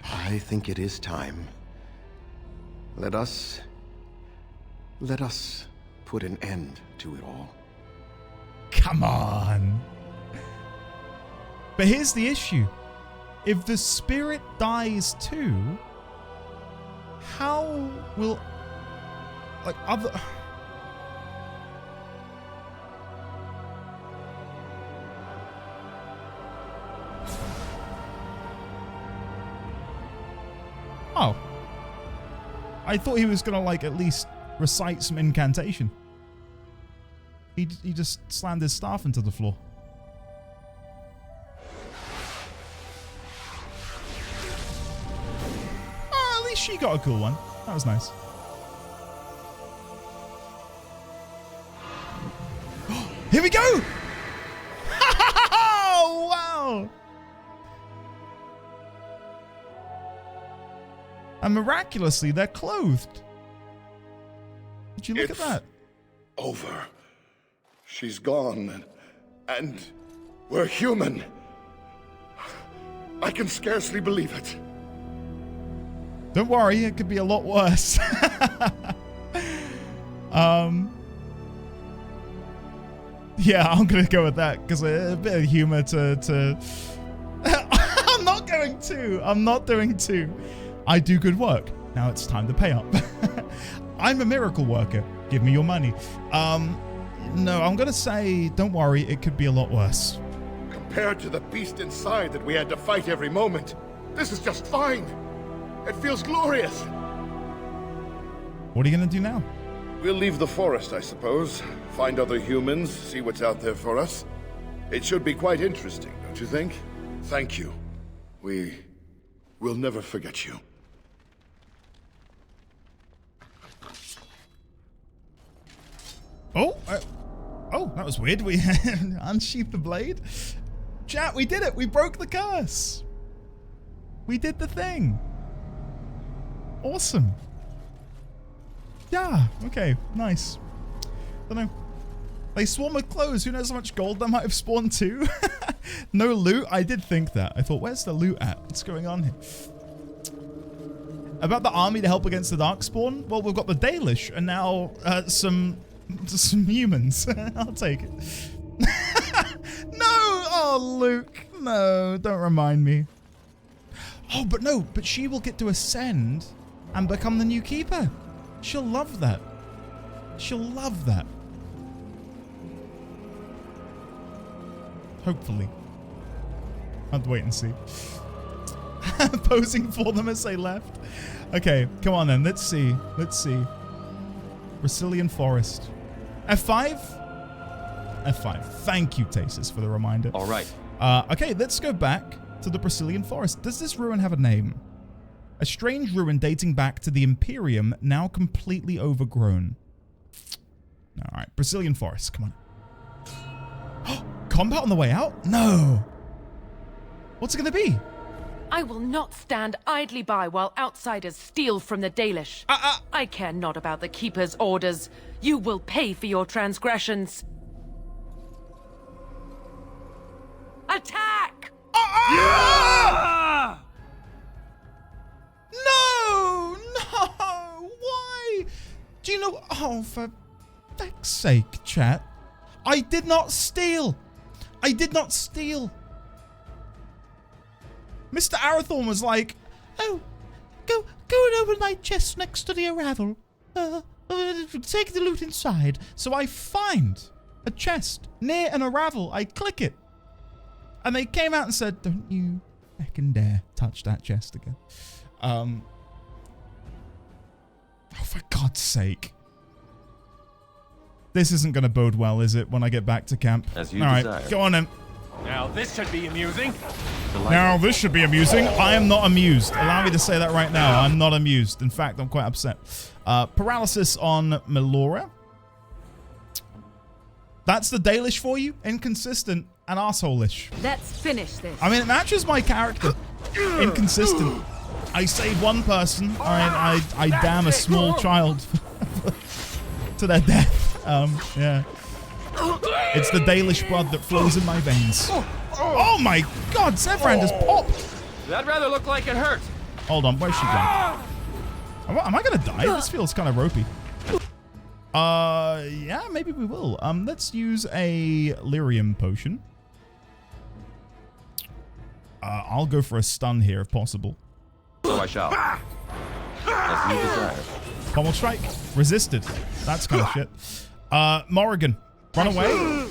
I think it is time. Let us put an end to it all. Come on. But here's the issue. If the spirit dies too, how will, like, other... Oh. I thought he was gonna, like, at least recite some incantation. He just slammed his staff into the floor. Oh, at least she got a cool one. That was nice. Here we go! Wow! And miraculously, they're clothed. Did you look at that? Over. She's gone, and we're human. I can scarcely believe it. Don't worry, it could be a lot worse. Yeah, I'm gonna go with that because a bit of humor to I'm not going to. I'm not doing to. I do good work. Now it's time to pay up. I'm a miracle worker. Give me your money. No, I'm gonna say, don't worry, it could be a lot worse. Compared to the beast inside that we had to fight every moment, this is just fine. It feels glorious. What are you gonna do now? We'll leave the forest, I suppose. Find other humans, see what's out there for us. It should be quite interesting, don't you think? Thank you. We'll never forget you. Oh, that was weird. We unsheathed the blade. Chat, we did it. We broke the curse. We did the thing. Awesome. Yeah, okay, nice. Don't know. They swarm with clothes. Who knows how much gold that might have spawned too? No loot? I did think that. I thought, where's the loot at? What's going on here? About the army to help against the Darkspawn? Well, we've got the Dalish and now some humans. I'll take it. No! Oh, Luke. No, don't remind me. Oh, but she will get to ascend and become the new keeper. She'll love that. She'll love that. Hopefully. I'll have to wait and see. Posing for them as they left. Okay, come on then. Let's see. Let's see. Brazilian Forest. F5? F5. Thank you, Tasis, for the reminder. All right. Okay, let's go back to the Brazilian Forest. Does this ruin have a name? A strange ruin dating back to the Imperium, now completely overgrown. All right, Brazilian Forest. Come on. Combat on the way out? No. What's it going to be? I will not stand idly by while outsiders steal from the Dalish. I care not about the Keeper's orders. You will pay for your transgressions. Attack! Yeah! No! No! Why? Do you know... Oh, for feck's sake, chat. I did not steal. I did not steal. Mr. Arathorn was like, oh, go and open my chest next to the Aravel. Take the loot inside. So I find a chest near an Aravel. I click it. And they came out and said, don't you feckin' dare touch that chest again. Oh, for God's sake. This isn't going to bode well, is it, when I get back to camp? As you All desire. right, go on then. Now this should be amusing. Now this should be amusing. I am not amused. Allow me to say that right now. I'm not amused. In fact, I'm quite upset. Paralysis on Melora. That's the Dalish for you. Inconsistent and arsehole-ish. Let's finish this. I mean, it matches my character. Inconsistent. I save one person. I damn a small child to their death. Yeah. It's the Dalish blood that flows in my veins. Oh my God, Zevran just popped. That'd rather look like it hurt. Hold on, where's she gone? Am I gonna die? This feels kind of ropey. Yeah, maybe we will. Let's use a lyrium potion. I'll go for a stun here if possible. So I shall. As you desire. Pommel strike. Resisted. That's kind of shit. Morrigan, run away.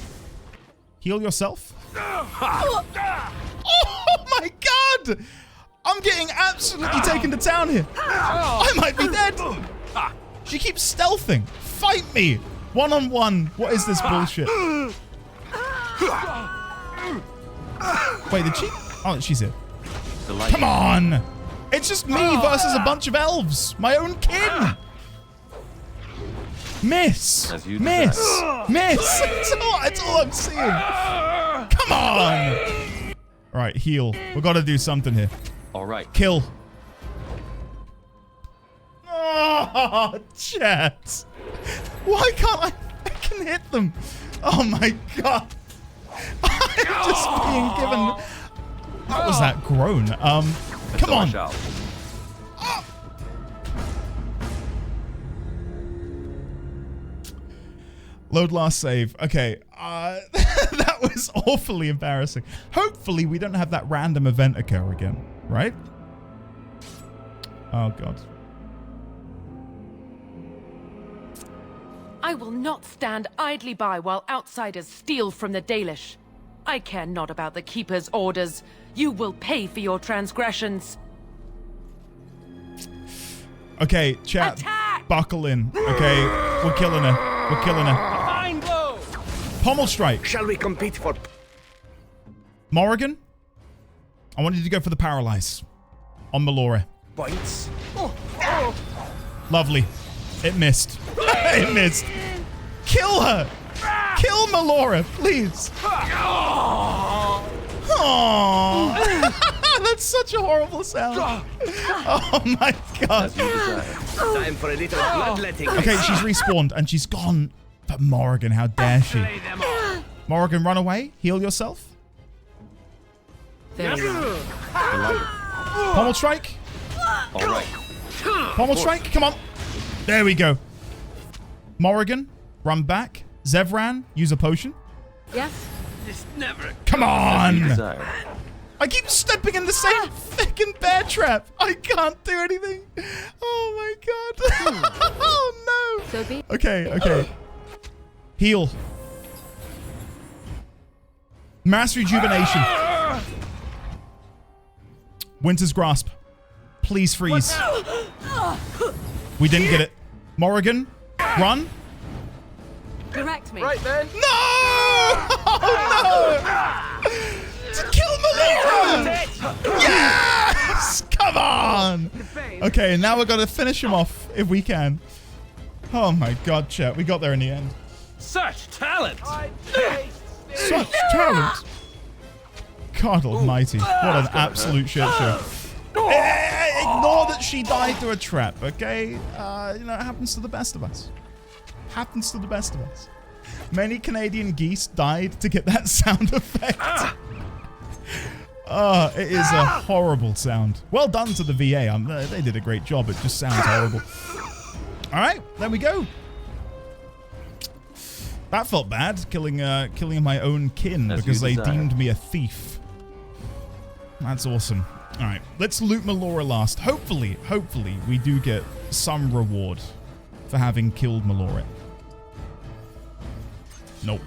Heal yourself. Oh my God! I'm getting absolutely taken to town here. I might be dead. She keeps stealthing. Fight me. One-on-one. What is this bullshit? Wait, did she? Oh, she's here. Come on. It's just me versus a bunch of elves. My own kin. Miss. Miss. Miss. That's all I'm seeing. Come on. All right, heal. We've got to do something here. All right. Kill. Oh, chat. Why can't I fucking hit them? Oh my God. I'm just being given... What was that groan? Come on. Load last save. Okay. That was awfully embarrassing. Hopefully we don't have that random event occur again, right? Oh God. I will not stand idly by while outsiders steal from the Dalish. I care not about the Keeper's orders. You will pay for your transgressions. Okay, chat. Attack! Buckle in. Okay, we're killing her. We're killing her. Fine blow. Pommel strike. Shall we compete for... Morrigan, I want you to go for the paralyze on Melora. Bites. Lovely. It missed. It missed. Kill her. Kill Melora, please. Aww. That's such a horrible sound. Oh my god. Time for a little bloodletting. Okay, she's respawned and she's gone. But Morrigan, how dare she? Morrigan, run away. Heal yourself. Very well. Pommel strike. All right. Pommel strike. Come on. There we go. Morrigan, run back. Zevran, use a potion. Yes. Come As you on. desire. I keep stepping in the same fucking bear trap. I can't do anything. Oh my god. Oh no. So be it. Okay. Heal. Mass rejuvenation. Winter's grasp. Please freeze. We didn't get it. Morrigan, run. Direct me. Right then. No! Oh no! To kill Melora! Yes! Come on! Okay, now we're gonna finish him off if we can. Oh my god, chat. We got there in the end. Such talent. Such talent. God almighty. What an absolute shit show. Ignore that she died to a trap, okay? You know, it happens to the best of us. Happens to the best of us. Many Canadian geese died to get that sound effect. It is a horrible sound. Well done to the VA. They did a great job. It just sounds horrible. All right, there we go. That felt bad, killing my own kin because they deemed me a thief. That's awesome. All right, let's loot Melora last. Hopefully, we do get some reward for having killed Melora. Nope.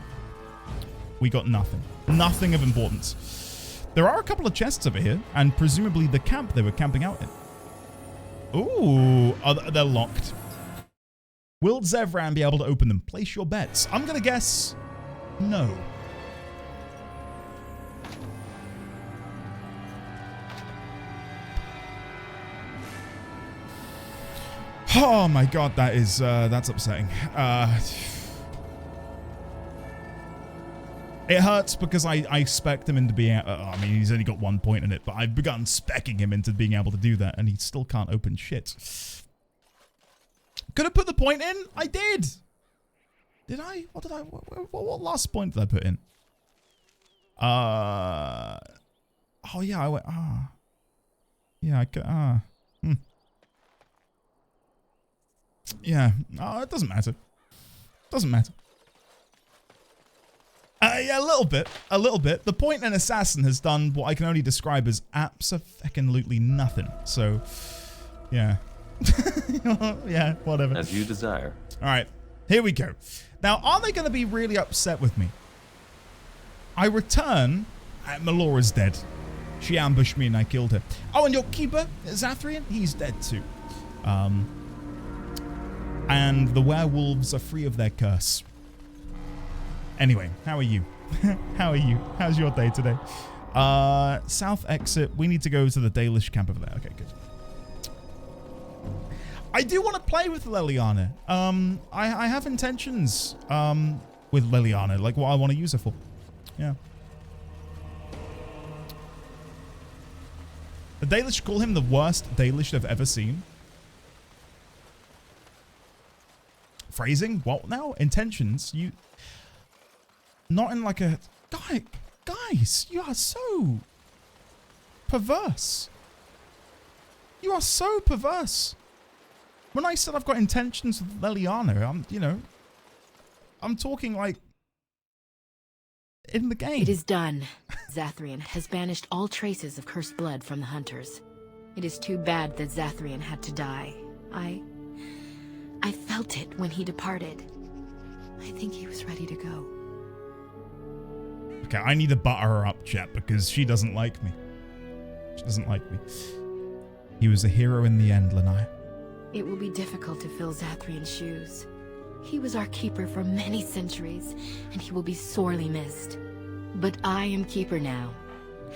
We got nothing. Nothing of importance. There are a couple of chests over here, and presumably the camp they were camping out in. Ooh, they're locked. Will Zevran be able to open them? Place your bets. I'm going to guess no. Oh my god, that's upsetting. It hurts because I spec'd him into being... I mean, he's only got 1 point in it, but I've begun specking him into being able to do that, and he still can't open shit. Could have put the point in? I did! Did I? What did I... What last point did I put in? Oh, yeah, I went... Yeah, I could... Yeah. Oh, it doesn't matter. Doesn't matter. Yeah, a little bit. A little bit. The point and assassin has done what I can only describe as abso-fucking-lutely nothing. So, yeah. Yeah, whatever. As you desire. All right. Here we go. Now, are they going to be really upset with me? I return and Melora's dead. She ambushed me and I killed her. Oh, and your keeper, Zathrian, he's dead too. And the werewolves are free of their curse. Anyway, how are you? How are you? How's your day today? South exit. We need to go to the Dalish camp over there. Okay, good. I do want to play with Leliana. I have intentions with Leliana, like what I want to use her for. Yeah. The Dalish call him the worst Dalish they've ever seen. Phrasing? What now? Intentions? You... Not in like a... Guys, you are so... perverse. You are so perverse. When I said I've got intentions with Leliana, I'm talking like... in the game. It is done. Zathrian has banished all traces of cursed blood from the hunters. It is too bad that Zathrian had to die. I felt it when he departed. I think he was ready to go. Okay, I need to butter her up, chat, because she doesn't like me. She doesn't like me. He was a hero in the end, Lanai. It will be difficult to fill Zathrian's shoes. He was our keeper for many centuries, and he will be sorely missed. But I am keeper now,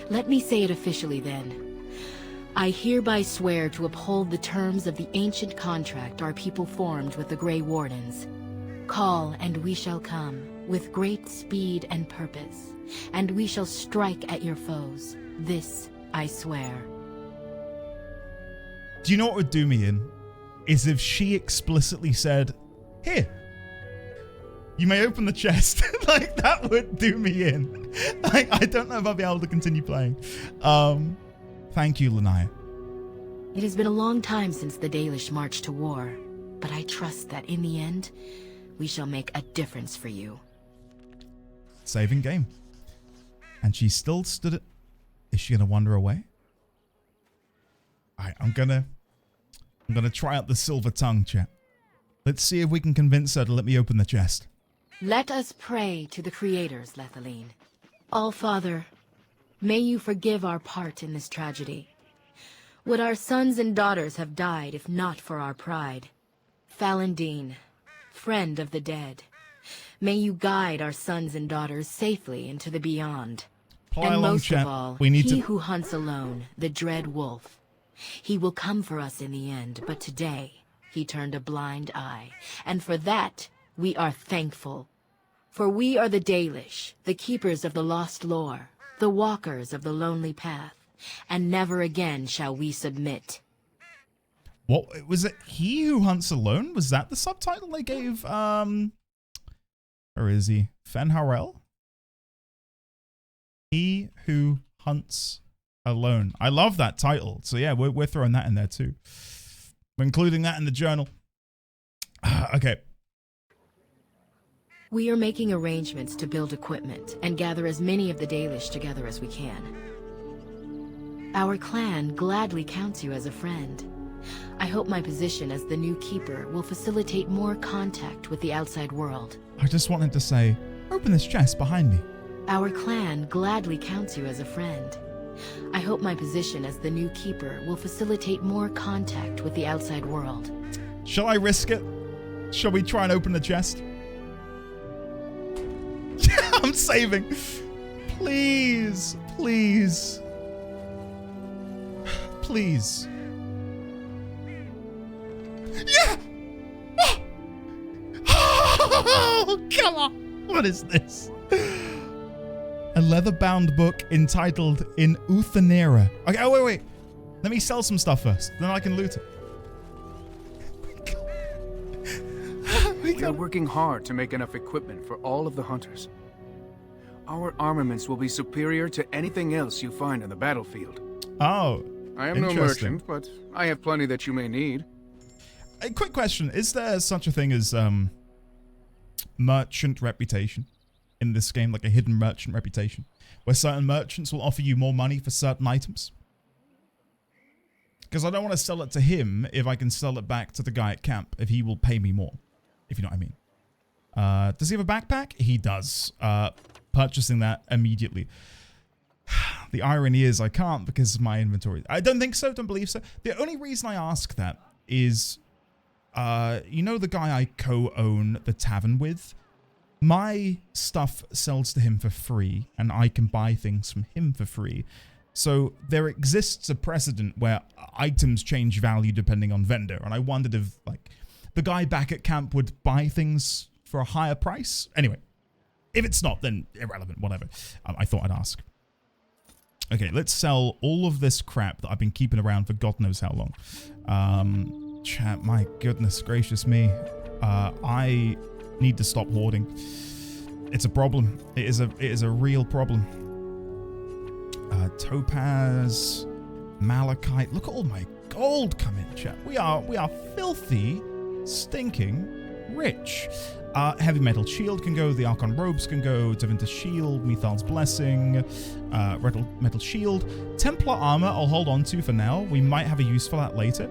Let me say it officially then. I hereby swear to uphold the terms of the ancient contract our people formed with the Grey Wardens. Call, and we shall come, with great speed and purpose, and we shall strike at your foes. This I swear. Do you know what would do me in? Is if she explicitly said, here, you may open the chest. Like, that would do me in. Like, I don't know if I'll be able to continue playing. Thank you, Lanaya. It has been a long time since the Dalish marched to war, but I trust that in the end, we shall make a difference for you. Saving game. And she still stood it. Is she gonna wander away? Alright, I'm gonna try out the silver tongue, chat. Let's see if we can convince her to let me open the chest. Let us pray to the creators, Lethaline. All-Father, may you forgive our part in this tragedy. Would our sons and daughters have died if not for our pride? Falandine, friend of the dead, may you guide our sons and daughters safely into the beyond. And most of all, he who hunts alone, the dread wolf. He will come for us in the end, but today he turned a blind eye, and for that we are thankful. For we are the Dalish, the keepers of the lost lore, the walkers of the lonely path, and never again shall we submit. What was it? He who hunts alone? Was that the subtitle they gave? Where is he? Fenharel? He who hunts alone. I love that title. So yeah, we're throwing that in there too. We're including that in the journal. Okay. We are making arrangements to build equipment and gather as many of the Dalish together as we can. Our clan gladly counts you as a friend. I hope my position as the new keeper will facilitate more contact with the outside world. I just wanted to say, open this chest behind me. Our clan gladly counts you as a friend. I hope my position as the new keeper will facilitate more contact with the outside world. Shall I risk it? Shall we try and open the chest? I'm saving. Please, please. Please. Yeah! Oh, come on. What is this? A leather-bound book entitled In Uthanera. Okay, oh, wait. Let me sell some stuff first. Then I can loot it. We are working hard to make enough equipment for all of the hunters. Our armaments will be superior to anything else you find on the battlefield. Oh, I am no merchant, but I have plenty that you may need. A quick question. Is there such a thing as merchant reputation in this game? Like a hidden merchant reputation? Where certain merchants will offer you more money for certain items? Because I don't want to sell it to him if I can sell it back to the guy at camp if he will pay me more. If you know what I mean. Does he have a backpack? He does. Purchasing that immediately. The irony is I can't because of my inventory. I don't think so. Don't believe so. The only reason I ask that is, you know the guy I co-own the tavern with? My stuff sells to him for free, and I can buy things from him for free. So there exists a precedent where items change value depending on vendor, and I wondered if, like, the guy back at camp would buy things for a higher price. Anyway, if it's not, then irrelevant, whatever. I thought I'd ask. Okay, let's sell all of this crap that I've been keeping around for God knows how long. Chat, my goodness gracious me. I need to stop hoarding. It's a problem. It is a real problem. Topaz, malachite. Look at all my gold come in, chat. We are filthy, stinking rich. Heavy metal shield can go. The Archon robes can go. Tevinter's shield, Methal's blessing, metal shield, Templar armor. I'll hold on to for now. We might have a use for that later.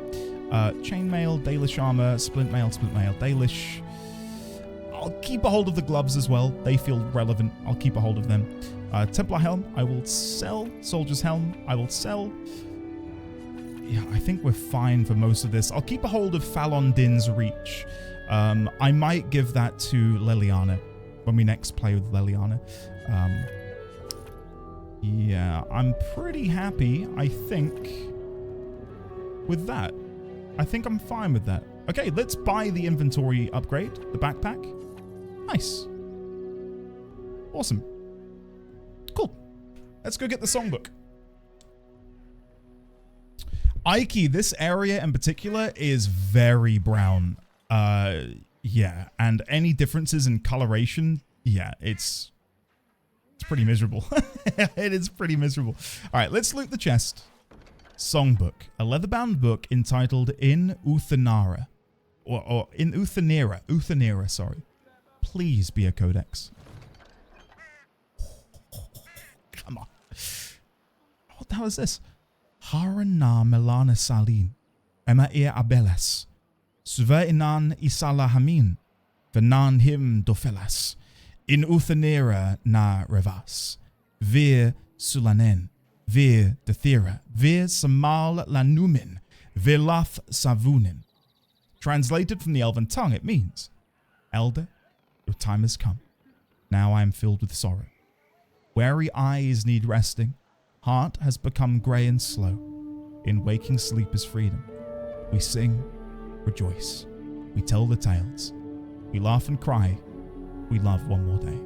Chainmail, Dalish armor, splint mail, Dalish. I'll keep a hold of the gloves as well. They feel relevant. I'll keep a hold of them. Templar helm, I will sell. Soldier's helm, I will sell. Yeah, I think we're fine for most of this. I'll keep a hold of Falon Din's reach. I might give that to Leliana when we next play with Leliana. Yeah, I'm pretty happy, I think, with that. I think I'm fine with that. Okay, let's buy the inventory upgrade, the backpack. Nice. Awesome. Cool. Let's go get the songbook. Ike, this area in particular is very brown. Yeah, and any differences in coloration, yeah, it's pretty miserable. It is pretty miserable. All right, let's loot the chest. Songbook, a leather-bound book entitled In Uthanara, or In Uthanera, sorry. Please be a codex. Come on. What the hell is this? Harana Melana Salin, Emma Ir Abelas, Sveinan Isala Hamin, Venan Him Dofelas, In Uthanera Na Revas, Vir Sulanen, Vir Dethera, Vir Samal Lanumin, Virlath Savunin. Translated from the Elven tongue, it means, Elder, your time has come. Now I am filled with sorrow. Weary eyes need resting. Heart has become grey and slow. In waking sleep is freedom. We sing, rejoice. We tell the tales. We laugh and cry. We love one more day.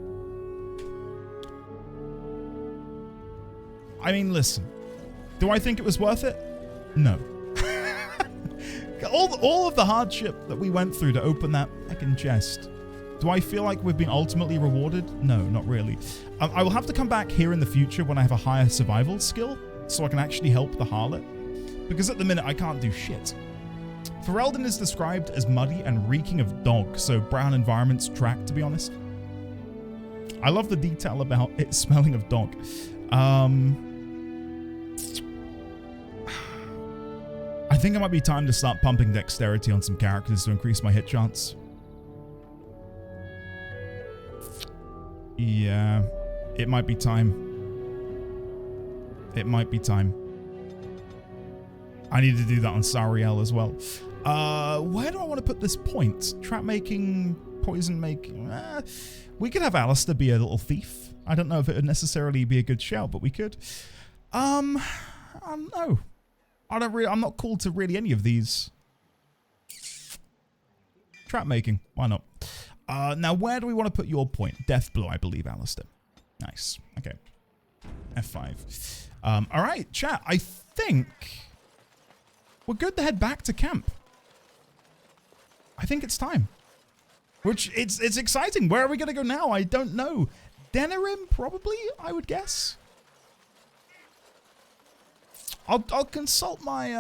I mean, listen. Do I think it was worth it? No. all of the hardship that we went through to open that fucking chest. Do I feel like we've been ultimately rewarded? No, not really. I will have to come back here in the future when I have a higher survival skill, so I can actually help the harlot. Because at the minute, I can't do shit. Ferelden is described as muddy and reeking of dog, so brown environments track, to be honest. I love the detail about it smelling of dog. I think it might be time to start pumping dexterity on some characters to increase my hit chance. Yeah, it might be time. It might be time. I need to do that on Sariel as well. Where do I want to put this point? Trap making, poison making. We could have Alistair be a little thief. I don't know if it would necessarily be a good shout, but we could. I don't know. I'm not called to really any of these. Trap making, why not? Now, where do we want to put your point? Deathblow, I believe, Alistair. Nice. Okay. F5. All right, chat. I think we're good to head back to camp. I think it's time. Which, it's exciting. Where are we going to go now? I don't know. Denerim, probably, I would guess. I'll consult my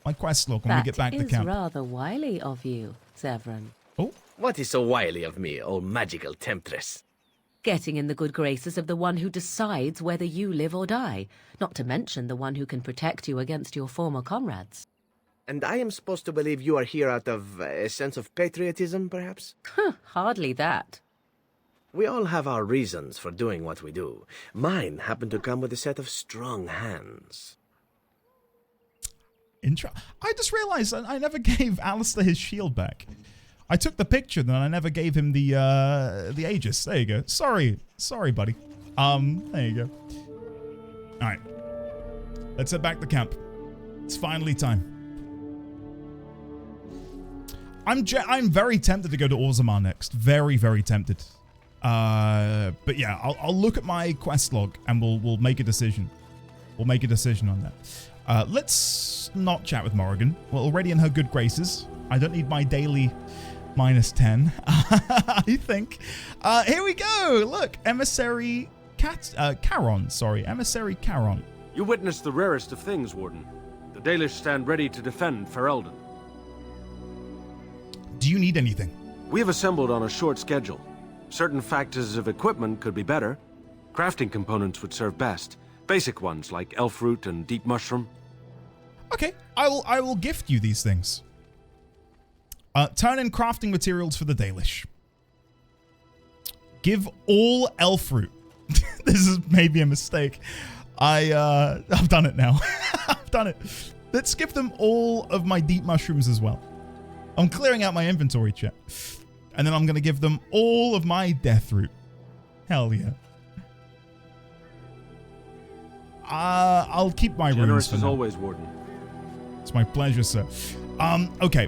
my quest log when we get back to camp. That is rather wily of you, Zevran. Oh? What is so wily of me, O magical temptress? Getting in the good graces of the one who decides whether you live or die, not to mention the one who can protect you against your former comrades. And I am supposed to believe you are here out of a sense of patriotism, perhaps? Hardly that. We all have our reasons for doing what we do. Mine happen to come with a set of strong hands. I just realized I never gave Alistair his shield back. I took the picture, then I never gave him the Aegis. There you go. Sorry, buddy. There you go. All right, let's head back to camp. It's finally time. I'm very tempted to go to Orzammar next. Very, very tempted. But yeah, I'll look at my quest log and we'll make a decision. We'll make a decision on that. Let's not chat with Morrigan. We're already in her good graces. I don't need my daily -10. I think. Here we go. Look, Emissary Charon. Sorry, Emissary Charon. You witnessed the rarest of things, Warden. The Dalish stand ready to defend Ferelden. Do you need anything? We have assembled on a short schedule. Certain factors of equipment could be better. Crafting components would serve best. Basic ones like elf root and deep mushroom. Okay, I will gift you these things. Turn in crafting materials for the Dalish. Give all elf root. This is maybe a mistake. I've done it now. I've done it. Let's give them all of my deep mushrooms as well. I'm clearing out my inventory, chat. And then I'm going to give them all of my death root. Hell yeah. I'll keep my runes Generous for as now. always, Warden. It's my pleasure, sir. Okay.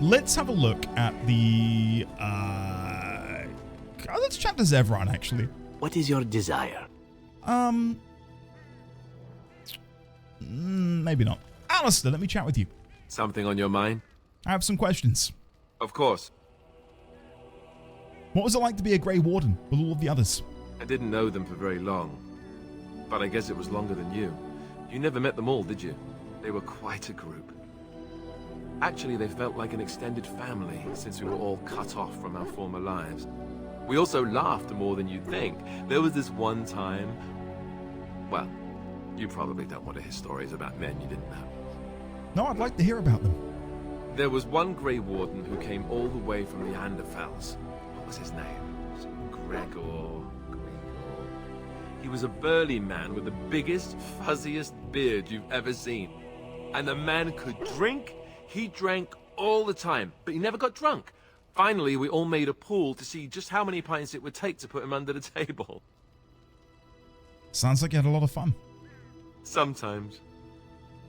Let's have a look at the, let's chat to Zevran, actually. What is your desire? Maybe not. Alistair, let me chat with you. Something on your mind? I have some questions. Of course. What was it like to be a Grey Warden with all of the others? I didn't know them for very long. But I guess it was longer than you. You never met them all, did you? They were quite a group. Actually, they felt like an extended family since we were all cut off from our former lives. We also laughed more than you'd think. There was this one time... Well, you probably don't want to hear stories about men you didn't know. No, I'd like to hear about them. There was one Grey Warden who came all the way from the Anderfels. What was his name? Gregor. He was a burly man with the biggest, fuzziest beard you've ever seen. And the man could drink. He drank all the time, but he never got drunk. Finally, we all made a pool to see just how many pints it would take to put him under the table. Sounds like you had a lot of fun. Sometimes.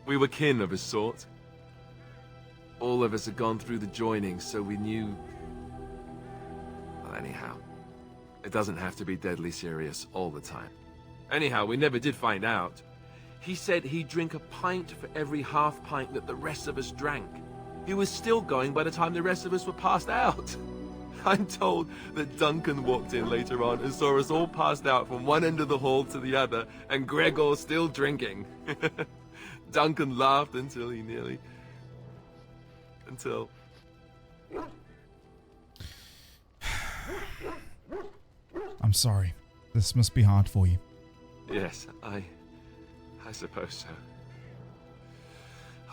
We were kin of a sort. All of us had gone through the joining, so we knew... Well, anyhow, it doesn't have to be deadly serious all the time. Anyhow, we never did find out. He said he'd drink a pint for every half pint that the rest of us drank. He was still going by the time the rest of us were passed out. I'm told that Duncan walked in later on and saw us all passed out from one end of the hall to the other, and Gregor still drinking. Duncan laughed until he nearly... Until... I'm sorry. This must be hard for you. Yes, I suppose so.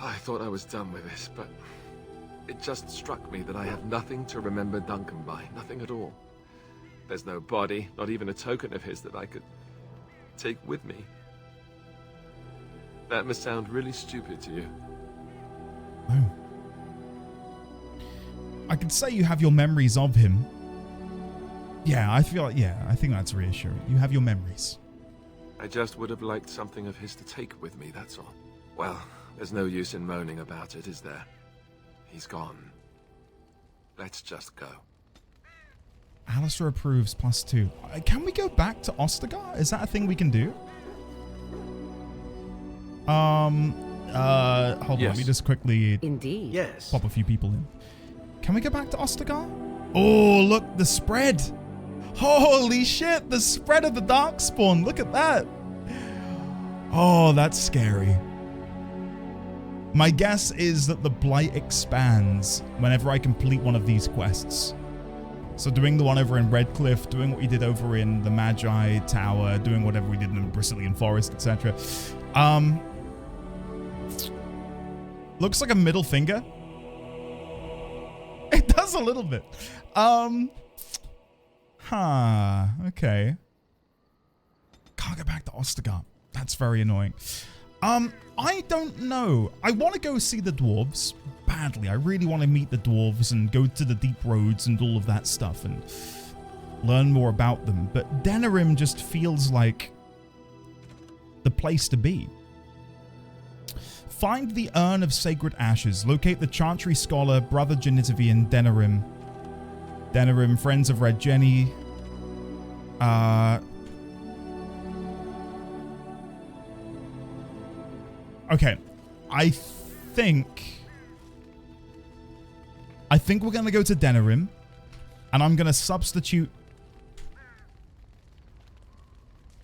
I thought I was done with this, but it just struck me that I have nothing to remember Duncan by. Nothing at all. There's no body, not even a token of his that I could take with me. That must sound really stupid to you. No. I could say you have your memories of him. Yeah, I think that's reassuring. You have your memories. I just would have liked something of his to take with me, that's all. Well, there's no use in moaning about it, is there? He's gone. Let's just go. Alistair approves +2. Can we go back to Ostagar? Is that a thing we can do? Hold on, let me just quickly pop a few people in. Can we go back to Ostagar? Oh, look, the spread. Holy shit, the spread of the Darkspawn. Look at that. Oh, that's scary. My guess is that the Blight expands whenever I complete one of these quests. So doing the one over in Redcliffe, doing what we did over in the Magi Tower, doing whatever we did in the Brazilian Forest, etc. Looks like a middle finger. It does a little bit. Okay. Can't go back to Ostagar. That's very annoying. I don't know. I want to go see the dwarves badly. I really want to meet the dwarves and go to the deep roads and all of that stuff and learn more about them. But Denerim just feels like the place to be. Find the Urn of Sacred Ashes. Locate the Chantry Scholar, Brother Genitivian, Denerim. Denerim, Friends of Red Jenny. Okay. I think we're going to go to Denerim. And I'm going to substitute...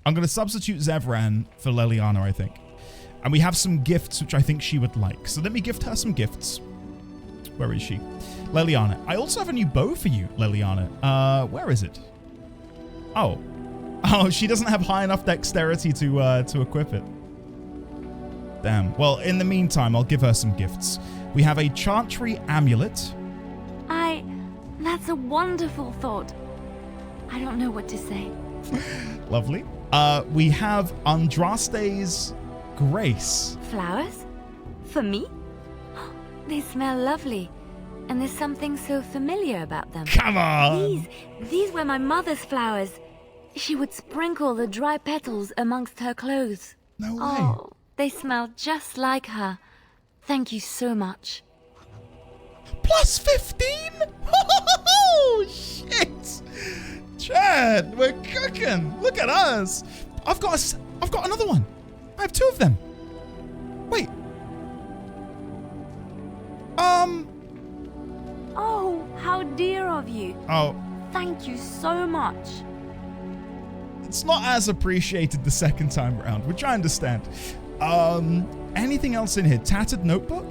Zevran for Leliana, I think. And we have some gifts which I think she would like. So let me gift her some gifts. Where is she? Leliana. I also have a new bow for you, Leliana. Where is it? Oh. Oh, she doesn't have high enough dexterity to equip it. Damn. Well, in the meantime, I'll give her some gifts. We have a Chantry Amulet. That's a wonderful thought. I don't know what to say. Lovely. We have Andraste's Grace. Flowers? For me? They smell lovely. And there's something so familiar about them. Come on! These were my mother's flowers. She would sprinkle the dry petals amongst her clothes. No way. Oh, they smell just like her. Thank you so much. Plus 15? Oh, shit. Chad, we're cooking. Look at us. I've got another one. I have 2 of them. Wait. Oh, how dear of you. Oh. Thank you so much. It's not as appreciated the second time around, which I understand. Anything else in here? Tattered notebook?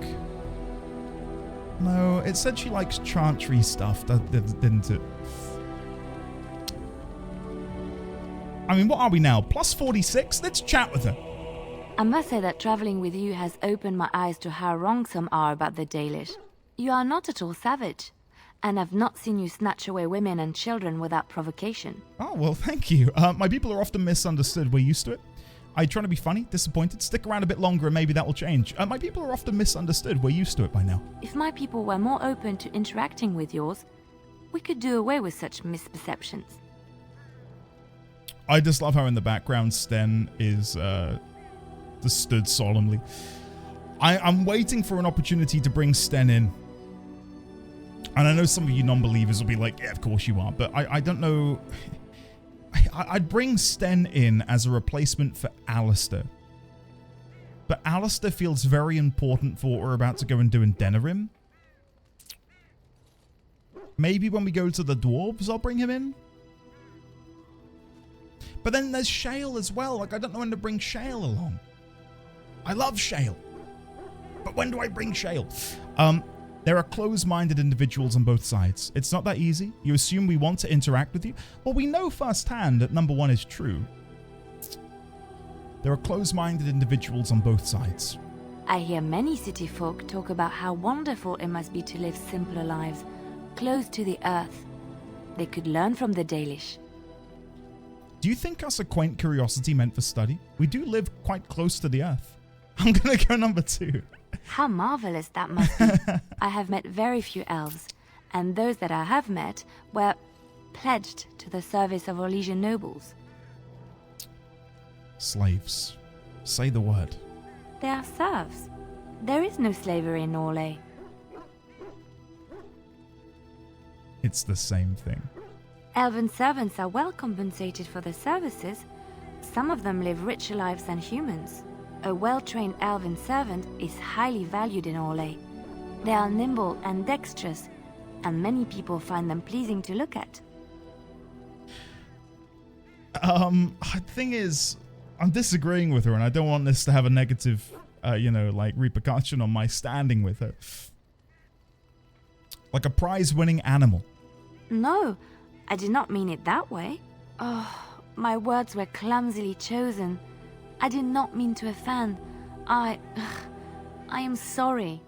No, it said she likes chantry stuff, didn't it? I mean, what are we now? Plus 46? Let's chat with her. I must say that traveling with you has opened my eyes to how wrong some are about the Dalish. You are not at all savage, and I've not seen you snatch away women and children without provocation. Oh, well, thank you. My people are often misunderstood. We're used to it. I try to be funny, disappointed. Stick around a bit longer and maybe that will change. My people are often misunderstood. We're used to it by now. If my people were more open to interacting with yours, we could do away with such misperceptions. I just love how in the background Sten is just stood solemnly. I'm waiting for an opportunity to bring Sten in. And I know some of you non-believers will be like, yeah, of course you are. But I don't know. I'd bring Sten in as a replacement for Alistair. But Alistair feels very important for what we're about to go and do in Denerim. Maybe when we go to the dwarves, I'll bring him in. But then there's Shale as well. Like, I don't know when to bring Shale along. I love Shale. But when do I bring Shale? There are close-minded individuals on both sides. It's not that easy. You assume we want to interact with you. Well, we know firsthand that number 1 is true. There are close-minded individuals on both sides. I hear many city folk talk about how wonderful it must be to live simpler lives, close to the earth. They could learn from the Dalish. Do you think us a quaint curiosity meant for study? We do live quite close to the earth. I'm gonna go number 2. How marvelous that must be. I have met very few elves, and those that I have met were pledged to the service of Orlesian nobles. Slaves. Say the word. They are serfs. There is no slavery in Orlais. It's the same thing. Elven servants are well compensated for their services. Some of them live richer lives than humans. A well-trained elven servant is highly valued in Orlais. They are nimble and dexterous, and many people find them pleasing to look at. The thing is, I'm disagreeing with her, and I don't want this to have a negative, repercussion on my standing with her. Like a prize-winning animal. No, I did not mean it that way. Oh, my words were clumsily chosen. I did not mean to offend. I am sorry.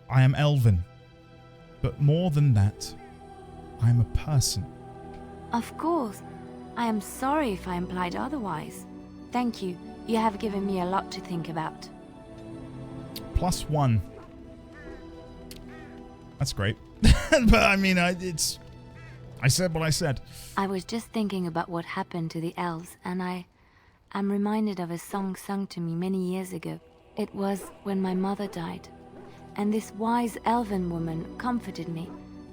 I am Elven. But more than that, I am a person. Of course. I am sorry if I implied otherwise. Thank you. You have given me a lot to think about. Plus 1. That's great. But I mean, I said what I said. I was just thinking about what happened to the elves, and I am reminded of a song sung to me many years ago. It was when my mother died, and this wise elven woman comforted me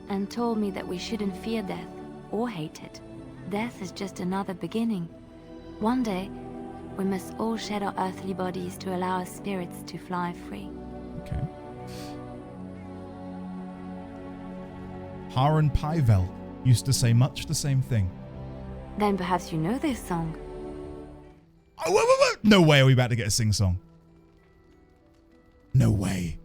and told me that we shouldn't fear death or hate it. Death is just another beginning. One day, we must all shed our earthly bodies to allow our spirits to fly free. Okay. Haran Pyvel used to say much the same thing. Then perhaps you know this song. Oh, wait. No way are we about to get a sing-song. No way.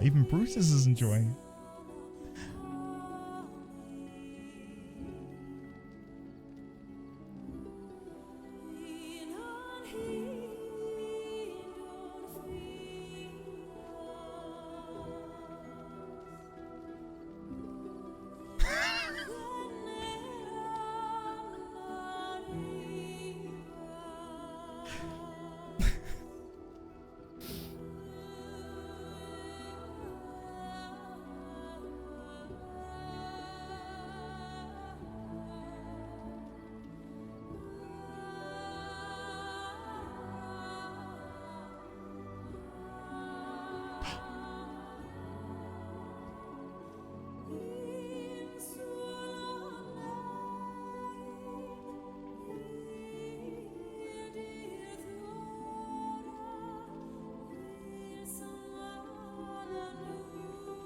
even Brutus is enjoying it.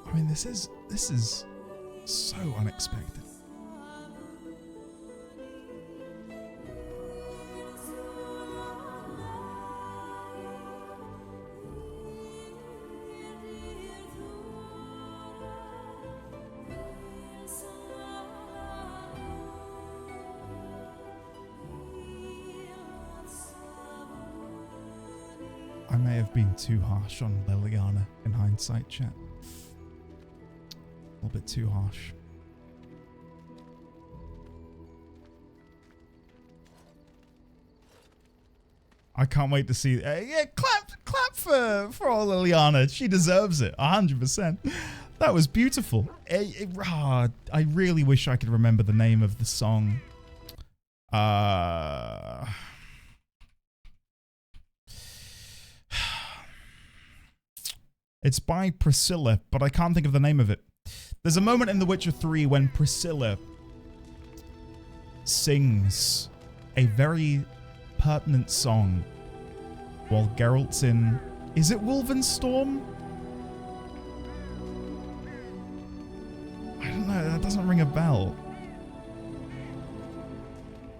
I mean, this is so unexpected. I may have been too harsh on Leliana in hindsight, chat. A little bit too harsh. I can't wait to see. Yeah, clap for all Leliana. She deserves it, 100%. That was beautiful. I really wish I could remember the name of the song. It's by Priscilla, but I can't think of the name of it. There's a moment in The Witcher 3 when Priscilla sings a very pertinent song while Geralt's in... Is it Wolvenstorm? I don't know, that doesn't ring a bell.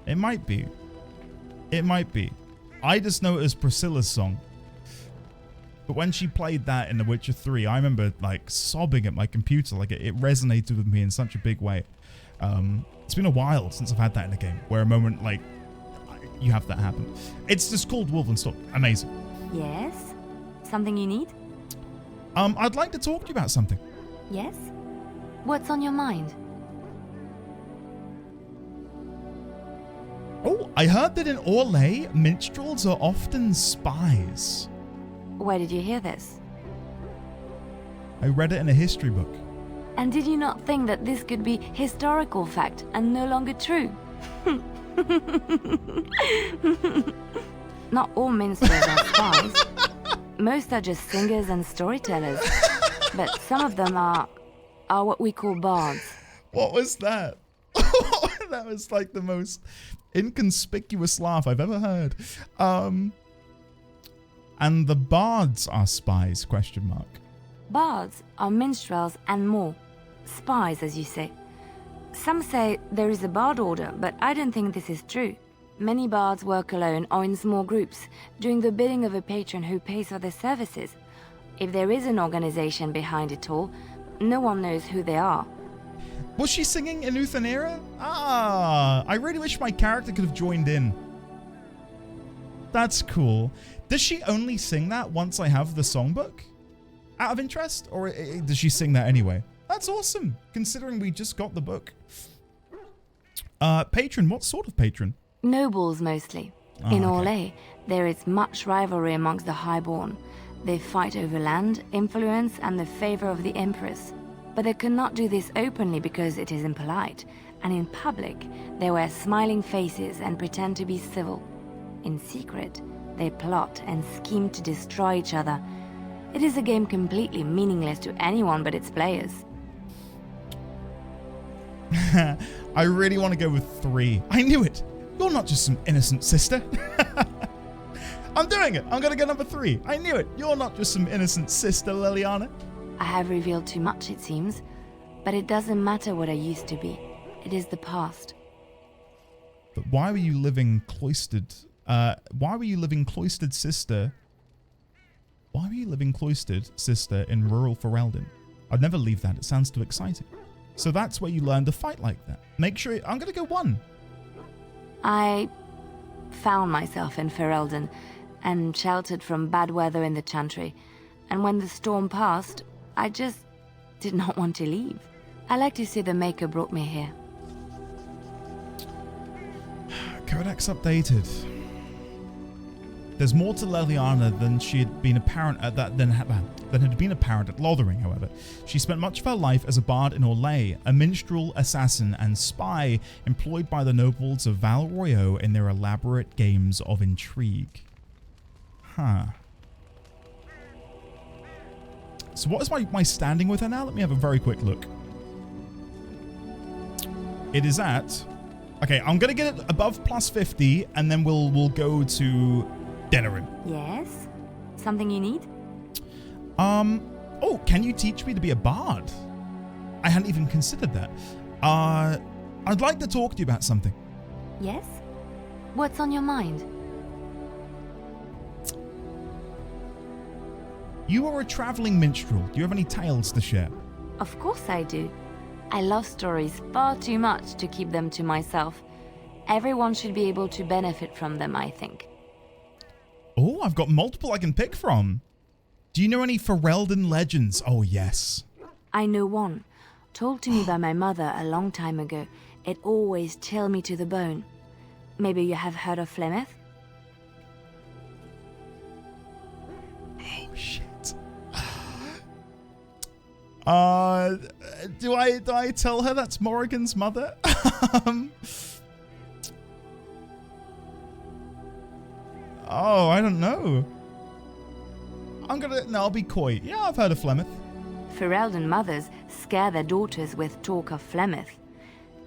It might be. It might be. I just know it as Priscilla's song. But when she played that in The Witcher 3, I remember like sobbing at my computer. Like it resonated with me in such a big way. It's been a while since I've had that in a game where a moment like you have that happen. It's just called Wolvenstorm. Amazing. Yes? Something you need? I'd like to talk to you about something. Yes? What's on your mind? Oh, I heard that in Orlais, minstrels are often spies. Where did you hear this? I read it in a history book. And did you not think that this could be historical fact and no longer true? Not all minstrels are spies. Most are just singers and storytellers. But some of them are what we call bards. What was that? That was like the most inconspicuous laugh I've ever heard. And the bards are spies, question mark. Bards are minstrels and more. Spies, as you say. Some say there is a bard order, but I don't think this is true. Many bards work alone or in small groups, doing the bidding of a patron who pays for their services. If there is an organization behind it all, no one knows who they are. Was she singing in Uthenera? I really wish my character could have joined in. That's cool. Does she only sing that once I have the songbook? Out of interest? Or does she sing that anyway? That's awesome, considering we just got the book. Patron, what sort of patron? Nobles, mostly. In Orlais, there is much rivalry amongst the highborn. They fight over land, influence, and the favor of the empress. But they cannot do this openly because it is impolite, and in public, they wear smiling faces and pretend to be civil. In secret, they plot and scheme to destroy each other. It is a game completely meaningless to anyone but its players. I really want to go with 3. I knew it! You're not just some innocent sister. I'm doing it! I'm gonna go number 3. I knew it! You're not just some innocent sister, Leliana. I have revealed too much, it seems. But it doesn't matter what I used to be. It is the past. But why were you living cloistered? Why were you living cloistered, sister, Why were you living cloistered, sister, in rural Ferelden? I'd never leave that. It sounds too exciting. So that's where you learned to fight like that. Make sure... I'm going to go 1. I found myself in Ferelden and sheltered from bad weather in the Chantry. And when the storm passed, I just did not want to leave. I like to say the Maker brought me here. Codex updated. There's more to Leliana than she had been apparent at than had been apparent at Lothering, however. She spent much of her life as a bard in Orlais, a minstrel, assassin, and spy employed by the nobles of Val Royeaux in their elaborate games of intrigue. Huh. So what is my standing with her now? Let me have a very quick look. It is at... Okay, I'm going to get it above plus 50, and then we'll go to Denerim. Yes? Something you need? Oh, can you teach me to be a bard? I hadn't even considered that. I'd like to talk to you about something. Yes? What's on your mind? You are a traveling minstrel. Do you have any tales to share? Of course I do. I love stories far too much to keep them to myself. Everyone should be able to benefit from them, I think. Oh, I've got multiple I can pick from. Do you know any Ferelden legends? Oh, yes. I know one, told to me by my mother a long time ago. It always chilled me to the bone. Maybe you have heard of Flemeth? Oh, shit. Do I tell her that's Morrigan's mother? Oh, I don't know. I'll be coy. Yeah, I've heard of Flemeth. Ferelden mothers scare their daughters with talk of Flemeth.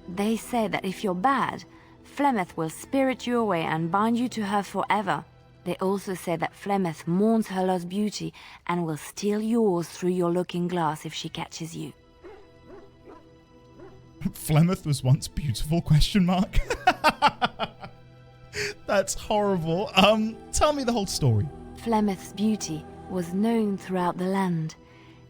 They say that if you're bad, Flemeth will spirit you away and bind you to her forever. They also say that Flemeth mourns her lost beauty and will steal yours through your looking glass if she catches you. Flemeth was once beautiful, ? That's horrible. Tell me the whole story. Flemeth's beauty was known throughout the land.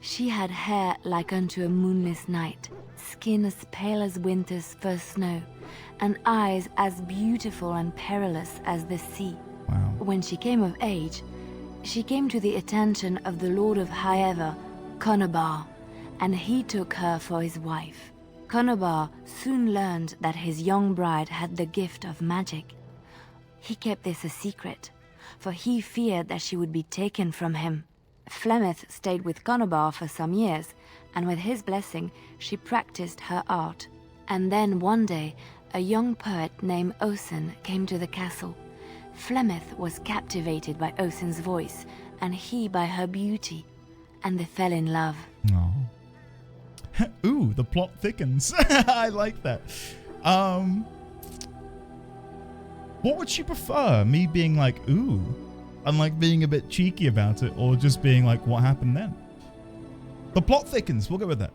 She had hair like unto a moonless night, skin as pale as winter's first snow, and eyes as beautiful and perilous as the sea. Wow. When she came of age, she came to the attention of the Lord of Highever, Conobar, and he took her for his wife. Conobar soon learned that his young bride had the gift of magic. He kept this a secret, for he feared that she would be taken from him. Flemeth stayed with Conobar for some years, and with his blessing, she practiced her art. And then one day, a young poet named Osen came to the castle. Flemeth was captivated by Osen's voice, and he by her beauty, and they fell in love. Oh. Ooh, the plot thickens. I like that. What would she prefer? Me being like, ooh, and like being a bit cheeky about it, or just being like, what happened then? The plot thickens. We'll go with that.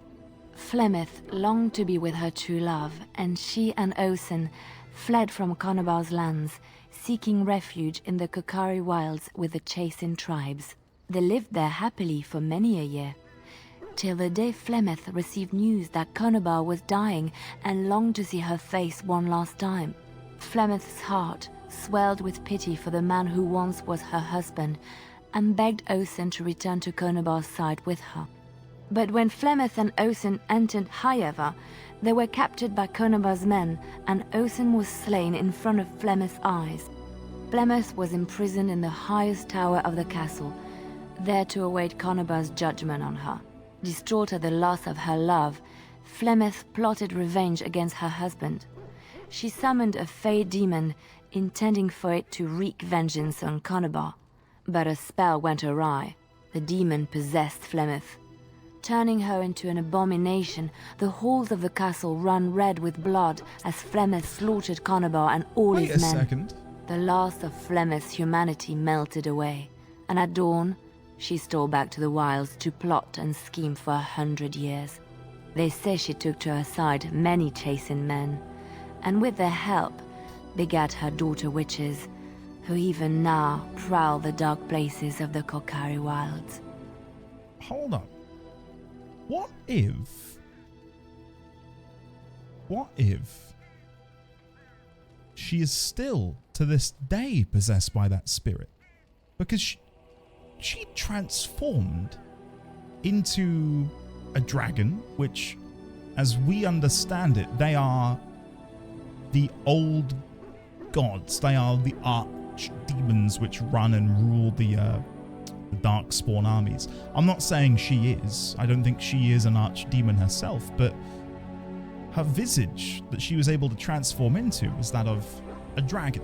Flemeth longed to be with her true love, and she and Osen fled from Conobar's lands, seeking refuge in the Kokari wilds with the Chasing tribes. They lived there happily for many a year, till the day Flemeth received news that Conobar was dying and longed to see her face one last time. Flemeth's heart swelled with pity for the man who once was her husband, and begged Osen to return to Conobar's side with her. But when Flemeth and Osen entered Highever, they were captured by Conobar's men, and Osen was slain in front of Flemeth's eyes. Flemeth was imprisoned in the highest tower of the castle, there to await Conobar's judgment on her. Distraught at the loss of her love, Flemeth plotted revenge against her husband. She summoned a fey demon, intending for it to wreak vengeance on Conobar. But a spell went awry. The demon possessed Flemeth. Turning her into an abomination, the halls of the castle ran red with blood as Flemeth slaughtered Conobar and all his men. Wait a second. The last of Flemeth's humanity melted away, and at dawn, she stole back to the wilds to plot and scheme for 100 years. They say she took to her side many Chasing men, and with their help, begat her daughter witches, who even now prowl the dark places of the Kokari Wilds. Hold up. What if she is still, to this day, possessed by that spirit? Because she transformed into a dragon, which, as we understand it, they are the old gods. They are the archdemons which run and rule the Darkspawn armies. I'm not saying she is. I don't think she is an archdemon herself, but her visage that she was able to transform into is that of a dragon.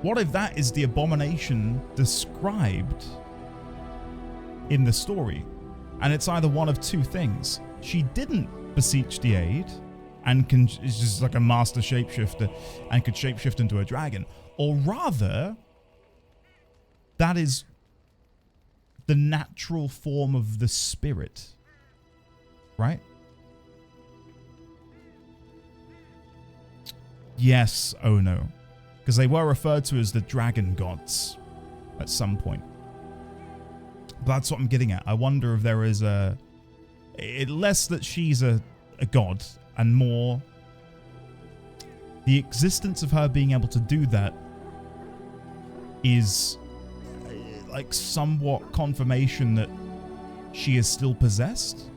What if that is the abomination described in the story? And it's either one of two things. She didn't beseech the aid and is just like a master shapeshifter and could shapeshift into a dragon. Or rather, that is the natural form of the spirit. Right? Yes, oh no. Because they were referred to as the dragon gods at some point. That's what I'm getting at. I wonder if there is less that she's a god and more the existence of her being able to do that is like somewhat confirmation that she is still possessed.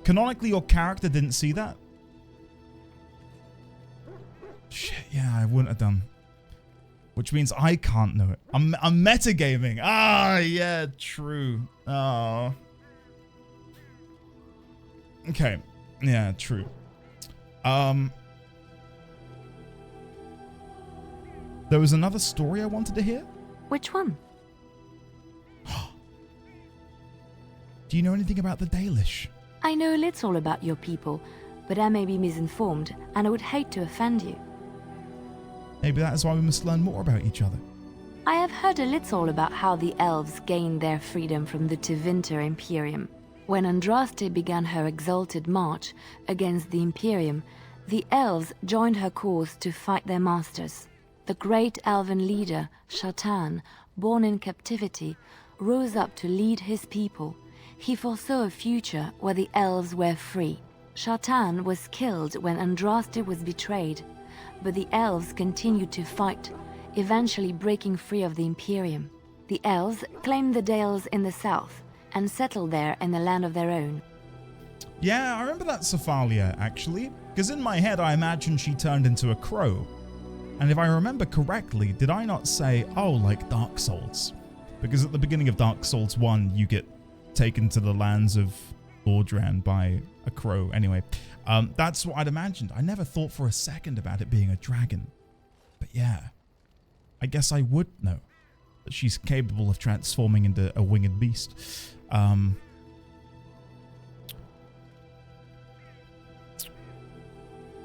Canonically, your character didn't see that. Shit, yeah, I wouldn't have done. Which means I can't know it. I'm metagaming. Ah, yeah, true. Oh. Okay. Yeah, true. There was another story I wanted to hear. Which one? Do you know anything about the Dalish? I know a little about your people, but I may be misinformed, and I would hate to offend you. Maybe that is why we must learn more about each other. I have heard a little about how the elves gained their freedom from the Tevinter Imperium. When Andraste began her exalted march against the Imperium, the elves joined her cause to fight their masters. The great elven leader, Shatan, born in captivity, rose up to lead his people. He foresaw a future where the elves were free. Shatan was killed when Andraste was betrayed, but the elves continued to fight, eventually breaking free of the Imperium. The elves claimed the Dales in the south and settled there in a land of their own. Yeah, I remember that Cephalia, actually, because in my head I imagined she turned into a crow. And if I remember correctly, did I not say, oh, like Dark Souls? Because at the beginning of Dark Souls 1, you get taken to the lands of Lordran by a crow. Anyway, that's what I'd imagined. I never thought for a second about it being a dragon. But yeah, I guess I would know that she's capable of transforming into a winged beast. The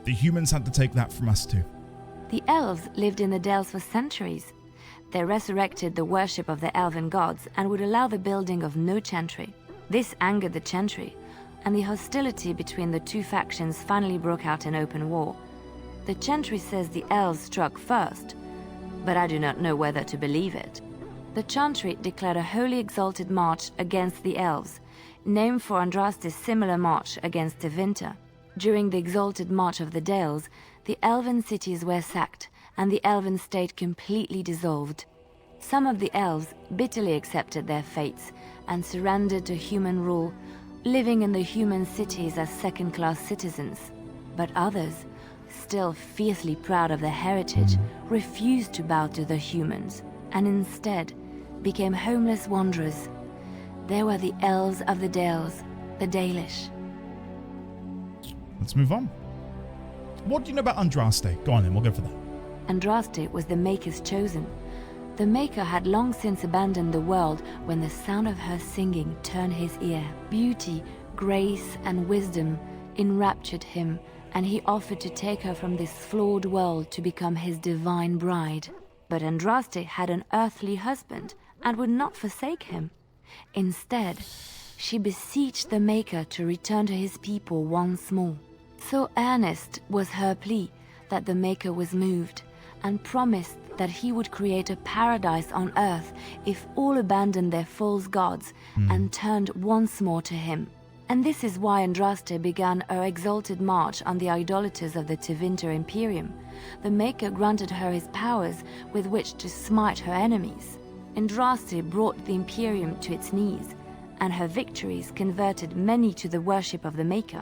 humans had to take that from us too. The elves lived in the Dales for centuries. They resurrected the worship of the elven gods and would allow the building of no chantry. This angered the chantry, and the hostility between the two factions finally broke out in open war. The chantry says the elves struck first, but I do not know whether to believe it. The chantry declared a wholly exalted march against the elves, named for Andraste's similar march against Tevinter. During the exalted march of the Dales, the elven cities were sacked, and the elven state completely dissolved. Some of the elves bitterly accepted their fates and surrendered to human rule, living in the human cities as second-class citizens. But others, still fiercely proud of their heritage, refused to bow to the humans, and instead became homeless wanderers. They were the elves of the Dales, the Dalish. Let's move on. What do you know about Andraste? Go on then, we'll go for that. Andraste was the Maker's chosen. The Maker had long since abandoned the world when the sound of her singing turned his ear. Beauty, grace, and wisdom enraptured him, and he offered to take her from this flawed world to become his divine bride. But Andraste had an earthly husband and would not forsake him. Instead, she beseeched the Maker to return to his people once more. So earnest was her plea that the Maker was moved and promised that he would create a paradise on earth if all abandoned their false gods and turned once more to him. And this is why Andraste began her exalted march on the idolaters of the Tevinter Imperium. The Maker granted her his powers with which to smite her enemies. Andraste brought the Imperium to its knees, and her victories converted many to the worship of the Maker.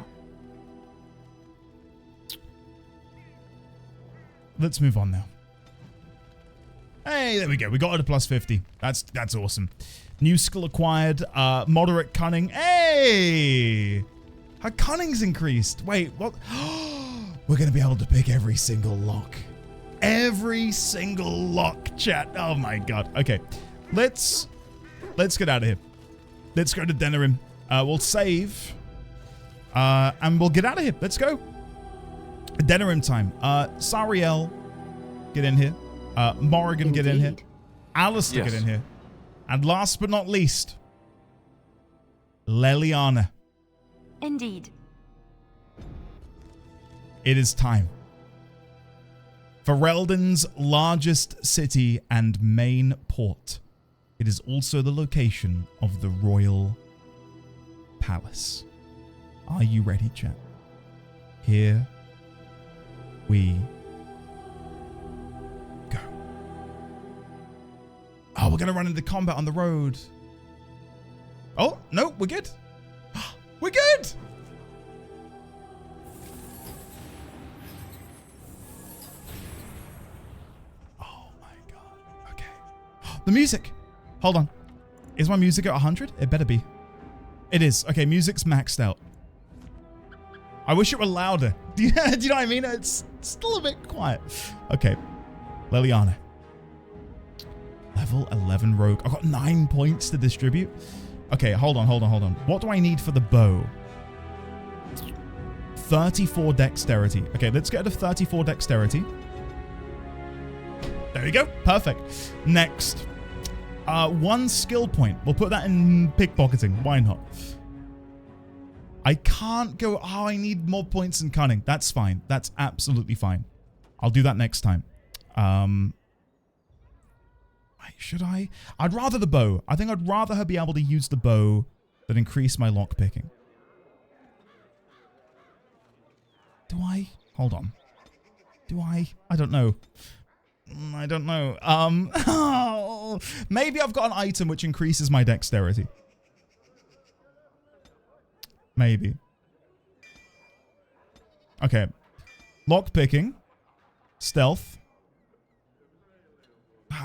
Let's move on now. Hey, there we go. We got her to plus 50. That's awesome. New skill acquired. Moderate cunning. Hey! Her cunning's increased. Wait, what? We're going to be able to pick every single lock. Every single lock, chat. Oh my god. Okay. Let's get out of here. Let's go to Denerim. We'll save. And we'll get out of here. Let's go. Denerim time. Sariel, get in here. Morrigan, get in here. Alistair, get in here. And last but not least, Leliana. Indeed. It is time. Ferelden's largest city and main port. It is also the location of the Royal Palace. Are you ready, chat? Here we go. Oh, we're going to run into combat on the road. Oh, no, we're good. We're good. Oh my god. Okay. The music. Hold on. Is my music at 100? It better be. It is. Okay, music's maxed out. I wish it were louder. Do you know what I mean? It's still a bit quiet. Okay. Leliana. Level 11 rogue. I've got 9 points to distribute. Okay, hold on. What do I need for the bow? 34 dexterity. Okay, let's get to 34 dexterity. There you go. Perfect. Next. 1 skill point. We'll put that in pickpocketing. Why not? I can't go... Oh, I need more points in cunning. That's fine. That's absolutely fine. I'll do that next time. Should I? I'd rather the bow. I think I'd rather her be able to use the bow than increase my lockpicking. Do I? Hold on. Do I? I don't know. I don't know. Oh, maybe I've got an item which increases my dexterity. Maybe. Okay. Lockpicking. Stealth.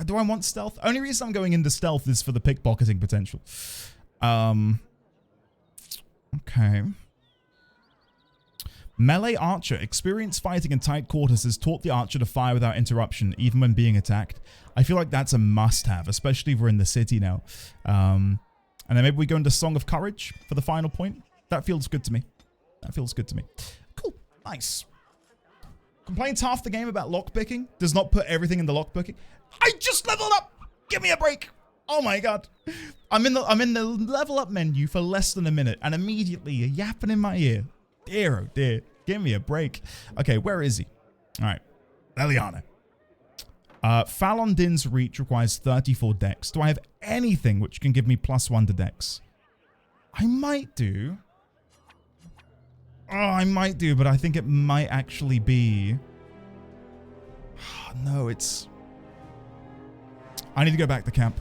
Do I want stealth? Only reason I'm going into stealth is for the pickpocketing potential. Okay. Melee archer. Experienced fighting in tight quarters has taught the archer to fire without interruption, even when being attacked. I feel like that's a must-have, especially if we're in the city now. And then maybe we go into Song of Courage for the final point. That feels good to me. That feels good to me. Cool. Nice. Complains half the game about lockpicking. Does not put everything in the lockpicking. I just leveled up. Give me a break. Oh my god. I'm in the level up menu for less than a minute, and immediately you're yapping in my ear. Dear oh dear. Give me a break. Okay, where is he? All right. Leliana. Falon Din's reach requires 34 dex. Do I have anything which can give me +1 to dex? I might do. Oh, I might do, but I think it might actually be... No, it's... I need to go back to camp.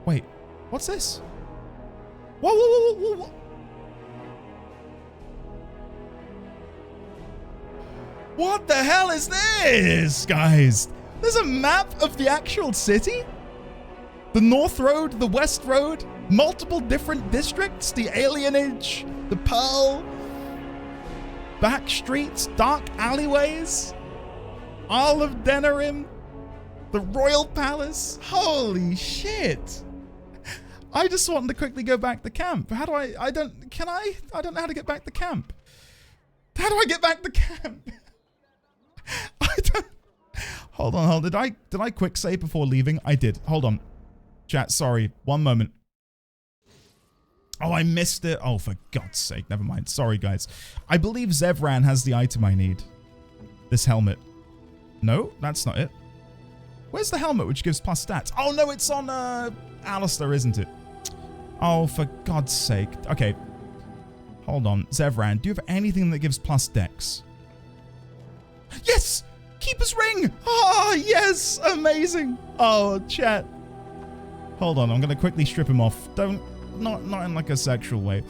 Wait, what's this? Whoa, whoa, whoa, whoa, whoa. What the hell is this, guys? There's a map of the actual city? The North Road, the West Road, multiple different districts, the Alienage, the Pearl, back streets, dark alleyways, all of Denerim, the Royal Palace. Holy shit. I just wanted to quickly go back to camp. How do I don't know how to get back to camp. How do I get back to camp? I don't... Hold on. Did I quick save before leaving? I did. Hold on. Chat, sorry. One moment. Oh, I missed it. Oh, for God's sake. Never mind. Sorry, guys. I believe Zevran has the item I need. This helmet. No, that's not it. Where's the helmet which gives plus stats? Oh, no, it's on Alistair, isn't it? Oh, for God's sake. Okay. Hold on. Zevran, do you have anything that gives plus dex? Yes! Keeper's ring! Ah, yes! Amazing! Oh, chat. Hold on, I'm going to quickly strip him off. Not in like a sexual way.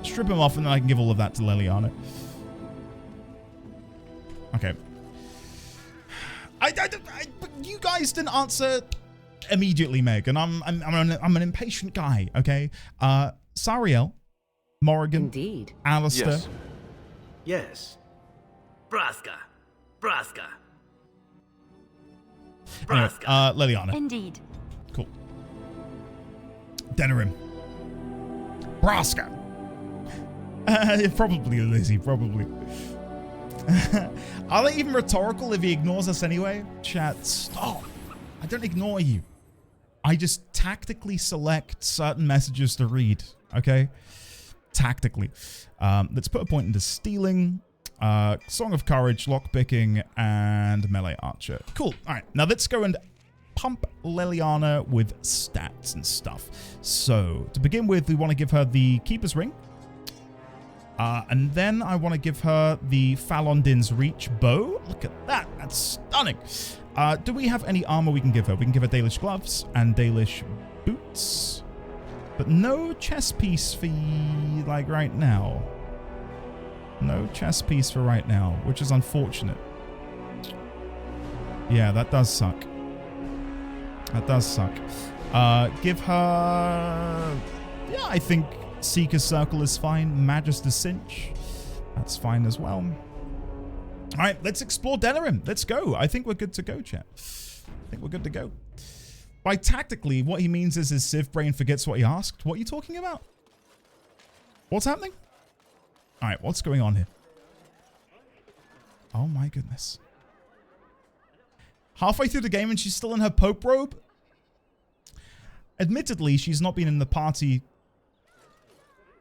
Strip him off and then I can give all of that to Leliana. Okay. You guys didn't answer immediately, Meg, and I'm an impatient guy, okay? Sariel, Morrigan, indeed, Alistair. Yes. Yes. Braska. Anyway, Leliana. Indeed. Cool. Denerim. Braska. Probably Lizzie, probably. Are they even rhetorical if he ignores us anyway? Chat, stop. I don't ignore you. I just tactically select certain messages to read, okay? Tactically. Let's put a point into stealing, Song of Courage, lockpicking, and melee archer. Cool. All right, now let's go and pump Leliana with stats and stuff. So, to begin with, we want to give her the Keeper's Ring. And then I want to give her the Falondin's Reach bow. Look at that. That's stunning. Do we have any armor we can give her? We can give her Dalish gloves and Dalish boots. But no chest piece for, like, right now. No chest piece for right now, which is unfortunate. Yeah, that does suck. That does suck. Give her... Yeah, I think Seeker's Circle is fine. Magister's Cinch. That's fine as well. All right, let's explore Denerim. Let's go. I think we're good to go, chat. I think we're good to go. By tactically, what he means is his Civ brain forgets what he asked. What are you talking about? What's happening? All right, what's going on here? Oh my goodness. Halfway through the game and she's still in her Pope robe? Admittedly, she's not been in the party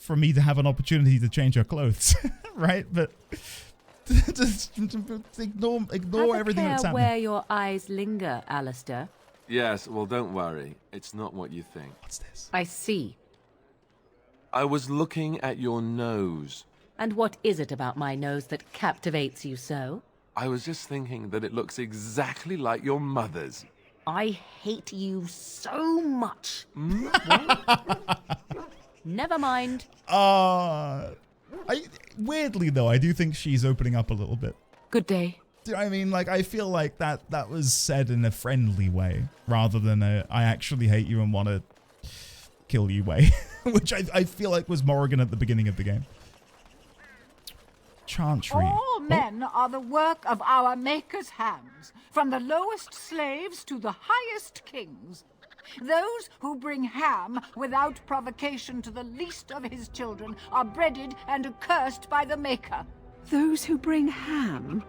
for me to have an opportunity to change her clothes, right? But just ignore everything that's happening. Where your eyes linger, Alistair. Yes, well, don't worry. It's not what you think. What's this? I see. I was looking at your nose. And what is it about my nose that captivates you so? I was just thinking that it looks exactly like your mother's. I hate you so much. Never mind. Weirdly, though, I do think she's opening up a little bit. Good day. I mean, like, I feel like that was said in a friendly way rather than a I actually hate you and want to kill you way, which I feel like was Morrigan at the beginning of the game. Chantry. All men are the work of our Maker's hands, from the lowest slaves to the highest kings. Those who bring ham without provocation to the least of his children are breaded and accursed by the Maker. Those who bring ham?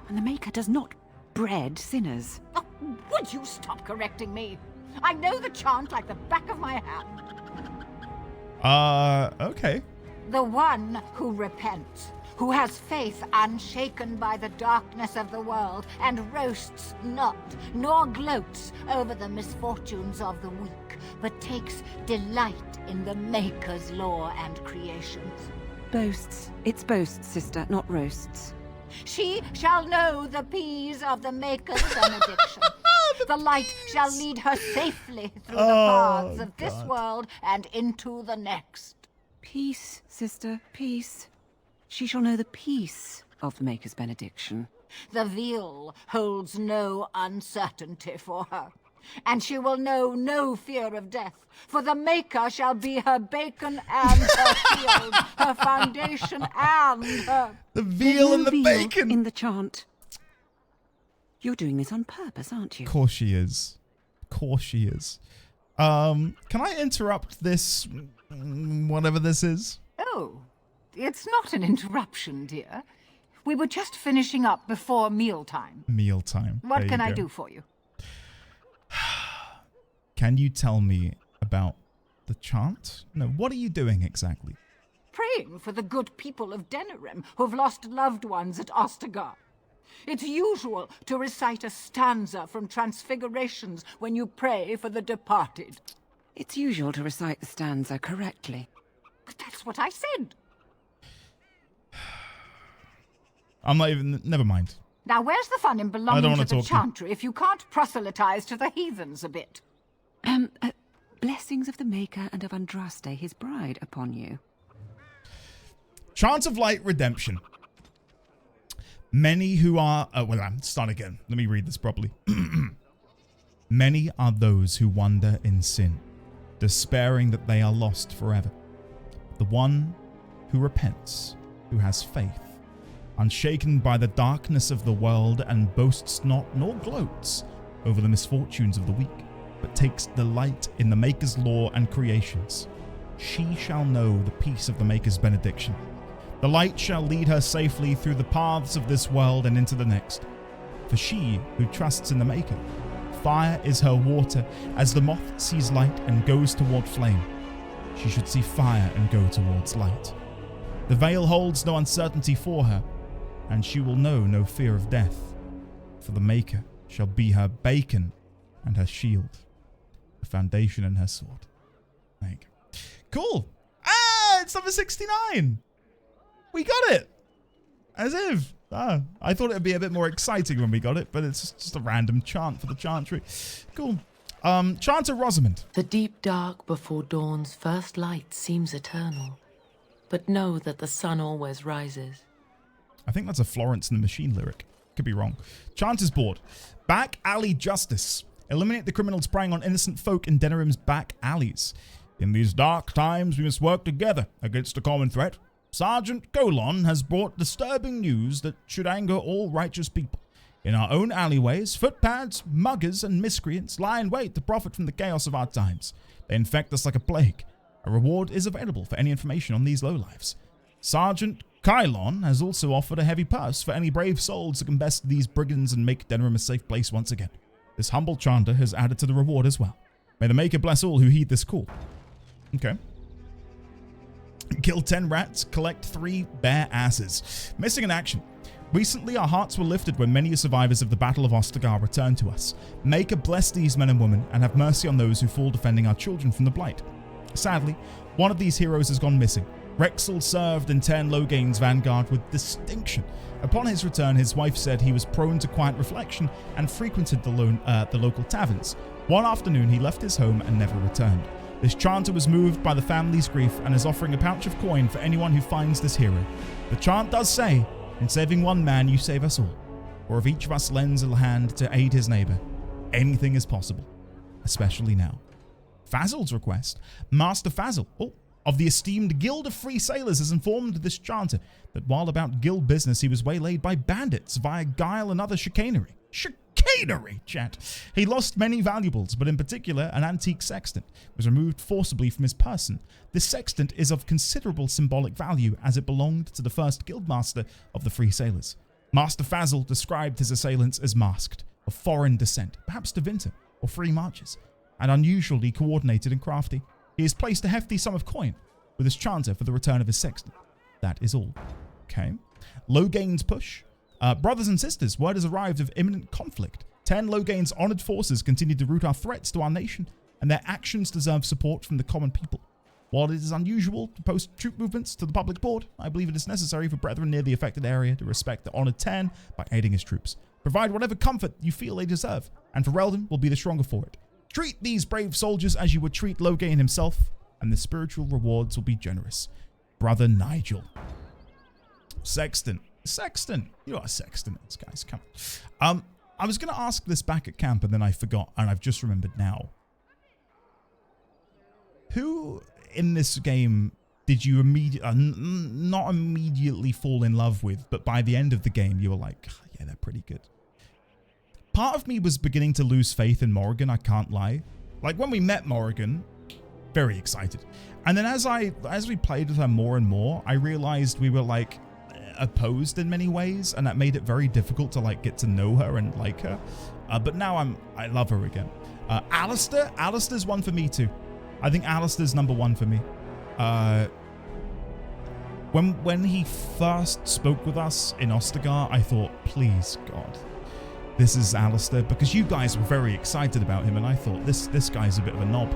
And the Maker does not bread sinners. Oh, would you stop correcting me? I know the chant like the back of my hand. Okay. The one who repents, who has faith unshaken by the darkness of the world, and roasts not, nor gloats over the misfortunes of the weak, but takes delight in the Maker's law and creations. Boasts. It's boasts, sister, not roasts. She shall know the peace of the Maker's benediction. The light shall lead her safely through the paths of this world and into the next. Peace, sister, peace. She shall know the peace of the Maker's benediction. The veil holds no uncertainty for her, and she will know no fear of death, for the Maker shall be her bacon and her shield, her foundation and her... The veal and the veal bacon! In the chant. You're doing this on purpose, aren't you? Of course she is. Of course she is. Can I interrupt this... whatever this is? Oh, it's not an interruption, dear. We were just finishing up before mealtime. Mealtime. What can I do for you? Can you tell me about The chant? No, what are you doing exactly? Praying for the good people of Denerim who've lost loved ones at Ostagar. It's usual to recite a stanza from Transfigurations when you pray for the departed. It's usual to recite the stanza correctly. But that's what I said. I'm not even... Never mind. Now where's the fun in I don't belonging wanna to the talk to- Chantry if you can't proselytize to the heathens a bit? Blessings of the Maker and of Andraste, his bride, upon you. Chant of Light Redemption. Many who are... well, start again. Let me read this properly. Many are those who wander in sin, despairing that they are lost forever. The one who repents, who has faith, unshaken by the darkness of the world, and boasts not nor gloats over the misfortunes of the weak, but takes delight in the Maker's law and creations. She shall know the peace of the Maker's benediction. The light shall lead her safely through the paths of this world and into the next. For she who trusts in the Maker, fire is her water, as the moth sees light and goes toward flame. She should see fire and go towards light. The veil holds no uncertainty for her, and she will know no fear of death. For the Maker shall be her bacon and her shield, a foundation and her sword. There you go. Cool. Ah, it's number 69. We got it. As if. I thought it would be a bit more exciting when we got it, but it's just a random chant for the chantry. Cool. Chant of Rosamond. The deep dark before dawn's first light seems eternal, but know that the sun always rises. I think that's a Florence and the Machine lyric. Could be wrong. Chanter's board. Back alley justice. Eliminate the criminals preying on innocent folk in Denerim's back alleys. In these dark times, we must work together against a common threat. Sergeant Colon has brought disturbing news that should anger all righteous people. In our own alleyways, footpads, muggers, and miscreants lie in wait to profit from the chaos of our times. They infect us like a plague. A reward is available for any information on these lowlives. Sergeant Kylon has also offered a heavy purse for any brave souls who can best these brigands and make Denerim a safe place once again. This humble chanter has added to the reward as well. May the Maker bless all who heed this call. Okay. Kill 10 rats, collect 3 bare asses. Missing in action. Recently, our hearts were lifted when many survivors of the Battle of Ostagar returned to us. Maker bless these men and women and have mercy on those who fall defending our children from the blight. Sadly, one of these heroes has gone missing. Rexel served in Tern Logain's vanguard with distinction. Upon his return, his wife said he was prone to quiet reflection and frequented the local taverns. One afternoon, he left his home and never returned. This chanter was moved by the family's grief and is offering a pouch of coin for anyone who finds this hero. The chant does say, in saving one man, you save us all. Or if each of us lends a hand to aid his neighbor, anything is possible, especially now. Fazil's request. Master Fazil, of the esteemed Guild of Free Sailors, has informed this chanter that while about guild business, he was waylaid by bandits via guile and other chicanery. Chicanery, chat. He lost many valuables, but in particular, an antique sextant was removed forcibly from his person. This sextant is of considerable symbolic value as it belonged to the first guildmaster of the Free Sailors. Master Fazil described his assailants as masked, of foreign descent, perhaps Tevinter or Free Marches, and unusually coordinated and crafty. He has placed a hefty sum of coin with his chanter for the return of his sextant. That is all. Okay. Logain's push. Brothers and sisters, word has arrived of imminent conflict. 10 Logain's honored forces continue to root our threats to our nation, and their actions deserve support from the common people. While it is unusual to post troop movements to the public board, I believe it is necessary for brethren near the affected area to respect the honored 10 by aiding his troops. Provide whatever comfort you feel they deserve, and Ferelden will be the stronger for it. Treat these brave soldiers as you would treat Logain himself, and the spiritual rewards will be generous. Brother Nigel. Sexton. You know what a sexton is, guys. Come on. I was going to ask this back at camp, and then I forgot, and I've just remembered now. Who in this game did you not immediately fall in love with, but by the end of the game, you were like, oh, yeah, they're pretty good. Part of me was beginning to lose faith in Morrigan, I can't lie. Like, when we met Morrigan, very excited. And then as we played with her more and more, I realized we were, like, opposed in many ways, and that made it very difficult to, like, get to know her and like her. But now I love her again. Alistair's one for me too. I think Alistair's number one for me. When he first spoke with us in Ostagar, I thought, please, God, this is Alistair, because you guys were very excited about him, and I thought, this guy's a bit of a knob.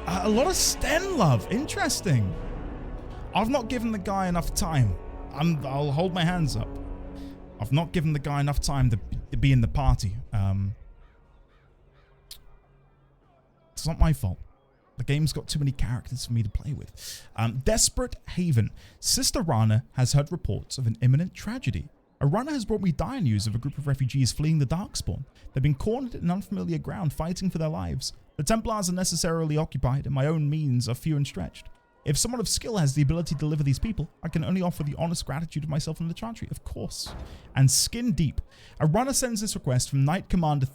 A lot of Sten love. Interesting. I've not given the guy enough time. I'll hold my hands up. I've not given the guy enough time to be in the party. It's not my fault. The game's got too many characters for me to play with. Desperate Haven. Sister Rana has heard reports of an imminent tragedy. Rana has brought me dire news of a group of refugees fleeing the Darkspawn. They've been cornered in unfamiliar ground, fighting for their lives. The Templars are necessarily occupied, and my own means are few and stretched. If someone of skill has the ability to deliver these people, I can only offer the honest gratitude of myself and the Chantry, of course. And Skin Deep. Rana sends this request from Knight Commander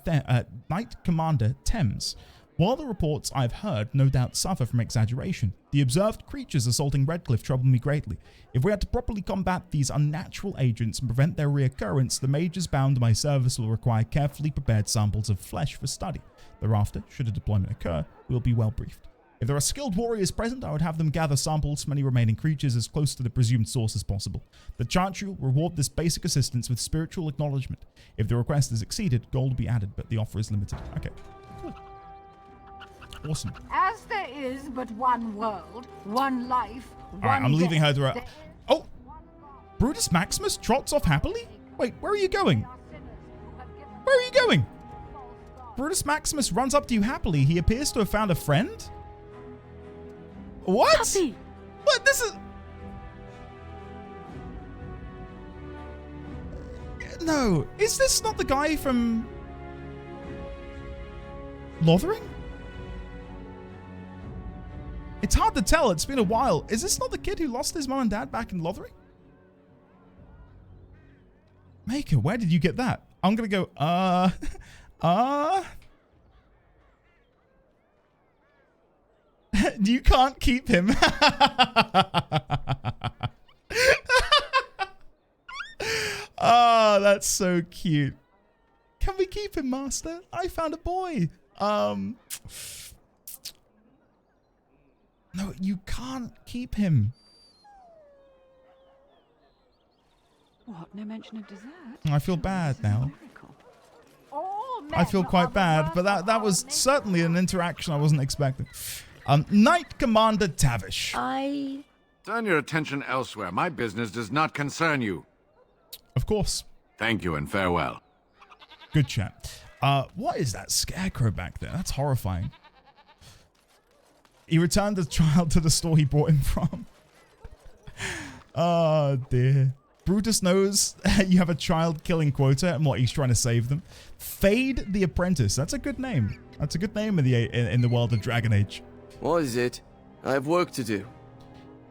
Thames. While the reports I've heard no doubt suffer from exaggeration, the observed creatures assaulting Redcliffe trouble me greatly. If we are to properly combat these unnatural agents and prevent their reoccurrence, the mages bound to my service will require carefully prepared samples of flesh for study. Thereafter, should a deployment occur, we will be well briefed. If there are skilled warriors present, I would have them gather samples from any remaining creatures as close to the presumed source as possible. The Chantry will reward this basic assistance with spiritual acknowledgement. If the request is exceeded, gold will be added, but the offer is limited. Okay. Cool. Awesome. As there is but one world, one life, one Alright, I'm leaving her to... death, Oh! Brutus Maximus trots off happily? Wait, where are you going? Where are you going? Brutus Maximus runs up to you happily. He appears to have found a friend? What? Puppy. What? This is... No. Is this not the guy from... Lothering? It's hard to tell. It's been a while. Is this not the kid who lost his mom and dad back in Lothering? Maker, where did you get that? I'm gonna go, You can't keep him. Oh, that's so cute. Can we keep him, Master? I found a boy. No, you can't keep him. What? No mention of dessert? I feel bad now. I feel quite bad, but that was certainly an interaction I wasn't expecting. Knight Commander Tavish. Turn your attention elsewhere. My business does not concern you. Of course. Thank you and farewell. Good chat. What is that scarecrow back there? That's horrifying. He returned the child to the store he brought him from. Oh dear. Brutus knows you have a child killing quota and what he's trying to save them. Fade the Apprentice. That's a good name. That's a good name in the world of Dragon Age. What is it? I have work to do.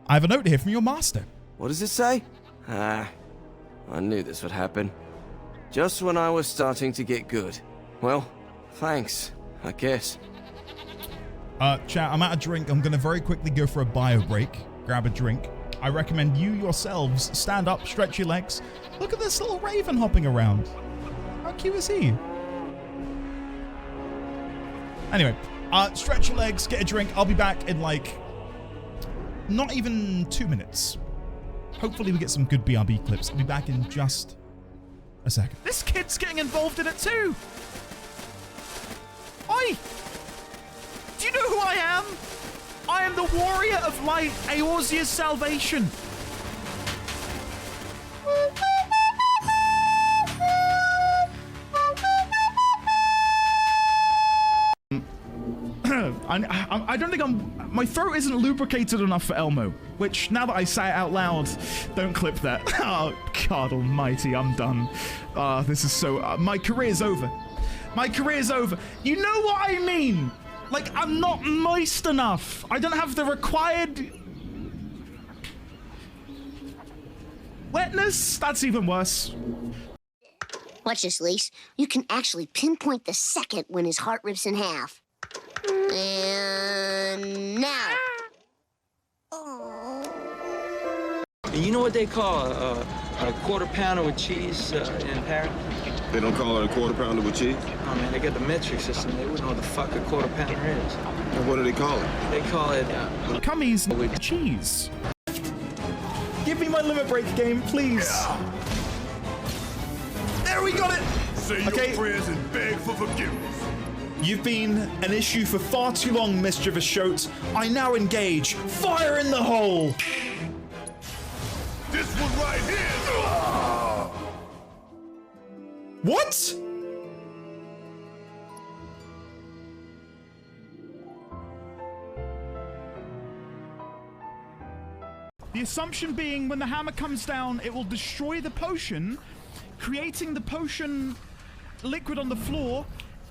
I have a note here from your master. What does it say? I knew this would happen. Just when I was starting to get good. Well, thanks, I guess. Chat, I'm out of drink. I'm going to very quickly go for a bio break. Grab a drink. I recommend you yourselves stand up, stretch your legs. Look at this little raven hopping around. How cute is he? Anyway, stretch your legs, get a drink. I'll be back in like not even 2 minutes. Hopefully we get some good BRB clips. I'll be back in just a second. This kid's getting involved in it too. Oi! Do you know who I am? I am the Warrior of Light, Eorzea's salvation. I don't think my throat isn't lubricated enough for Elmo, which now that I say it out loud, don't clip that. Oh, God almighty, I'm done. This is so, my career's over. My career's over. You know what I mean? Like, I'm not moist enough. I don't have the required wetness. That's even worse. Watch this, Lise. You can actually pinpoint the second when his heart rips in half. And now. You know what they call a quarter pounder with cheese in Paris? They don't call it a quarter pounder with cheese? Oh man, they got the metric system. They wouldn't know what the fuck a quarter pounder is. And what do they call it? They call it Cummies with cheese. Give me my limit break game, please. Yeah. There we got it. Say your prayers and beg for forgiveness. You've been an issue for far too long, mischievous shote. I now engage. Fire in the hole. This one right here. What? The assumption being when the hammer comes down, it will destroy the potion, creating the potion liquid on the floor,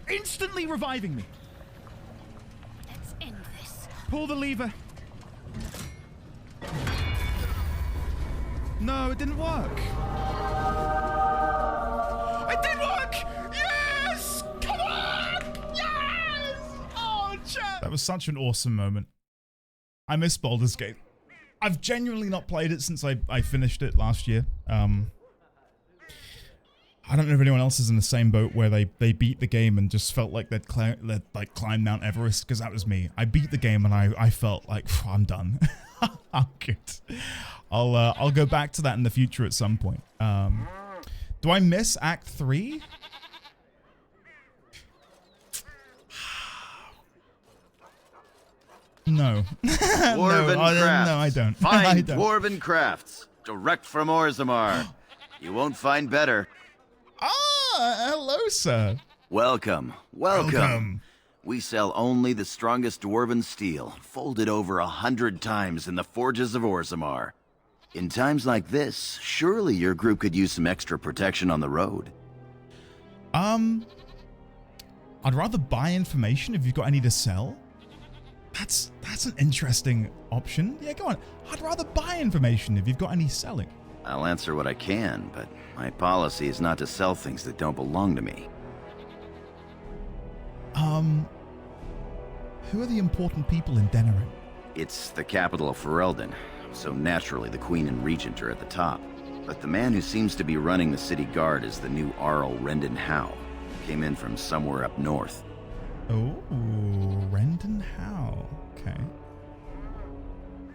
instantly reviving me. Let's end this. Pull the lever. No, it didn't work. It did work! Yes! Come on! Yes! Oh, chat! That was such an awesome moment. I miss Baldur's Gate. I've genuinely not played it since I finished it last year. I don't know if anyone else is in the same boat where they beat the game and just felt like they'd climb Mount Everest, because that was me. I beat the game and I felt like, I'm done. I'm good. I'll go back to that in the future at some point. Do I miss Act 3? No. Dwarven crafts. No, I don't. Find I don't. Dwarven crafts direct from Orzammar. You won't find better. Ah, hello, sir. Welcome. We sell only the strongest Dwarven steel, folded over 100 times in the forges of Orzammar. In times like this, surely your group could use some extra protection on the road. I'd rather buy information if you've got any to sell. That's an interesting option. Yeah, go on. I'd rather buy information if you've got any selling. I'll answer what I can, but my policy is not to sell things that don't belong to me. Who are the important people in Denerim? It's the capital of Ferelden, so naturally the Queen and Regent are at the top. But the man who seems to be running the city guard is the new Arl Rendon Howe. Came in from somewhere up north. Oh, Rendon Howe. Okay.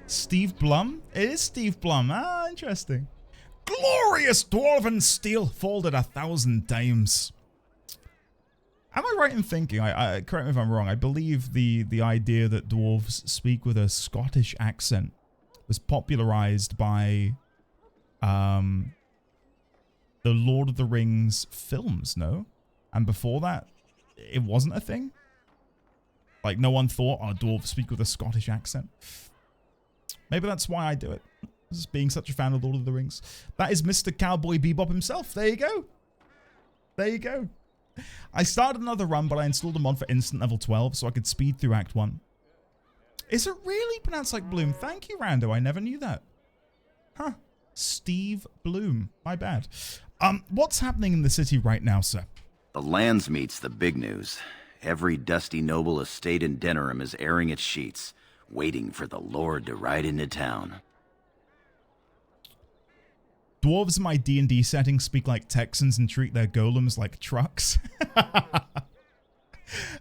Steve Blum? It is Steve Blum. Ah, interesting. Glorious dwarven steel folded 1,000 times. Am I right in thinking, correct me if I'm wrong, I believe the idea that dwarves speak with a Scottish accent was popularized by the Lord of the Rings films, no? And before that, it wasn't a thing? Like, no one thought, oh, dwarves speak with a Scottish accent. Maybe that's why I do it. Just being such a fan of Lord of the Rings. That is Mr. Cowboy Bebop himself. There you go. There you go. I started another run, but I installed a mod for instant level 12 so I could speed through Act 1. Is it really pronounced like Bloom? Thank you, Rando. I never knew that. Huh. Steve Bloom. My bad. What's happening in the city right now, sir? The Landsmeet's the big news. Every dusty noble estate in Denerim is airing its sheets, waiting for the Lord to ride into town. Dwarves in my D&D setting speak like Texans and treat their golems like trucks. Oh,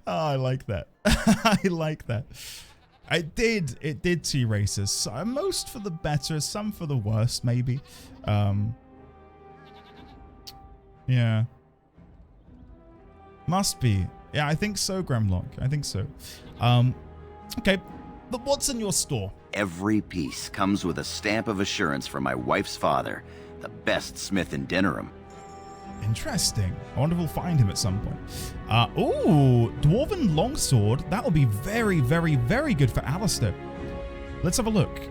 I like that. I like that. It did two races. Most for the better, some for the worst, maybe. Yeah. Must be. Yeah, I think so, Gremlock. I think so. Okay, but what's in your store? Every piece comes with a stamp of assurance from my wife's father, the best smith in Denerim. Interesting. I wonder if we'll find him at some point. Ooh, Dwarven Longsword. That will be very, very, very good for Alistair. Let's have a look.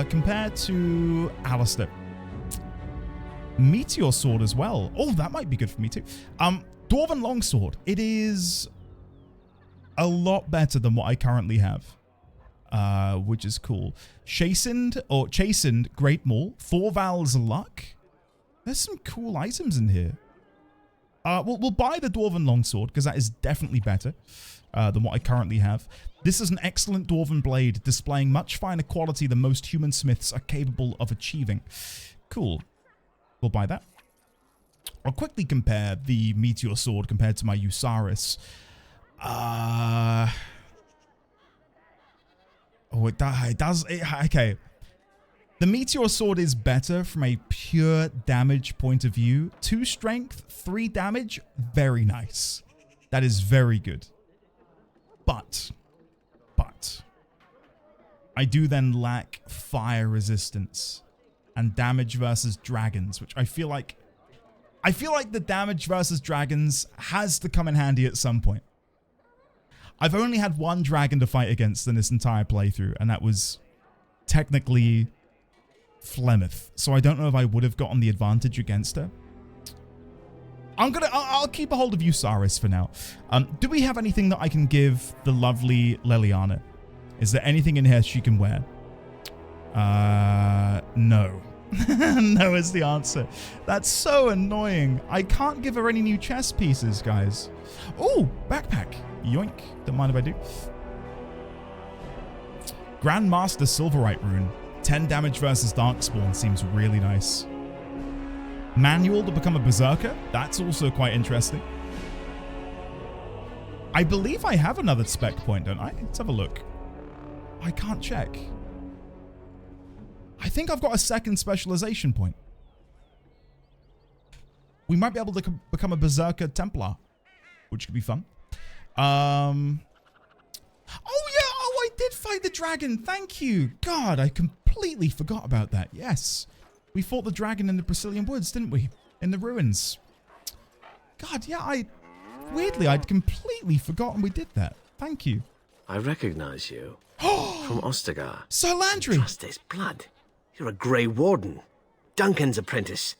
Compared to Alistair. Meteor Sword as well. Oh, that might be good for me too. Dwarven Longsword. It is a lot better than what I currently have. Which is cool. Chastened Great Maul. 4 Val's Luck. There's some cool items in here. We'll buy the Dwarven Longsword, because that is definitely better than what I currently have. This is an excellent Dwarven blade, displaying much finer quality than most human smiths are capable of achieving. Cool. We'll buy that. I'll quickly compare the Meteor Sword compared to my Usaris. Okay. The Meteor Sword is better from a pure damage point of view. 2 strength, 3 damage, very nice. That is very good. But, I do then lack fire resistance and damage versus dragons, which I feel like the damage versus dragons has to come in handy at some point. I've only had 1 dragon to fight against in this entire playthrough, and that was technically Flemeth. So I don't know if I would have gotten the advantage against her. I'll keep a hold of Usaris for now. Do we have anything that I can give the lovely Leliana? Is there anything in here she can wear? No. No is the answer. That's so annoying. I can't give her any new chess pieces, guys. Oh, backpack. Yoink. Don't mind if I do. Grandmaster Silverite rune. 10 damage versus Darkspawn seems really nice. Manual to become a Berserker. That's also quite interesting. I believe I have another spec point, don't I? Let's have a look. I can't check. I think I've got a second specialization point. We might be able to become a Berserker Templar, which could be fun. Oh yeah, I did fight the dragon. Thank you. God, I completely forgot about that. Yes. We fought the dragon in the Brazilian woods, didn't we? In the ruins. God, yeah, weirdly, I'd completely forgotten we did that. Thank you. I recognize you. From Ostagar. Sir Landry! Trust his blood. You're a Grey Warden. Duncan's apprentice.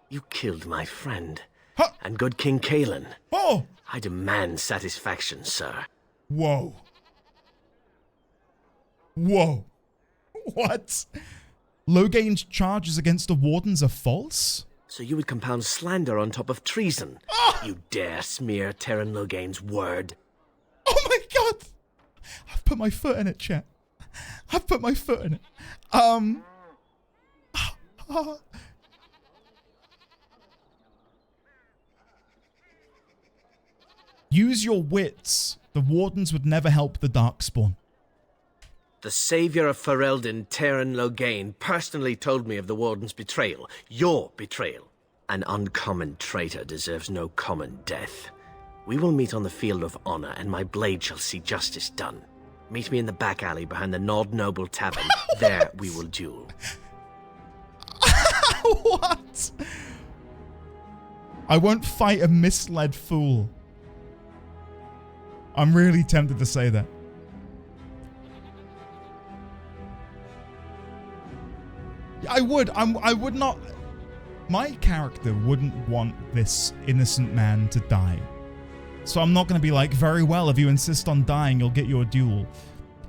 You killed my friend. Huh. And good King Kalen. Oh! I demand satisfaction, sir. Whoa. Whoa. What? Loghain's charges against the Wardens are false? So you would compound slander on top of treason? Ah! You dare smear Teyrn Loghain's word? Oh my god! I've put my foot in it, chat. I've put my foot in it. Use your wits. The Wardens would never help the Darkspawn. The savior of Ferelden, Teyrn Loghain, personally told me of the Warden's betrayal. Your betrayal. An uncommon traitor deserves no common death. We will meet on the field of honor, and my blade shall see justice done. Meet me in the back alley behind the Nod Noble Tavern. There we will duel. What? I won't fight a misled fool. I'm really tempted to say that. I would not. My character wouldn't want this innocent man to die. So I'm not going to be like, very well, if you insist on dying, you'll get your duel.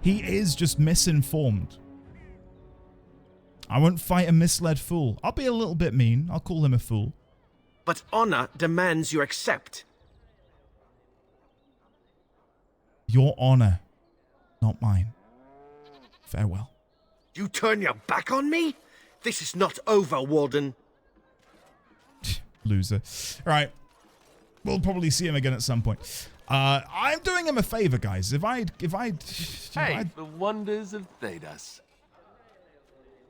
He is just misinformed. I won't fight a misled fool. I'll be a little bit mean. I'll call him a fool. But honor demands you accept. Your honor, not mine. Farewell. You turn your back on me? This is not over, Warden. Loser. All right. We'll probably see him again at some point. I'm doing him a favor, guys. If I'd the wonders of Thedas.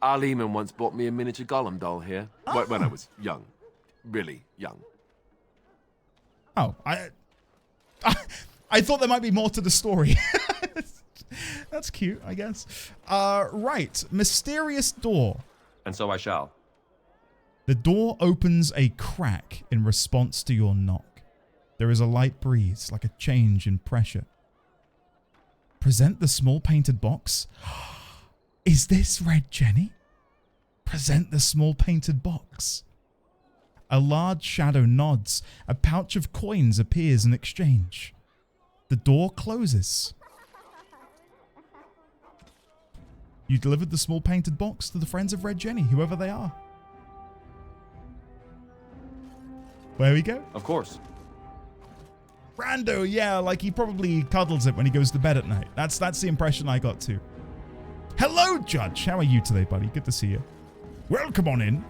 Arleman once bought me a miniature Gollum doll here. Oh. When I was young. Really young. Oh, I thought there might be more to the story. That's cute, I guess. Right. Mysterious door. And so I shall. The door opens a crack in response to your knock. There is a light breeze, like a change in pressure. Present the small painted box. Is this Red Jenny? Present the small painted box. A large shadow nods. A pouch of coins appears in exchange. The door closes. You delivered the small painted box to the friends of Red Jenny, whoever they are. Where we go? Of course. Brando, yeah, like he probably cuddles it when he goes to bed at night. That's the impression I got too. Hello, Judge. How are you today, buddy? Good to see you. Welcome on in.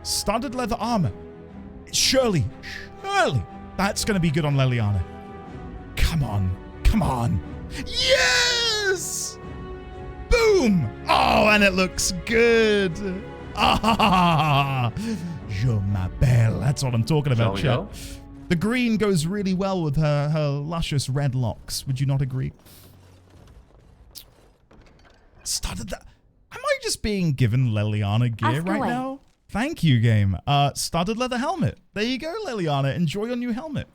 Studded leather armor. Surely, that's going to be good on Leliana. Come on. Yes! Boom! Oh, and it looks good. Ah, je m'appelle. That's what I'm talking about, chat. The green goes really well with her luscious red locks. Would you not agree? Started that. Am I just being given Leliana gear right now? Thank you, game. Studded leather helmet. There you go, Leliana. Enjoy your new helmet.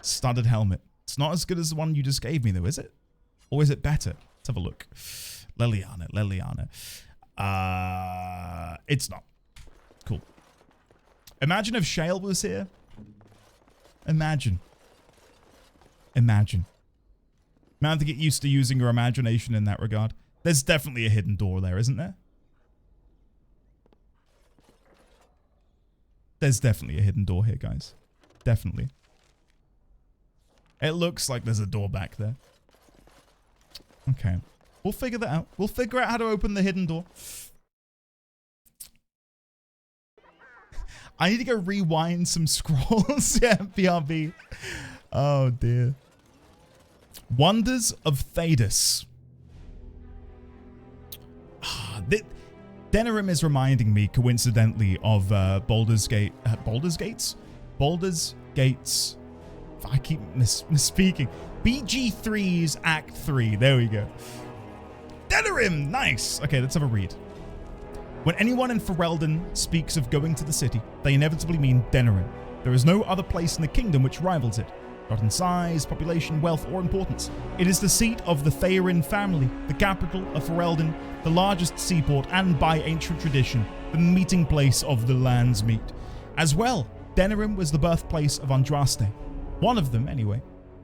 Studded helmet. It's not as good as the one you just gave me, though, is it? Or is it better? Let's have a look. Leliana. It's not. Cool. Imagine if Shale was here. Imagine. Man, to get used to using your imagination in that regard. There's definitely a hidden door there, isn't there? There's definitely a hidden door here, guys. Definitely. It looks like there's a door back there. Okay. We'll figure that out. We'll figure out how to open the hidden door. I need to go rewind some scrolls. Yeah, BRB. Oh, dear. Wonders of Thedas. Denerim is reminding me, coincidentally, of Baldur's Gate. Baldur's Gates? Baldur's Gates. I keep misspeaking. BG3's Act 3. There we go. Denerim! Nice! Okay, let's have a read. When anyone in Ferelden speaks of going to the city, they inevitably mean Denerim. There is no other place in the kingdom which rivals it. Not in size, population, wealth, or importance. It is the seat of the Theorin family, the capital of Ferelden, the largest seaport, and by ancient tradition, the meeting place of the land's meet. As well, Denerim was the birthplace of Andraste. One of them, anyway,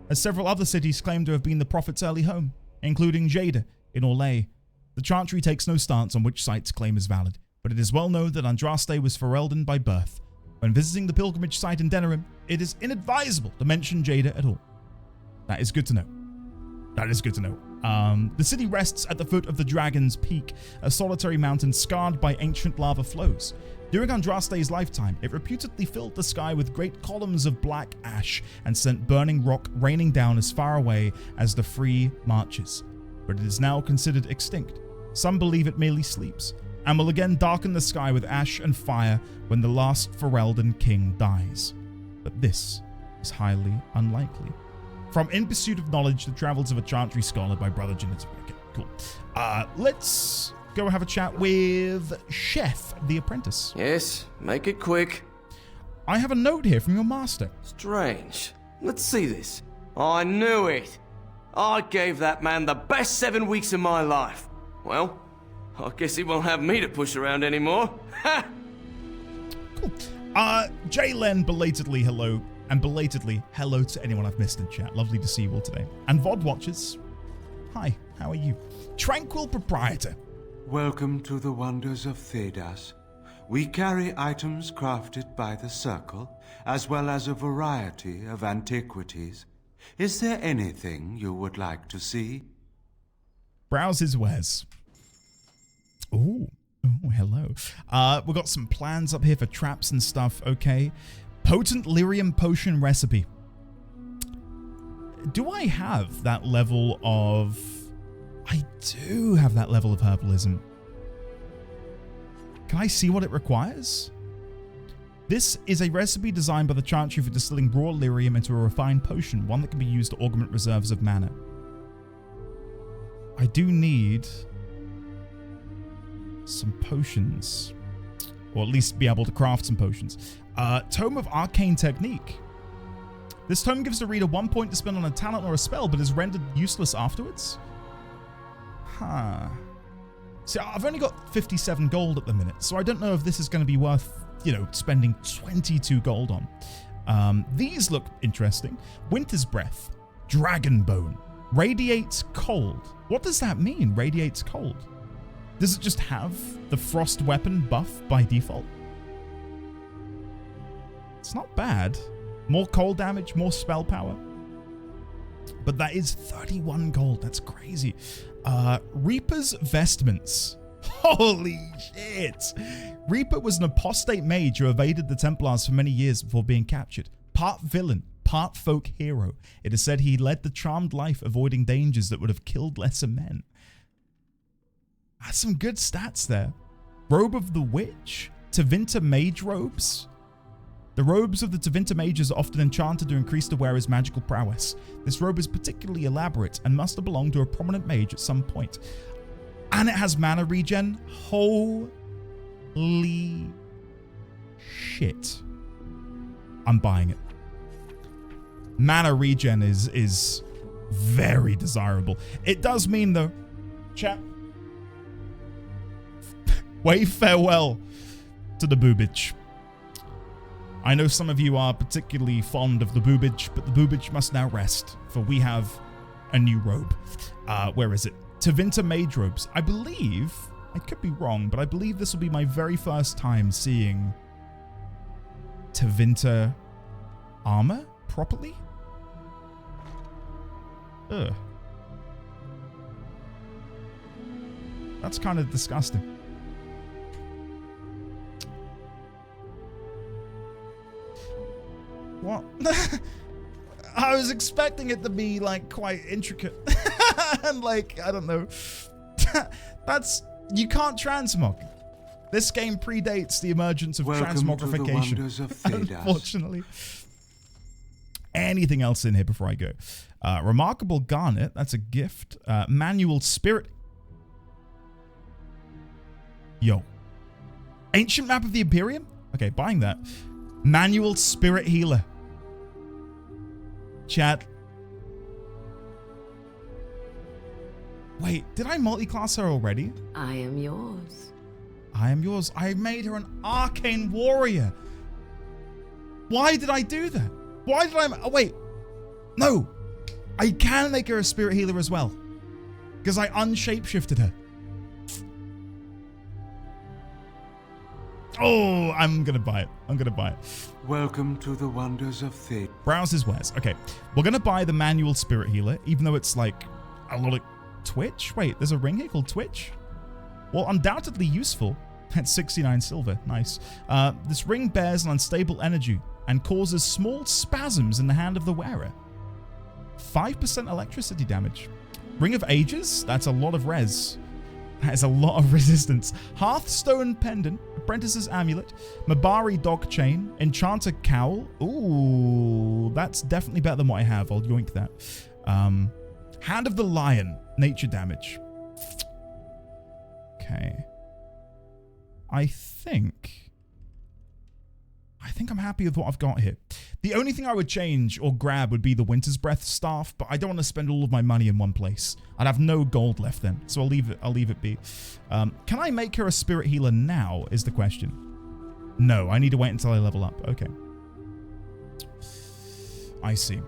as several other cities claim to have been the Prophet's early home, including Jada in Orlais. The Chantry takes no stance on which site's claim is valid, but it is well known that Andraste was Ferelden by birth. When visiting the pilgrimage site in Denerim, it is inadvisable to mention Jada at all. That is good to know. The city rests at the foot of the Dragon's Peak, a solitary mountain scarred by ancient lava flows. During Andraste's lifetime, it reputedly filled the sky with great columns of black ash and sent burning rock raining down as far away as the Free Marches. But it is now considered extinct. Some believe it merely sleeps, and will again darken the sky with ash and fire when the last Ferelden king dies. But this is highly unlikely. From In Pursuit of Knowledge, The Travels of a Chantry Scholar by Brother Janitor. Okay, cool. Let's go have a chat with Chef the Apprentice. Yes, make it quick. I have a note here from your master. Strange. Let's see this. I knew it. I gave that man the best 7 weeks of my life. Well, I guess he won't have me to push around anymore. Ha! Cool. Jaylen, belatedly hello. And belatedly, hello to anyone I've missed in chat. Lovely to see you all today. And VOD watchers, hi, how are you? Tranquil Proprietor. Welcome to the wonders of Thedas. We carry items crafted by the Circle, as well as a variety of antiquities. Is there anything you would like to see? Browses wares. Ooh, hello. We've got some plans up here for traps and stuff, okay. Potent lyrium potion recipe. Do I have that level of... I do have that level of herbalism. Can I see what it requires? This is a recipe designed by the Chantry for distilling raw lyrium into a refined potion, one that can be used to augment reserves of mana. I do need some potions, or at least be able to craft some potions. Tome of Arcane Technique. This tome gives the reader 1 point to spend on a talent or a spell, but is rendered useless afterwards. Huh. See, I've only got 57 gold at the minute, so I don't know if this is going to be worth, you know, spending 22 gold on. These look interesting. Winter's Breath. Dragon Bone. Radiates cold. What does that mean, radiates cold? Does it just have the frost weapon buff by default? It's not bad. More cold damage, more spell power. But that is 31 gold. That's crazy. Reaper's Vestments. Holy shit. Reaper was an apostate mage who evaded the Templars for many years before being captured. Part villain, part folk hero. It is said he led the charmed life, avoiding dangers that would have killed lesser men. That's some good stats there. Robe of the Witch? Tevinter Mage Robes? The robes of the Tevinter mages are often enchanted to increase the wearer's magical prowess. This robe is particularly elaborate and must have belonged to a prominent mage at some point. And it has mana regen. Holy shit. I'm buying it. Mana regen is very desirable. It does mean though, chat, wave farewell to the boobage. I know some of you are particularly fond of the boobage, but the boobage must now rest, for we have a new robe. Where is it? Tevinter Mage Robes. I believe, I could be wrong, but I believe this will be my very first time seeing Tevinter armor properly. Ugh. That's kind of disgusting. What? I was expecting it to be like quite intricate and like, I don't know. That's, you can't transmog. This game predates the emergence of transmogrification. Unfortunately. Anything else in here before I go? Remarkable Garnet, that's a gift. Manual Spirit. Yo. Ancient Map of the Imperium? Okay, buying that. Manual Spirit Healer. Chat. Wait, did I multi-class her already? I am yours. I am yours. I made her an arcane warrior. Why did I do that? Why did I... Oh, wait. No. I can make her a spirit healer as well. Because I unshapeshifted her. Oh, I'm going to buy it. I'm going to buy it. Welcome to the wonders of Thedas. Browse his wares. Okay. We're going to buy the manual spirit healer, even though it's like a lot of Twitch. Wait, there's a ring here called Twitch? Well, undoubtedly useful. At 69 silver. Nice. This ring bears an unstable energy and causes small spasms in the hand of the wearer. 5% electricity damage. Ring of Ages? That's a lot of res. That is a lot of resistance. Hearthstone Pendant. Apprentice's Amulet. Mabari Dog Chain. Enchanter Cowl. Ooh, that's definitely better than what I have. I'll yoink that. Hand of the Lion. Nature damage. Okay. I think I'm happy with what I've got here. The only thing I would change or grab would be the Winter's Breath staff, but I don't want to spend all of my money in one place. I'd have no gold left then, so I'll leave it be. Can I make her a spirit healer now is the question. No, I need to wait until I level up. Okay. I see.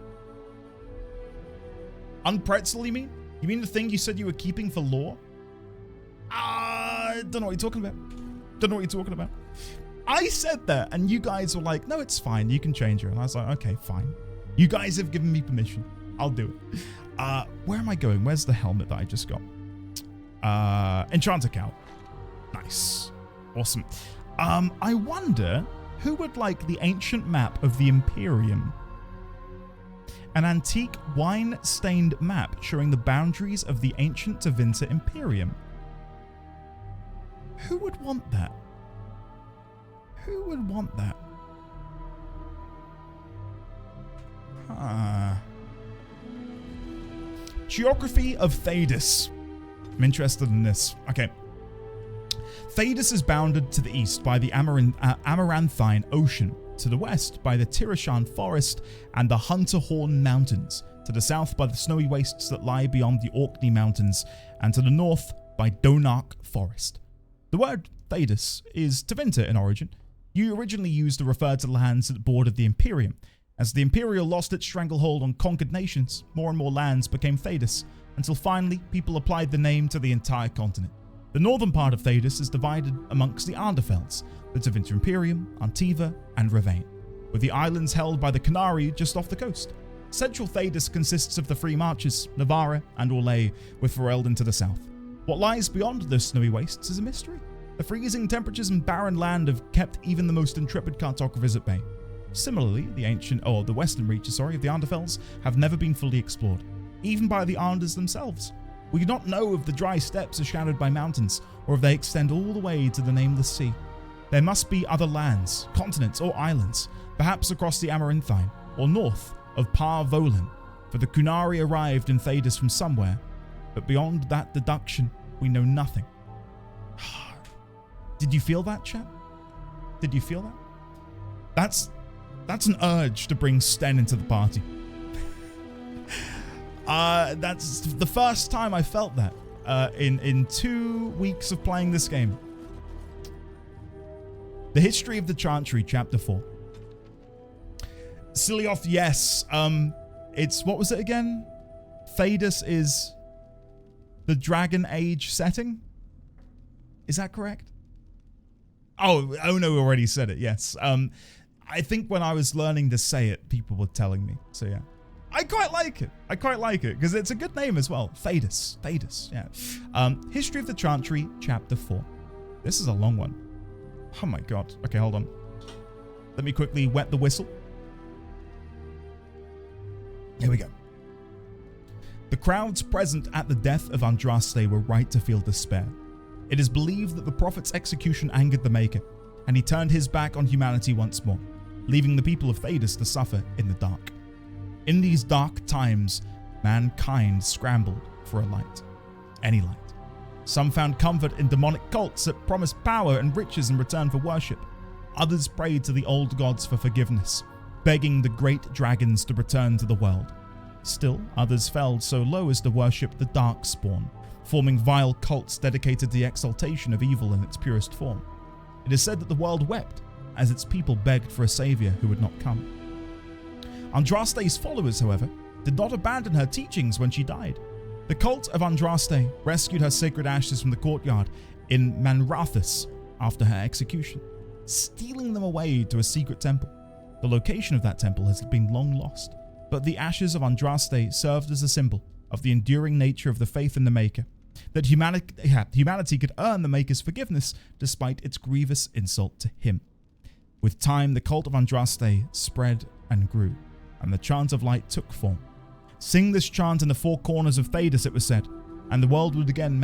Unpretzel, you mean? You mean the thing you said you were keeping for lore? I don't know what you're talking about. Don't know what you're talking about. I said that, and you guys were like, no, it's fine. You can change her. And I was like, okay, fine. You guys have given me permission. I'll do it. Where am I going? Where's the helmet that I just got? Enchanter Cowl. Nice. Awesome. I wonder who would like the ancient map of the Imperium? An antique wine-stained map showing the boundaries of the ancient Tevinter Imperium. Who would want that? Who would want that? Geography of Thedas. I'm interested in this. Okay. Thedas is bounded to the east by the Amaranthine Ocean, to the west by the Tirishan Forest and the Hunterhorn Mountains, to the south by the snowy wastes that lie beyond the Orkney Mountains, and to the north by Donark Forest. The word Thedas is Tevinter in origin. You originally used to refer to the lands that bordered the Imperium. As the Imperial lost its stranglehold on conquered nations, more and more lands became Thedas, until finally people applied the name to the entire continent. The northern part of Thedas is divided amongst the Anderfelds, the Tevinter Imperium, Antiva, and Ravain, with the islands held by the Canari just off the coast. Central Thedas consists of the Three Marches, Navarra, and Orlais, with Ferelden to the south. What lies beyond those snowy wastes is a mystery. The freezing temperatures and barren land have kept even the most intrepid cartographers at bay. Similarly, the western reaches, of the Anderfels have never been fully explored, even by the Anders themselves. We do not know if the dry steppes are shadowed by mountains, or if they extend all the way to the nameless sea. There must be other lands, continents, or islands, perhaps across the Amaranthine, or north of Par Volin, for the Kunari arrived in Thedas from somewhere, but beyond that deduction, we know nothing. Did you feel that, chat? Did you feel that? That's an urge to bring Sten into the party. That's the first time I felt that in 2 weeks of playing this game. The History of the Chantry, Chapter 4. Silioth, yes. It's, what was it again? Thedas is the Dragon Age setting? Is that correct? Oh, Ono already said it, yes. I think when I was learning to say it, people were telling me. So yeah. I quite like it. Because it's a good name as well. Thedas, yeah. History of the Chantry, Chapter 4. This is a long one. Oh my god. Okay, hold on. Let me quickly wet the whistle. Here we go. The crowds present at the death of Andraste were right to feel despair. It is believed that the prophet's execution angered the Maker, and he turned his back on humanity once more, leaving the people of Thedas to suffer in the dark. In these dark times, mankind scrambled for a light. Any light. Some found comfort in demonic cults that promised power and riches in return for worship. Others prayed to the old gods for forgiveness, begging the great dragons to return to the world. Still, others fell so low as to worship the Darkspawn, forming vile cults dedicated to the exaltation of evil in its purest form. It is said that the world wept as its people begged for a savior who would not come. Andraste's followers, however, did not abandon her teachings when she died. The cult of Andraste rescued her sacred ashes from the courtyard in Manrathus after her execution, stealing them away to a secret temple. The location of that temple has been long lost, but the ashes of Andraste served as a symbol of the enduring nature of the faith in the Maker, that humanity could earn the Maker's forgiveness despite its grievous insult to him. With time, the cult of Andraste spread and grew, and the chant of light took form. Sing this chant in the four corners of Thedas, it was said, and the world would again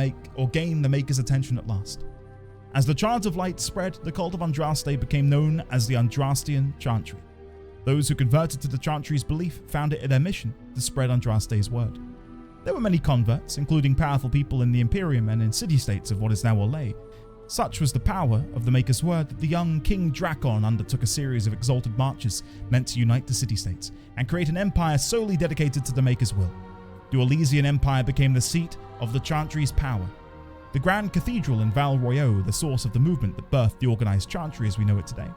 gain the Maker's attention at last. As the chant of light spread, the cult of Andraste became known as the Andrastian Chantry. Those who converted to the Chantry's belief found it their mission to spread Andraste's word. There were many converts, including powerful people in the Imperium and in city-states of what is now Orlais. Such was the power of the Maker's word that the young King Drakon undertook a series of exalted marches meant to unite the city-states and create an empire solely dedicated to the Maker's will. The Orlesian Empire became the seat of the Chantry's power. The Grand Cathedral in Val Royeaux, the source of the movement that birthed the organized Chantry as we know it today.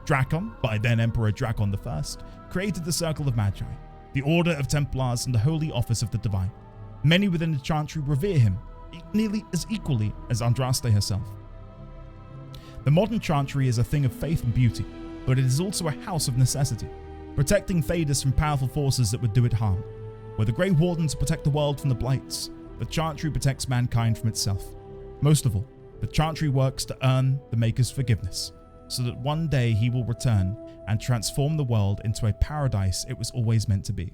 Drakon, by then Emperor Drakon I, created the Circle of Magi, the Order of Templars and the Holy Office of the Divine. Many within the Chantry revere him, nearly as equally as Andraste herself. The modern Chantry is a thing of faith and beauty, but it is also a house of necessity, protecting Thedas from powerful forces that would do it harm. Where the Grey Wardens protect the world from the Blights, the Chantry protects mankind from itself. Most of all, the Chantry works to earn the Maker's forgiveness, so that one day he will return and transform the world into a paradise it was always meant to be.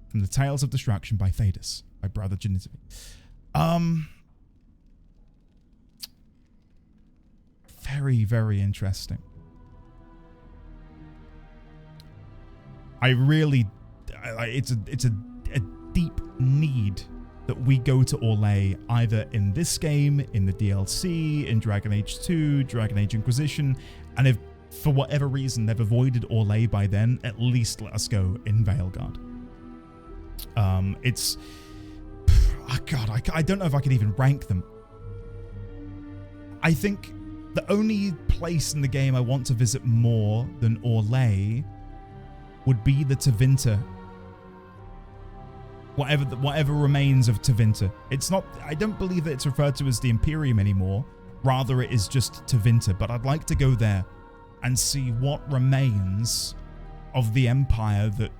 From the Tales of Destruction by Thedas, by Brother Genitovi. Very, very interesting. It's a deep need that we go to Orlais either in this game, in the DLC, in Dragon Age 2, Dragon Age Inquisition, and if for whatever reason they've avoided Orlais by then, at least let us go in Veilguard. I don't know if I could even rank them. I think the only place in the game I want to visit more than Orlais would be the Tevinter. Whatever remains of Tevinter. It's not, I don't believe that it's referred to as the Imperium anymore. Rather, it is just Tevinter. But I'd like to go there and see what remains of the Empire that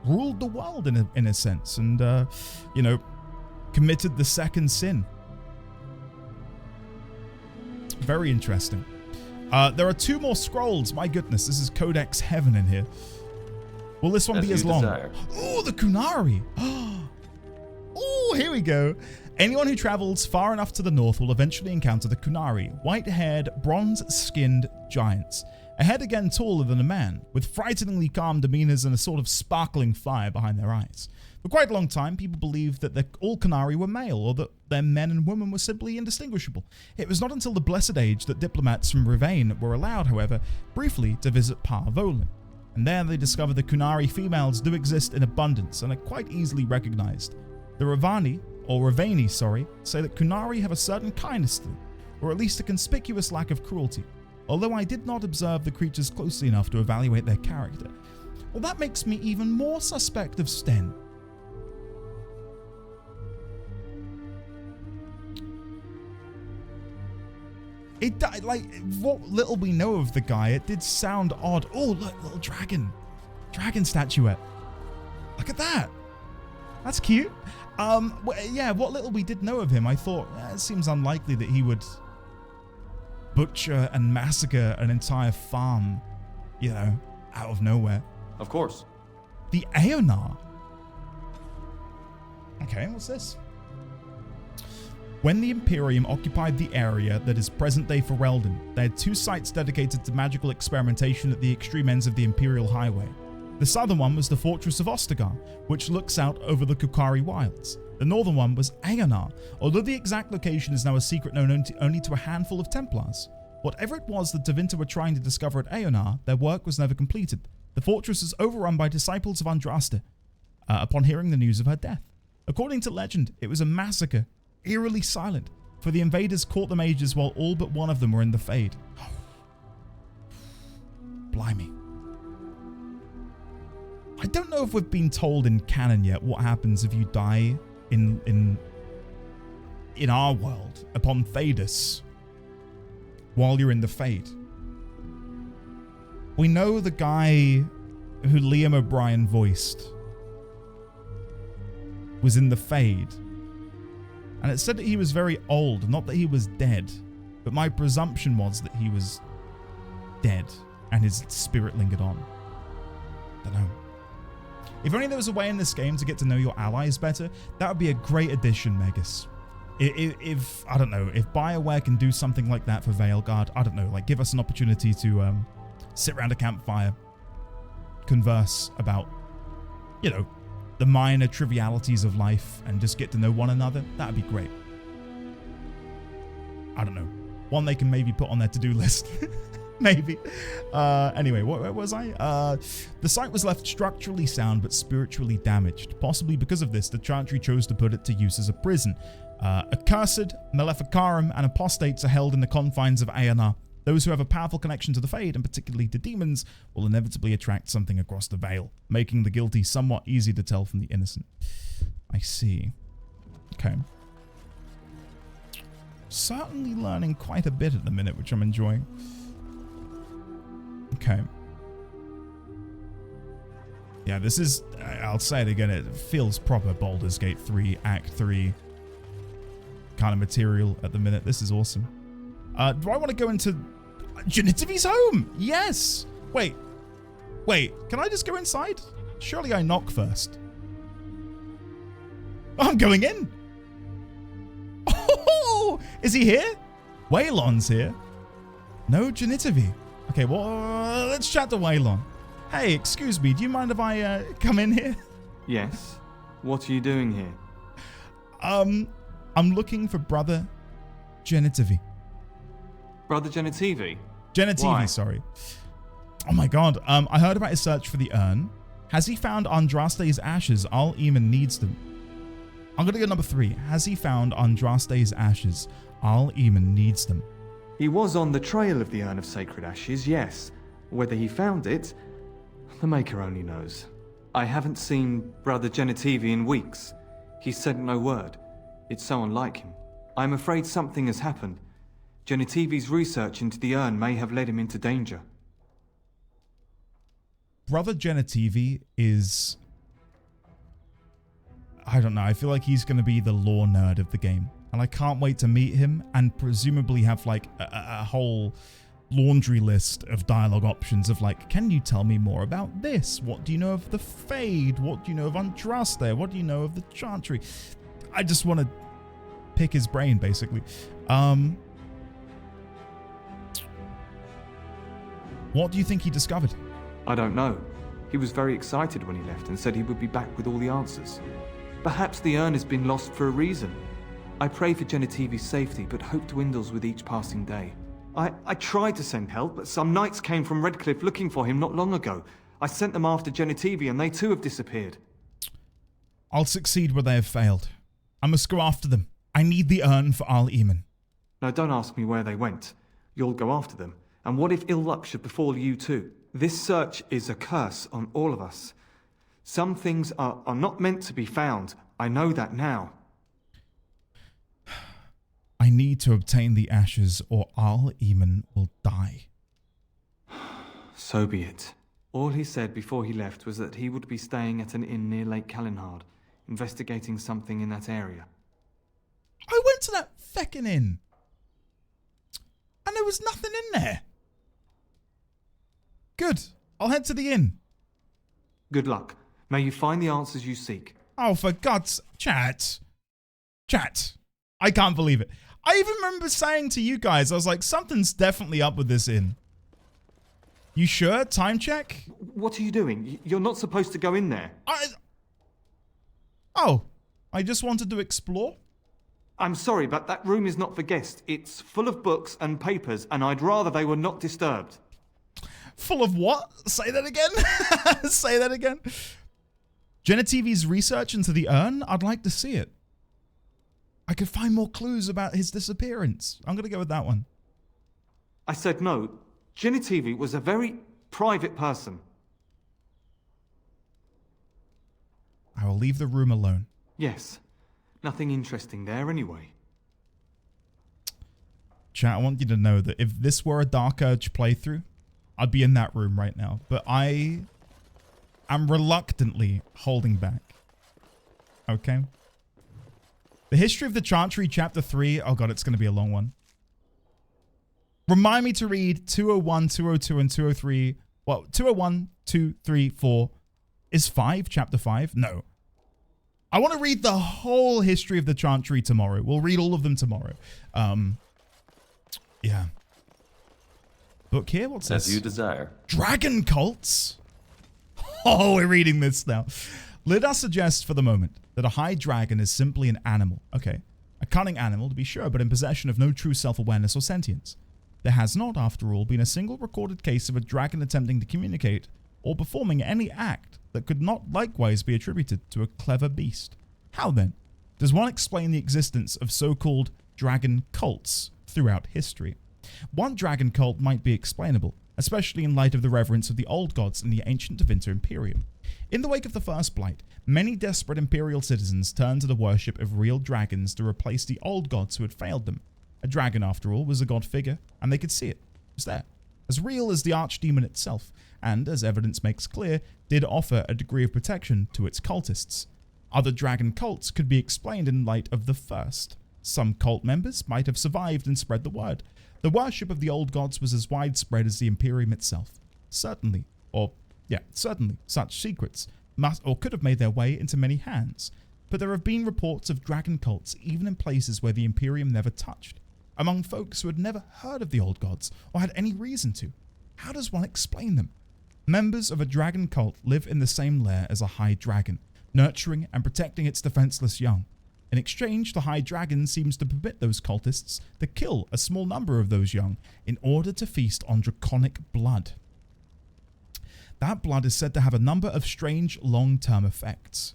ruled the world in a sense. And, committed the second sin. Very interesting. There are 2 more scrolls. My goodness, this is Codex Heaven in here. Will this one be as long? Oh, the Kunari. Oh, here we go. Anyone who travels far enough to the north will eventually encounter the Kunari, white-haired, bronze-skinned giants. A head again taller than a man, with frighteningly calm demeanors and a sort of sparkling fire behind their eyes. For quite a long time, people believed that all Kunari were male, or that their men and women were simply indistinguishable. It was not until the Blessed Age that diplomats from Rivain were allowed, however, briefly to visit Par Volin. And there they discovered the Kunari females do exist in abundance and are quite easily recognized. The Rivaini say that Kunari have a certain kindness to them, or at least a conspicuous lack of cruelty, although I did not observe the creatures closely enough to evaluate their character. Well, that makes me even more suspect of Sten. It died, like, what little we know of the guy, it did sound odd. Oh, look, little dragon. Dragon statuette. Look at that. That's cute. Yeah, what little we did know of him, I thought, it seems unlikely that he would butcher and massacre an entire farm, you know, out of nowhere. Of course. The Aeonar. Okay, what's this? When the Imperium occupied the area that is present-day Ferelden, they had 2 sites dedicated to magical experimentation at the extreme ends of the Imperial Highway. The southern one was the Fortress of Ostagar, which looks out over the Kukari Wilds. The northern one was Aeonar, although the exact location is now a secret known only to a handful of Templars. Whatever it was that Tevinter were trying to discover at Aeonar, their work was never completed. The fortress was overrun by disciples of Andraste upon hearing the news of her death. According to legend, it was a massacre, eerily silent, for the invaders caught the mages while all but one of them were in the Fade. Blimey. I don't know if we've been told in canon yet what happens if you die in our world upon Thedas while you're in the Fade. We know the guy who Liam O'Brien voiced was in the Fade, and it said that he was very old, not that he was dead, but my presumption was that he was dead and his spirit lingered on. Don't know. If only there was a way in this game to get to know your allies better, that would be a great addition, Megas. If I don't know, if BioWare can do something like that for Veilguard, I don't know, like give us an opportunity to sit around a campfire, converse about, you know, the minor trivialities of life and just get to know one another, that would be great. I don't know. One they can maybe put on their to-do list. Maybe. Anyway, where was I? The site was left structurally sound but spiritually damaged. Possibly because of this, the Chantry chose to put it to use as a prison. Accursed, Maleficarum, and apostates are held in the confines of Aeonar. Those who have a powerful connection to the Fade, and particularly to demons, will inevitably attract something across the veil, making the guilty somewhat easy to tell from the innocent. I see. Okay. Certainly learning quite a bit at the minute, which I'm enjoying. Okay. Yeah, this is, I'll say it again, it feels proper Baldur's Gate 3, Act 3 kind of material at the minute. This is awesome. Do I want to go into Genitivi's home? Yes. Wait, can I just go inside? Surely I knock first. Oh, I'm going in. Oh, is he here? Waylon's here. No Genitivi. Okay, well, let's chat to Waylon. Hey, excuse me, do you mind if I come in here? Yes. What are you doing here? I'm looking for Brother Genitivi. Brother Genitivi? Genitivi, Why? sorry. Oh my god, I heard about his search for the urn. Has he found Andraste's ashes? Al Eamon needs them. I'm gonna go number 3. Has he found Andraste's ashes? Al Eamon needs them. He was on the trail of the Urn of Sacred Ashes, yes. Whether he found it, the Maker only knows. I haven't seen Brother Genitivi in weeks. He said no word. It's so unlike him. I'm afraid something has happened. Genitivi's research into the urn may have led him into danger. Brother Genitivi is I don't know. I feel like he's going to be the lore nerd of the game. And I can't wait to meet him and presumably have like a whole laundry list of dialogue options of like, can you tell me more about this? What do you know of the Fade? What do you know of Andraste? What do you know of the Chantry? I just want to pick his brain, basically. What do you think he discovered? I don't know. He was very excited when he left and said he would be back with all the answers. Perhaps the urn has been lost for a reason. I pray for Genetivi's safety, but hope dwindles with each passing day. I tried to send help, but some knights came from Redcliffe looking for him not long ago. I sent them after Genetivi and they too have disappeared. I'll succeed where they have failed. I must go after them. I need the urn for Al Eamon. No, don't ask me where they went. You'll go after them. And what if ill luck should befall you too? This search is a curse on all of us. Some things are not meant to be found. I know that now. I need to obtain the ashes or Al Eamon will die. So be it. All he said before he left was that he would be staying at an inn near Lake Calenhard, investigating something in that area. I went to that feckin' inn. And there was nothing in there. Good. I'll head to the inn. Good luck. May you find the answers you seek. Oh, for God's... Chat. I can't believe it. I even remember saying to you guys, I was like, something's definitely up with this inn. You sure? Time check? What are you doing? You're not supposed to go in there. I just wanted to explore. I'm sorry, but that room is not for guests. It's full of books and papers, and I'd rather they were not disturbed. Full of what? Say that again? Say that again. Genetivi's research into the urn? I'd like to see it. I could find more clues about his disappearance. I'm going to go with that one. I said no. Genetivi was a very private person. I will leave the room alone. Yes. Nothing interesting there anyway. Chat, I want you to know that if this were a Dark Urge playthrough, I'd be in that room right now. But I am reluctantly holding back. Okay? The History of the Chantry, Chapter 3. Oh god, it's going to be a long one. Remind me to read 201, 202, and 203. Well, 201, 2, 3, 4. Is 5 Chapter 5? No. I want to read the whole History of the Chantry tomorrow. We'll read all of them tomorrow. Yeah. Book here? What's this? As you desire. Dragon cults? Oh, we're reading this now. Let us suggest for the moment that a high dragon is simply an animal. Okay. A cunning animal, to be sure, but in possession of no true self-awareness or sentience. There has not, after all, been a single recorded case of a dragon attempting to communicate or performing any act that could not likewise be attributed to a clever beast. How then does one explain the existence of so-called dragon cults throughout history? One dragon cult might be explainable, especially in light of the reverence of the old gods in the ancient Tevinter Imperium. In the wake of the First Blight, many desperate Imperial citizens turned to the worship of real dragons to replace the old gods who had failed them. A dragon, after all, was a god figure, and they could see it. It was there. As real as the archdemon itself, and, as evidence makes clear, did offer a degree of protection to its cultists. Other dragon cults could be explained in light of the first. Some cult members might have survived and spread the word. The worship of the old gods was as widespread as the Imperium itself. Certainly, such secrets must or could have made their way into many hands. But there have been reports of dragon cults even in places where the Imperium never touched, among folks who had never heard of the old gods or had any reason to. How does one explain them? Members of a dragon cult live in the same lair as a high dragon, nurturing and protecting its defenseless young. In exchange, the high dragon seems to permit those cultists to kill a small number of those young in order to feast on draconic blood. That blood is said to have a number of strange long-term effects,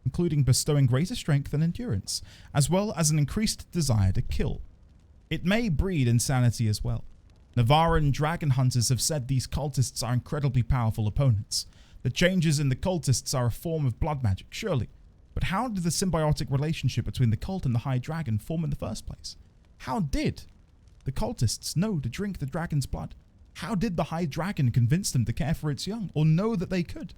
including bestowing greater strength and endurance, as well as an increased desire to kill. It may breed insanity as well. Navaran dragon hunters have said these cultists are incredibly powerful opponents. The changes in the cultists are a form of blood magic, surely. But how did the symbiotic relationship between the cult and the high dragon form in the first place? How did the cultists know to drink the dragon's blood? How did the high dragon convince them to care for its young, or know that they could?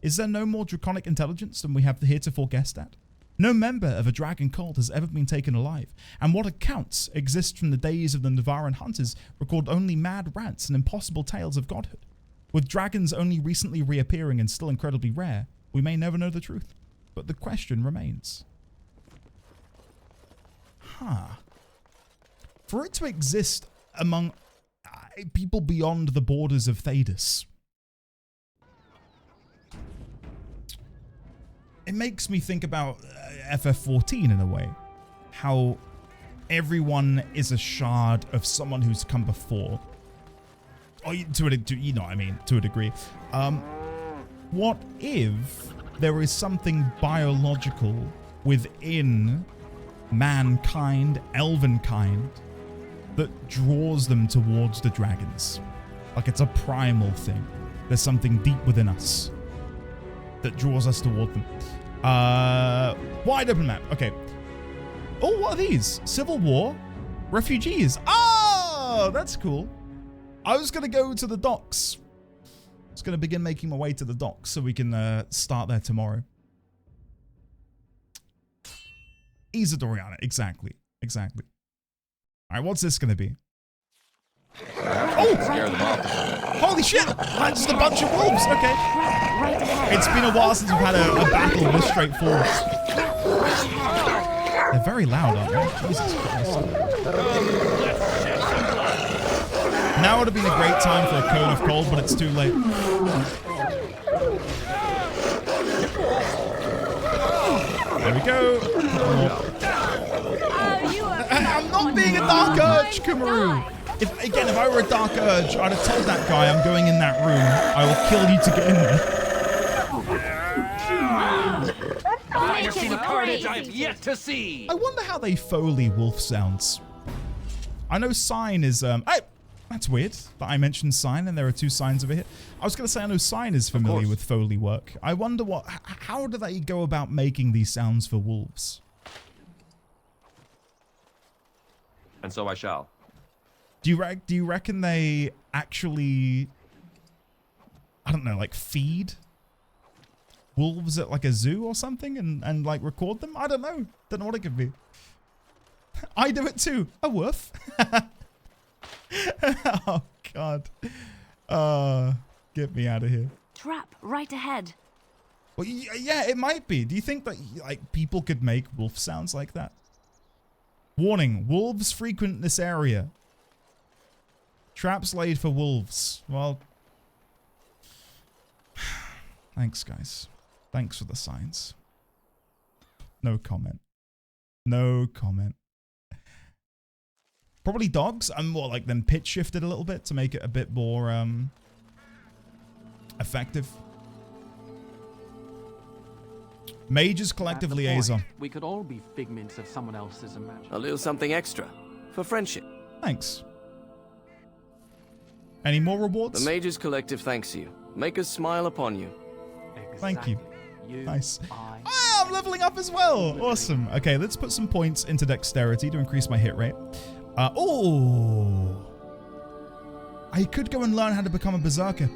Is there no more draconic intelligence than we have heretofore guessed at? No member of a dragon cult has ever been taken alive, and what accounts exist from the days of the Navaran hunters record only mad rants and impossible tales of godhood. With dragons only recently reappearing and still incredibly rare, we may never know the truth. But the question remains. For it to exist among people beyond the borders of Thedas, it makes me think about FF14 in a way. How everyone is a shard of someone who's come before. Or you know what I mean, to a degree. What if there is something biological within mankind, elvenkind, that draws them towards the dragons? Like it's a primal thing. There's something deep within us that draws us toward them. Wide open map. Okay. Oh, what are these? Civil War? Refugees. Oh, that's cool. I was going to go to the docks. I was going to begin making my way to the docks so we can start there tomorrow. Isadoriana. Exactly. Exactly. All right, what's this going to be? Oh! Scare them off. Holy shit! That's just a bunch of wolves. Okay. It's been a while since we've had a battle this straightforward. They're very loud, aren't they? Jesus Christ. Now would have been a great time for a Cone of Cold, but it's too late. There we go. I'm not being a Dark Urge, Kumaru. If I were a Dark Urge, I'd have told that guy I'm going in that room. I will kill you to get in there. I have seen a carnage I have yet to see. I wonder how they Foley wolf sounds. I know Sign is hey, that's weird that I mentioned Sign and there are two signs over here. I was going to say I know Sign is familiar with Foley work. I wonder how do they go about making these sounds for wolves? And so I shall. Do you reckon they actually, I don't know, like feed wolves at like a zoo or something and like record them? I don't know. Don't know what it could be. I do it too. A woof. Oh God. Get me out of here. Trap right ahead. Well, yeah, it might be. Do you think that like people could make wolf sounds like that? Warning, wolves frequent this area. Traps laid for wolves. Well, thanks, guys. Thanks for the signs. No comment. No comment. Probably dogs. I'm more like them pitch shifted a little bit to make it a bit more effective. Mages collective liaison. We could all be figments of someone else's imagination. A little something extra for friendship. Thanks. Any more rewards? The Mages Collective thanks you. Make us smile upon you. Thank you. Nice. Ah, I'm leveling up as well. Awesome. Okay, let's put some points into dexterity to increase my hit rate. Oh, I could go and learn how to become a berserker.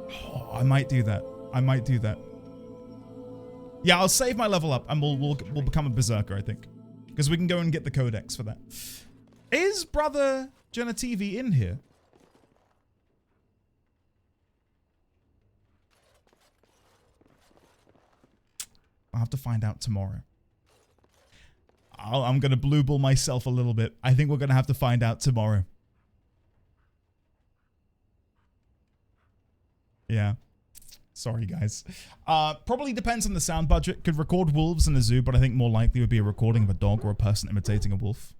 Oh, I might do that. I might do that. Yeah, I'll save my level up and we'll become a berserker, I think, because we can go and get the codex for that. Is Brother Genetivi in here? I'll have to find out tomorrow. I'm going to blue ball myself a little bit. I think we're going to have to find out tomorrow. Yeah. Sorry, guys. Probably depends on the sound budget. Could record wolves in a zoo, but I think more likely would be a recording of a dog or a person imitating a wolf.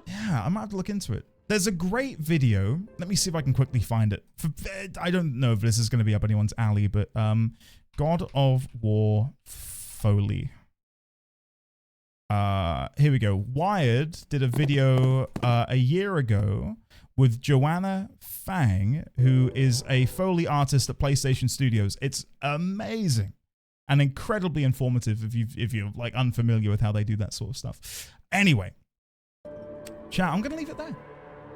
Yeah, I might have to look into it. There's a great video. Let me see if I can quickly find it. I don't know if this is going to be up anyone's alley, but God of War Foley. Here we go. Wired did a video a year ago with Joanna Fang, who is a Foley artist at PlayStation Studios. It's amazing and incredibly informative if you're like unfamiliar with how they do that sort of stuff. Anyway, chat, I'm going to leave it there.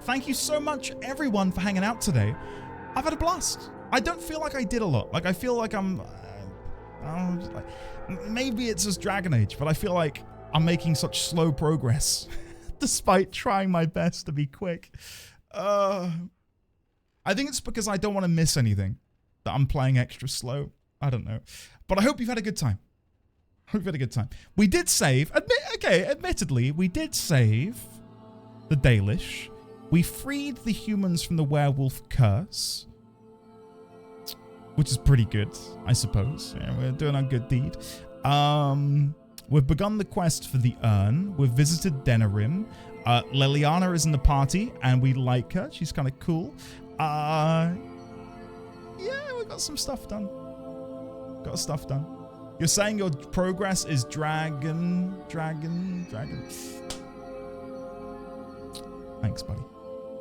Thank you so much, everyone, for hanging out today. I've had a blast. I don't feel like I did a lot. Like, I feel like maybe it's just Dragon Age, but I feel like I'm making such slow progress despite trying my best to be quick. I think it's because I don't want to miss anything that I'm playing extra slow. I don't know. But I hope you've had a good time. Hope you've had a good time. We did save. Admittedly, we did save the Dalish. We freed the humans from the werewolf curse, which is pretty good, I suppose. Yeah, we're doing a good deed. We've begun the quest for the urn. We've visited Denerim. Leliana is in the party, and we like her. She's kind of cool. Yeah, we got some stuff done. Got stuff done. You're saying your progress is dragon. Thanks, buddy.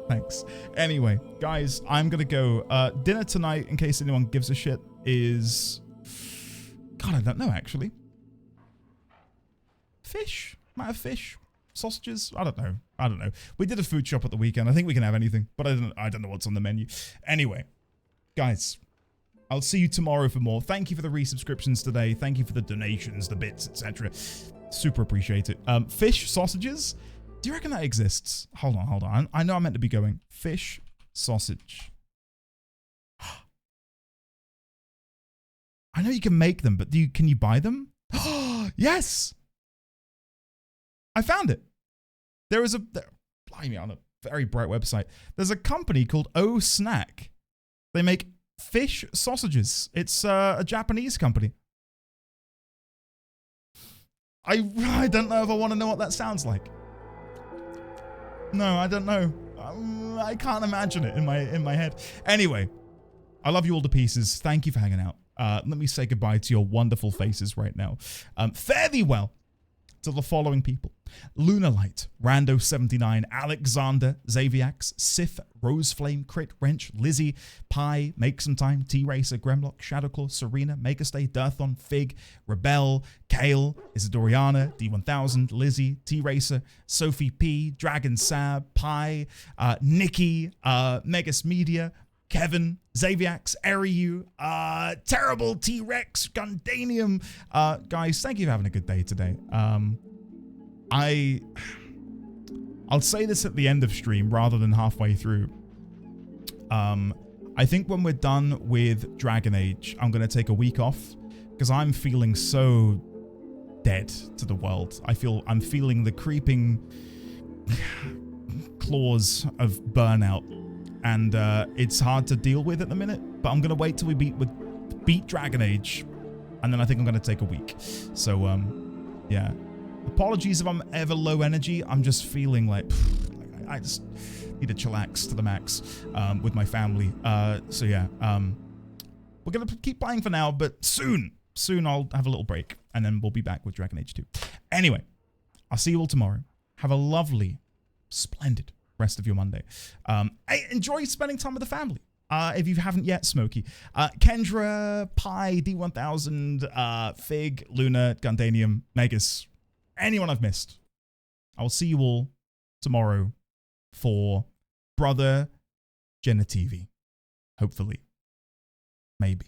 Thanks. Anyway, guys, I'm gonna go. Dinner tonight, in case anyone gives a shit, is... God, I don't know, actually. Fish? Might have fish. Sausages? I don't know. We did a food shop at the weekend. I think we can have anything, but I don't know what's on the menu. Anyway, guys, I'll see you tomorrow for more. Thank you for the resubscriptions today. Thank you for the donations, the bits, etc. Super appreciate it. Fish, sausages? Do you reckon that exists? Hold on. I know I'm meant to be going. Fish, sausage. I know you can make them, but can you buy them? Yes! I found it. There is blimey, on a very bright website. There's a company called O Snack. They make fish sausages. It's a Japanese company. I don't know if I want to know what that sounds like. No, I don't know. I can't imagine it in my head. Anyway, I love you all to pieces. Thank you for hanging out. Let me say goodbye to your wonderful faces right now. Fare thee well to the following people: Lunalight, Rando79, Alexander, Xaviax, Sif, Roseflame, Crit, Wrench, Lizzie, Pi, Make Some Time, T-Racer, Gremlock, Shadowclaw, Serena, Megastay, Dirthon, Fig, Rebel, Kale, Isidoriana, D1000, Lizzie, T-Racer, Sophie P, Dragon Sab, Pi, Nikki, Megas Media, Kevin, Xaviax, Eriu, Terrible T-Rex, Gundanium. Guys, thank you for having a good day today. I'll say this at the end of stream rather than halfway through. I think when we're done with Dragon Age, I'm going to take a week off because I'm feeling so dead to the world. I'm feeling the creeping claws of burnout. And it's hard to deal with at the minute, but I'm gonna wait till we beat Dragon Age, and then I think I'm gonna take a week. So yeah, apologies if I'm ever low energy. I'm just feeling like I just need to chillax to the max with my family. So yeah, we're gonna keep playing for now, but soon I'll have a little break, and then we'll be back with Dragon Age 2. Anyway, I'll see you all tomorrow. Have a lovely, splendid rest of your Monday. Enjoy spending time with the family. If you haven't yet, Smokey. Kendra, Pi, D1000, Fig, Luna, Gundanium, Megas, anyone I've missed. I will see you all tomorrow for Brother Genitivi. Hopefully. Maybe.